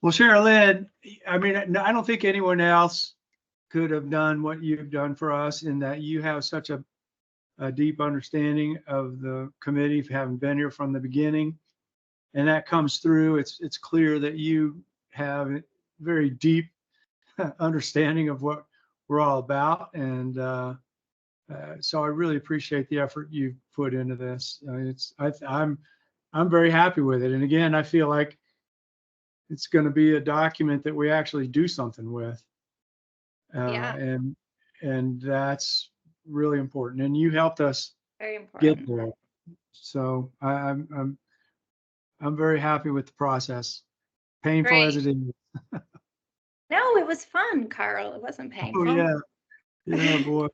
Well, Sherilyn, I mean, I don't think anyone else could have done what you've done for us, in that you have such a deep understanding of the committee, having been here from the beginning, and that comes through. It's clear that you have a very deep understanding of what we're all about, and so I really appreciate the effort you've put into this. I'm very happy with it, and again, I feel like it's going to be a document that we actually do something with, and that's really important. And you helped us Very get important. there. So I'm very happy with the process, painful as Great. it is. No, it was fun, Carl. It wasn't Oh, painful. yeah, boy.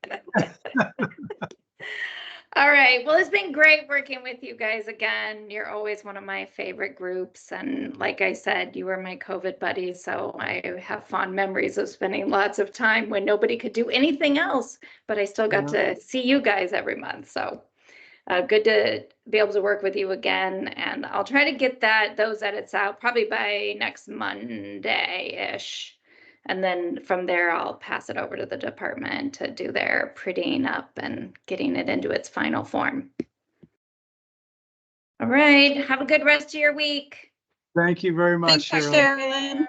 All right. Well, it's been great working with you guys again. You're always one of my favorite groups. And like I said, you were my COVID buddy. So I have fond memories of spending lots of time when nobody could do anything else, but I still got to see you guys every month. So good to be able to work with you again. And I'll try to get those edits out probably by next Monday-ish. And then from there, I'll pass it over to the department to do their prettying up and getting it into its final form. All right. Have a good rest of your week. Thank you very much, Thanks, Shirley. Sherilyn.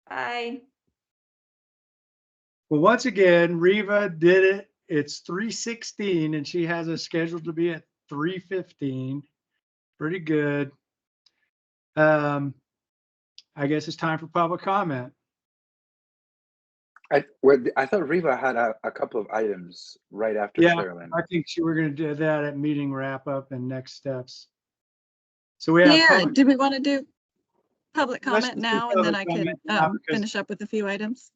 Bye. Well, once again, Riva did it. It's 3:16 and she has us scheduled to be at 3:15. Pretty good. I guess it's time for public comment. I thought Riva had a couple of items right after Yeah, Sherilyn. I think we're going to do that at meeting wrap up and next steps. So we have Yeah, public, do we want to do public Let's comment just do now and then public I could comment now because- finish up with a few items?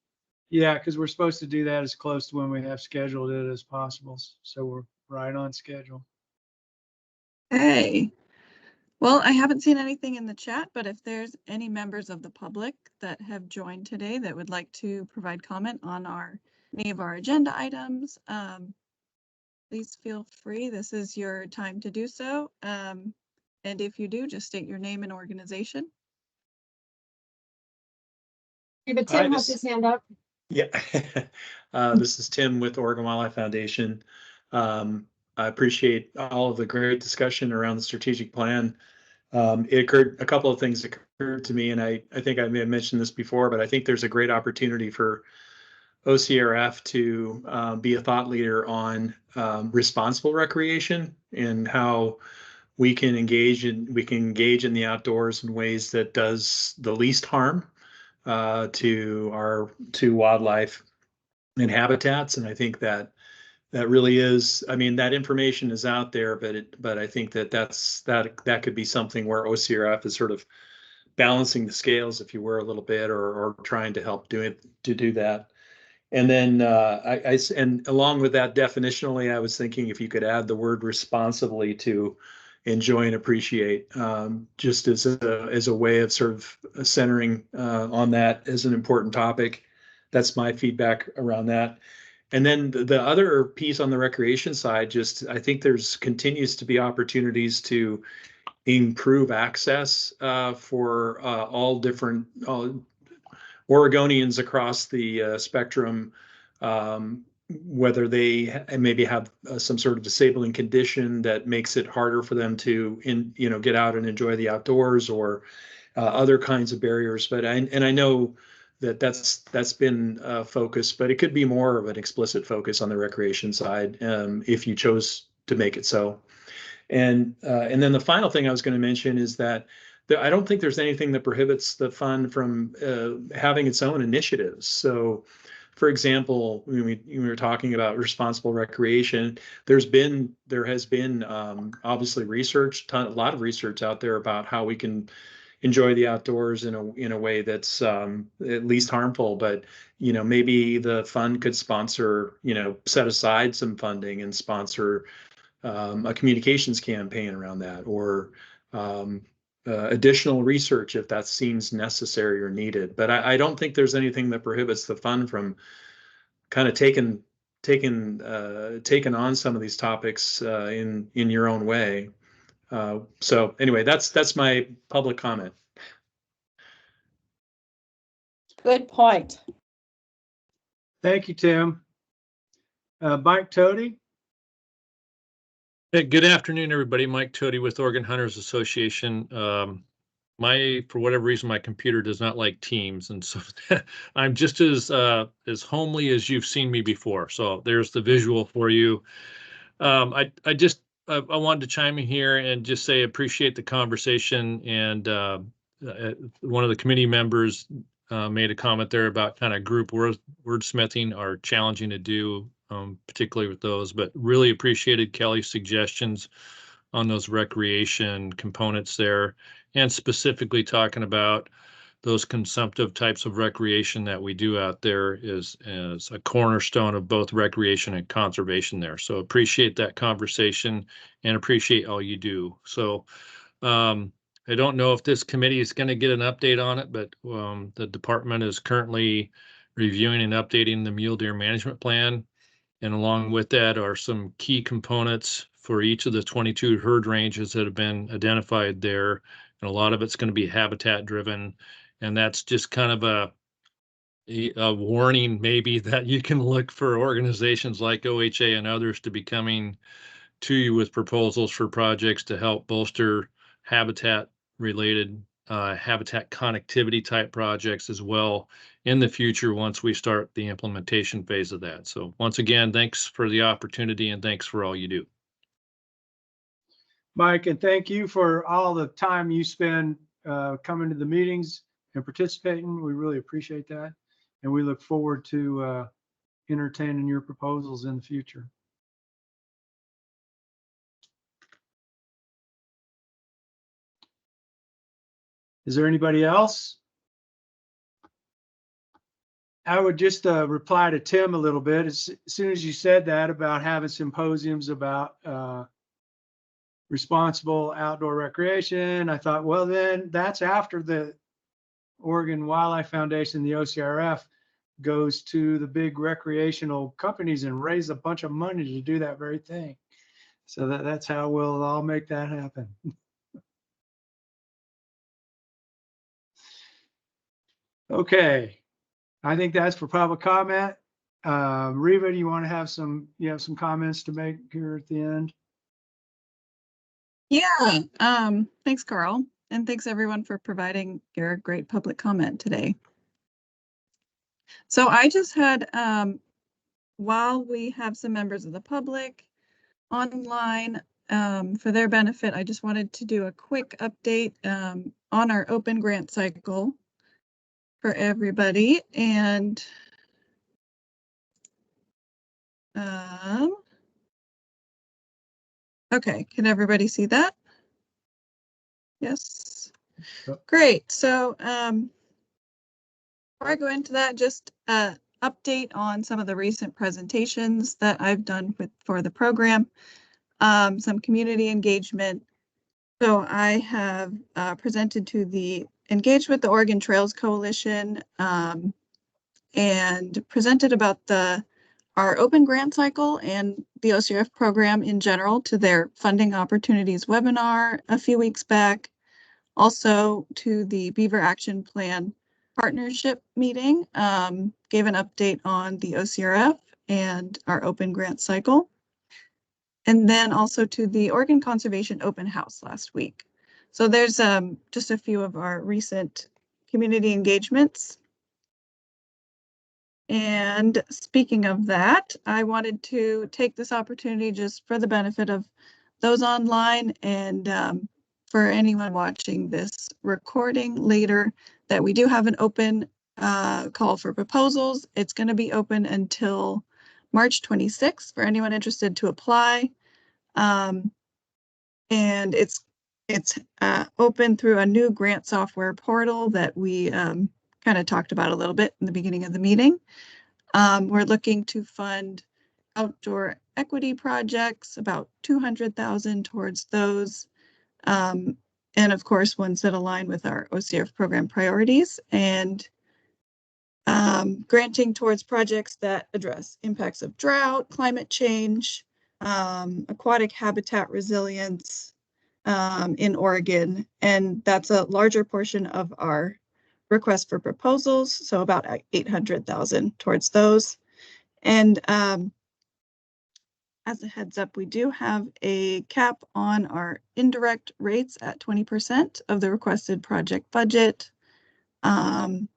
yeah, because we're supposed to do that as close to when we have scheduled it as possible. So we're right on schedule. Hey. Well, I haven't seen anything in the chat, but if there's any members of the public that have joined today that would like to provide comment on any of our agenda items, please feel free. This is your time to do so. And if you do, just state your name and organization. But Hi, Tim has his hand up. Yeah, this is Tim with Oregon Wildlife Foundation. I appreciate all of the great discussion around the strategic plan. A couple of things occurred to me, and I think I may have mentioned this before, but I think there's a great opportunity for OCRF to be a thought leader on responsible recreation and how we can engage in the outdoors in ways that does the least harm to wildlife and habitats. And I think that really is, I mean, that information is out there, but I think that could be something where OCRF is sort of balancing the scales, if you were, a little bit, or trying to help do that. And then and along with that, definitionally, I was thinking if you could add the word responsibly to enjoy and appreciate, just as a way of sort of centering on that as an important topic. That's my feedback around that. And then the other piece on the recreation side, I think there's continues to be opportunities to improve access for all different Oregonians across the spectrum, whether they maybe have some sort of disabling condition that makes it harder for them to get out and enjoy the outdoors, or other kinds of barriers. But I know that's been a focus, but it could be more of an explicit focus on the recreation side if you chose to make it so. And then the final thing I was going to mention is that I don't think there's anything that prohibits the fund from having its own initiatives. So, for example, when we were talking about responsible recreation, there has been obviously a lot of research out there about how we can enjoy the outdoors in a way that's at least harmful. But maybe the fund could sponsor, set aside some funding and sponsor a communications campaign around that, or additional research if that seems necessary or needed. But I don't think there's anything that prohibits the fund from kind of taking on some of these topics in your own way. So anyway, that's my public comment. Good point. Thank you, Tim. Mike Tody. Hey, good afternoon, everybody. Mike Tody with Oregon Hunters Association. For whatever reason, my computer does not like Teams, and so I'm just as homely as you've seen me before. So there's the visual for you. I wanted to chime in here and just say appreciate the conversation. And one of the committee members made a comment there about kind of group wordsmithing are challenging to do particularly with those, but really appreciated Kelly's suggestions on those recreation components there, and specifically talking about those consumptive types of recreation that we do out there is a cornerstone of both recreation and conservation there. So appreciate that conversation and appreciate all you do. So I don't know if this committee is going to get an update on it, but the department is currently reviewing and updating the mule deer management plan. And along with that are some key components for each of the 22 herd ranges that have been identified there. And a lot of it's going to be habitat driven. And that's just kind of a warning maybe that you can look for organizations like OHA and others to be coming to you with proposals for projects to help bolster habitat related habitat connectivity type projects as well in the future once we start the implementation phase of that. So once again, thanks for the opportunity and thanks for all you do. Mike, and thank you for all the time you spend coming to the meetings and participating. We really appreciate that. And we look forward to entertaining your proposals in the future. Is there anybody else? I would just reply to Tim a little bit. As soon as you said that about having symposiums about responsible outdoor recreation, I thought, well, then that's after the Oregon Wildlife Foundation, the OCRF, goes to the big recreational companies and raise a bunch of money to do that very thing. So that's how we'll all make that happen. Okay, I think that's for public comment. Reva, do you want to have some comments to make here at the end? Yeah, thanks, Carl. And thanks everyone for providing your great public comment today. So I just had, while we have some members of the public online, for their benefit, I just wanted to do a quick update on our open grant cycle for everybody. And okay, can everybody see that? Yes. Yep. Great. So before I go into that, just update on some of the recent presentations that I've done for the program, some community engagement. So I have presented to the Engage with the Oregon Trails Coalition and presented about our open grant cycle and the OCRF program in general to their funding opportunities webinar a few weeks back. Also to the Beaver Action Plan partnership meeting, gave an update on the OCRF and our open grant cycle. And then also to the Oregon Conservation Open House last week. So there's just a few of our recent community engagements. And speaking of that, I wanted to take this opportunity just for the benefit of those online and for anyone watching this recording later, that we do have an open call for proposals. It's going to be open until March 26th for anyone interested to apply. And it's open through a new grant software portal that we kind of talked about a little bit in the beginning of the meeting. We're looking to fund outdoor equity projects, about 200,000 towards those. And of course, ones that align with our OCRF program priorities, and granting towards projects that address impacts of drought, climate change, aquatic habitat resilience in Oregon. And that's a larger portion of our request for proposals. So about 800,000 towards those. And as a heads up, we do have a cap on our indirect rates at 20% of the requested project budget. And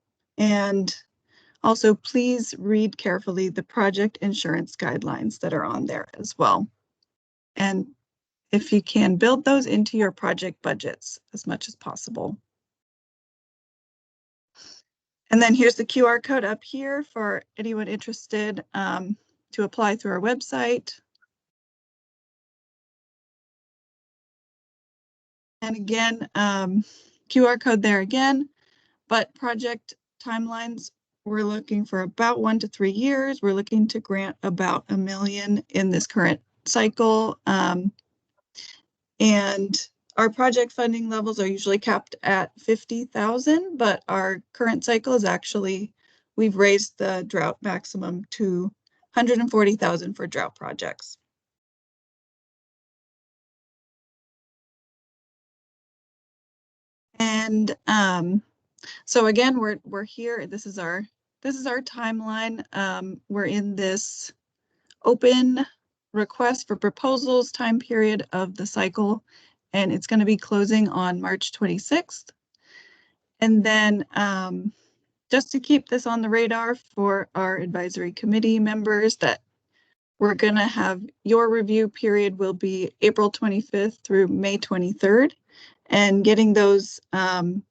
also, please read carefully the project insurance guidelines that are on there as well. And if you can, build those into your project budgets as much as possible. And then here's the QR code up here for anyone interested to apply through our website. And again, QR code there again, but project timelines, we're looking for about 1 to 3 years. We're looking to grant about $1 million in this current cycle. And our project funding levels are usually capped at 50,000, but our current cycle is actually, we've raised the drought maximum to 140,000 for drought projects. And so again, we're here. This is our timeline. We're in this open request for proposals time period of the cycle, and it's going to be closing on March 26th. And then just to keep this on the radar for our advisory committee members, that we're going to have your review period will be April 25th through May 23rd, and getting those done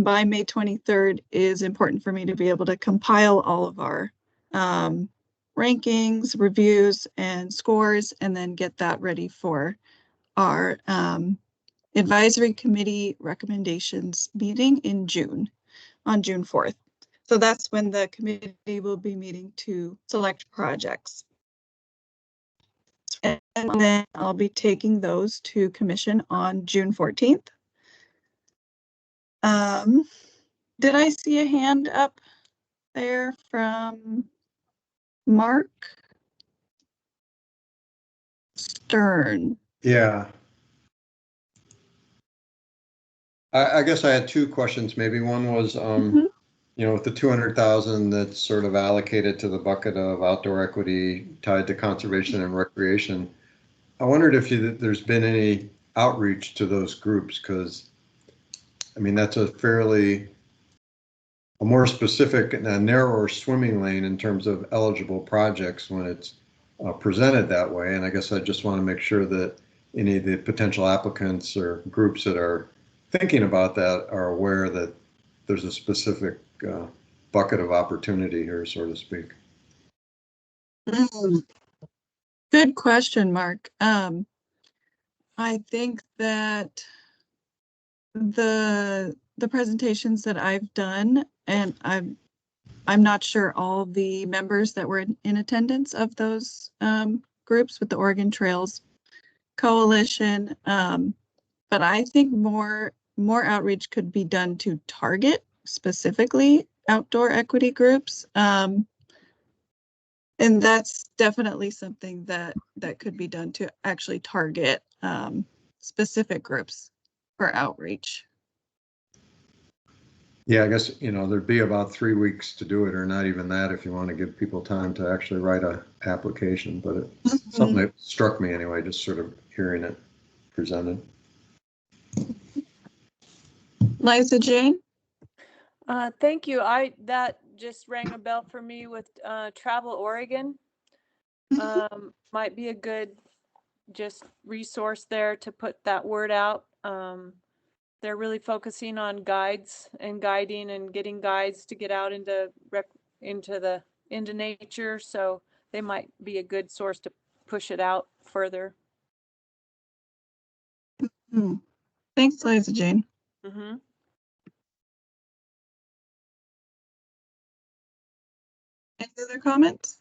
by May 23rd is important for me to be able to compile all of our rankings, reviews, and scores, and then get that ready for our advisory committee recommendations meeting in June, on June 4th. So that's when the committee will be meeting to select projects. And then I'll be taking those to commission on June 14th. Did I see a hand up there from Mark Stern? Yeah. I guess I had two questions. Maybe one was, you know, with the 200,000 that's sort of allocated to the bucket of outdoor equity tied to conservation and recreation, I wondered if there's been any outreach to those groups, because I mean, that's a more specific and a narrower swimming lane in terms of eligible projects when it's presented that way. And I guess I just want to make sure that any of the potential applicants or groups that are thinking about that are aware that there's a specific bucket of opportunity here, so to speak. Good question, Mark. I think that the presentations that I've done, and I'm not sure all the members that were in attendance of those groups with the Oregon Trails Coalition, but I think more outreach could be done to target specifically outdoor equity groups. And that's definitely something that could be done to actually target specific groups for outreach. Yeah, I guess, you know, there'd be about 3 weeks to do it, or not even that, if you want to give people time to actually write a application. But it's something that struck me anyway, just sort of hearing it presented. Liza Jane? Thank you. That just rang a bell for me with Travel Oregon. Might be a good just resource there to put that word out. They're really focusing on guides and guiding and getting guides to get out into nature. So they might be a good source to push it out further. Thanks, Liza Jane. Mm-hmm. Any other comments?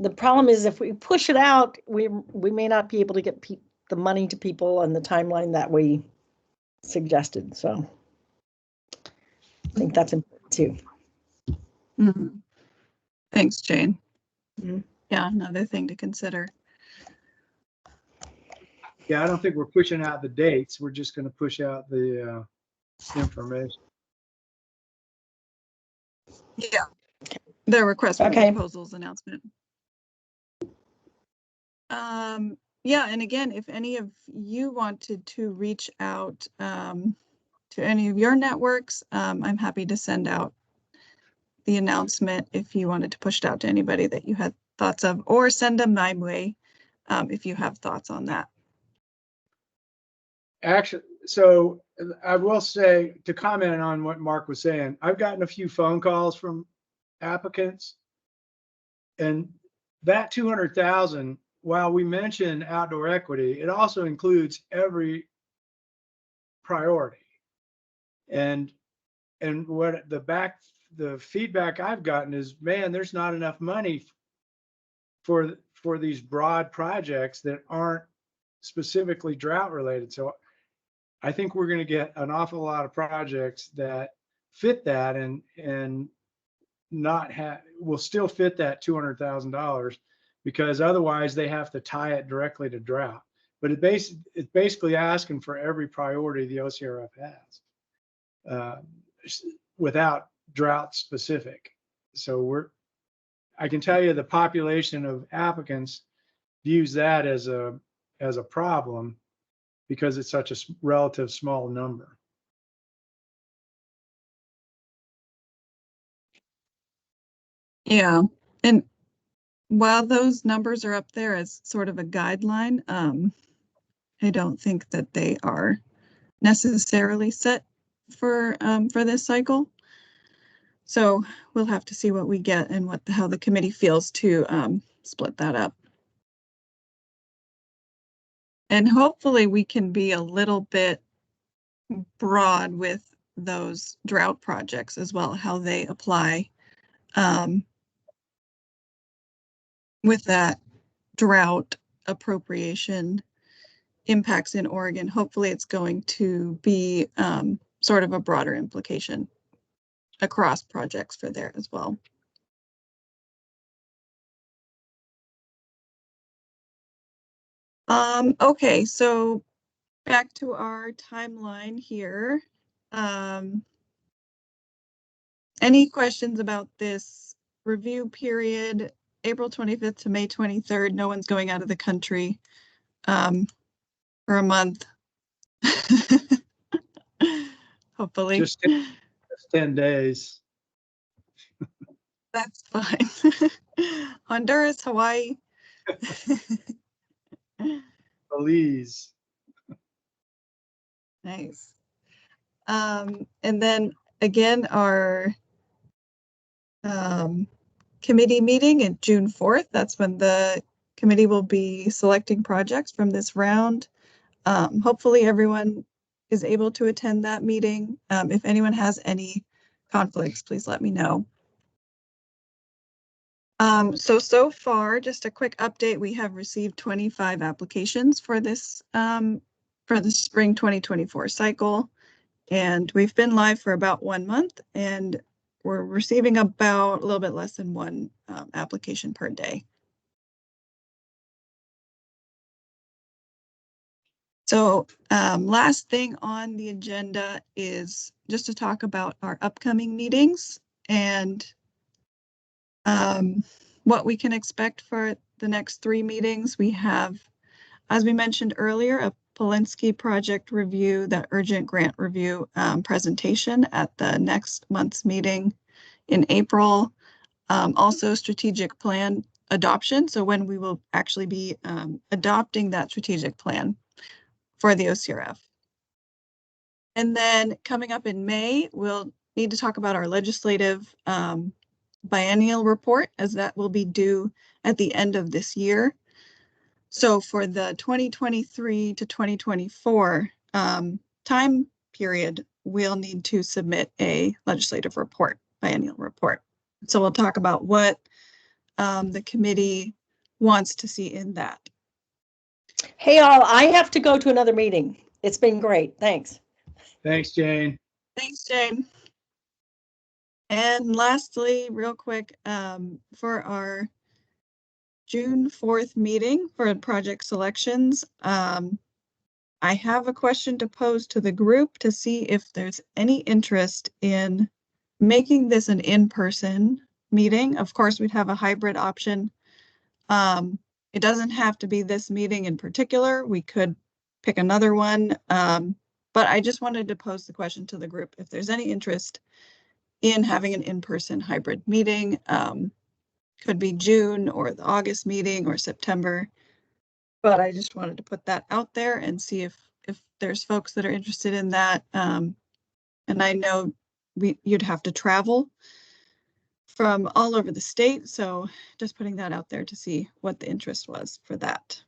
The problem is if we push it out, we may not be able to get the money to people on the timeline that we suggested. So I think that's important too. Thanks, Jane. Yeah, another thing to consider. Yeah, I don't think we're pushing out the dates. We're just going to push out the information. Yeah. The request for proposals announcement. Yeah, and again, if any of you wanted to reach out to any of your networks, I'm happy to send out the announcement if you wanted to push it out to anybody that you had thoughts of, or send them my way if you have thoughts on that. Actually, so I will say, to comment on what Mark was saying, I've gotten a few phone calls from applicants. And that 200,000, while we mention outdoor equity, it also includes every priority. And what the feedback I've gotten is, man, there's not enough money for these broad projects that aren't specifically drought related. So I think we're going to get an awful lot of projects that fit that and not have, will still fit that $200,000, because otherwise they have to tie it directly to drought. But it's basically asking for every priority the OCRF has without drought specific. So I can tell you the population of applicants views that as a problem because it's such a relative small number. Yeah, and while those numbers are up there as sort of a guideline, I don't think that they are necessarily set for this cycle. So we'll have to see what we get and how the committee feels to split that up. And hopefully we can be a little bit broad with those drought projects as well, how they apply with that drought appropriation impacts in Oregon. Hopefully it's going to be sort of a broader implication across projects for there as well. Okay, so back to our timeline here. Any questions about this review period, April 25th to May 23rd? No one's going out of the country for a month. Hopefully. Just 10 days. That's fine. Honduras, Hawaii. Belize. Nice. And then again, our committee meeting in June 4th. That's when the committee will be selecting projects from this round. Hopefully everyone is able to attend that meeting. If anyone has any conflicts, please let me know. So far, just a quick update, we have received 25 applications for this for the spring 2024 cycle. And we've been live for about 1 month, and we're receiving about a little bit less than one application per day. So last thing on the agenda is just to talk about our upcoming meetings and what we can expect for the next 3 meetings. We have, as we mentioned earlier, a Polinsky project review, the urgent grant review presentation at the next month's meeting in April. Also strategic plan adoption. So when we will actually be adopting that strategic plan for the OCRF. And then coming up in May, we'll need to talk about our legislative biennial report, as that will be due at the end of this year. So for the 2023 to 2024 time period, we'll need to submit a legislative report, biennial report. So we'll talk about what the committee wants to see in that. Hey, all, I have to go to another meeting. It's been great. Thanks. Thanks, Jane. Thanks, Jane. And lastly, real quick, for our June 4th meeting for project selections, I have a question to pose to the group to see if there's any interest in making this an in-person meeting. Of course, we'd have a hybrid option. It doesn't have to be this meeting in particular. We could pick another one. But I just wanted to pose the question to the group if there's any interest in having an in-person hybrid meeting. Could be June or the August meeting or September. But I just wanted to put that out there and see if if there's folks that are interested in that. And I know you'd have to travel from all over the state. So just putting that out there to see what the interest was for that.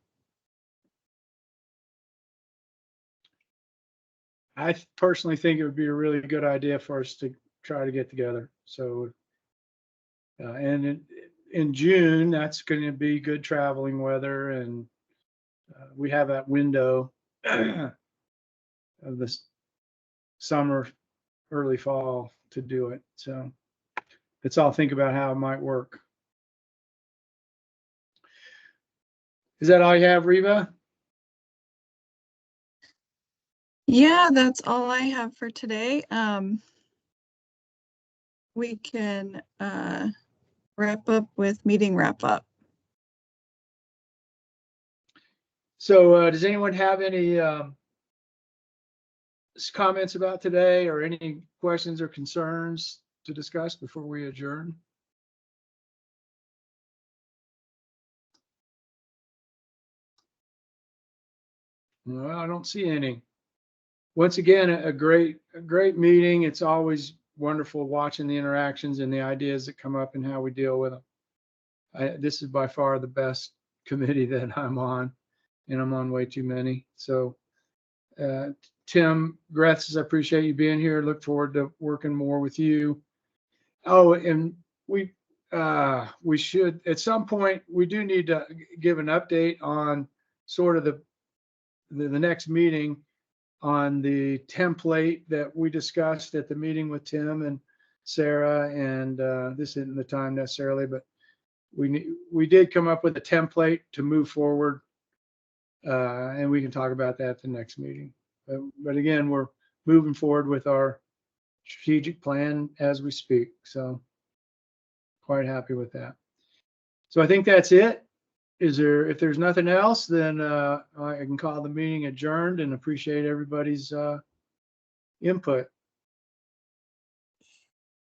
I personally think it would be a really good idea for us to try to get together. So, and in June, that's going to be good traveling weather, and we have that window of this summer, early fall to do it. So let's all think about how it might work. Is that all you have, Reva? Yeah, that's all I have for today. We can wrap up with meeting wrap up. So does anyone have any comments about today or any questions or concerns to discuss before we adjourn? Well, I don't see any. Once again, a great meeting. It's always wonderful watching the interactions and the ideas that come up and how we deal with them. This is by far the best committee that I'm on, and I'm on way too many. So Tim Gretz, I appreciate you being here. Look forward to working more with you. Oh, and we should, at some point, we do need to give an update on sort of the next meeting on the template that we discussed at the meeting with Tim and Sarah. And this isn't the time necessarily, but we did come up with a template to move forward. And we can talk about that at the next meeting. But again, we're moving forward with our strategic plan as we speak. So quite happy with that. So I think that's it. If there's nothing else, then I can call the meeting adjourned and appreciate everybody's input.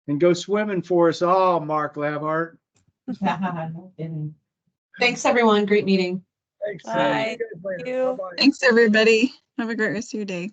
And go swimming for us all, Mark Labhart. Thanks, everyone. Great meeting. Thanks. Bye. See you guys later. Bye-bye. Thanks, everybody. Have a great rest of your day.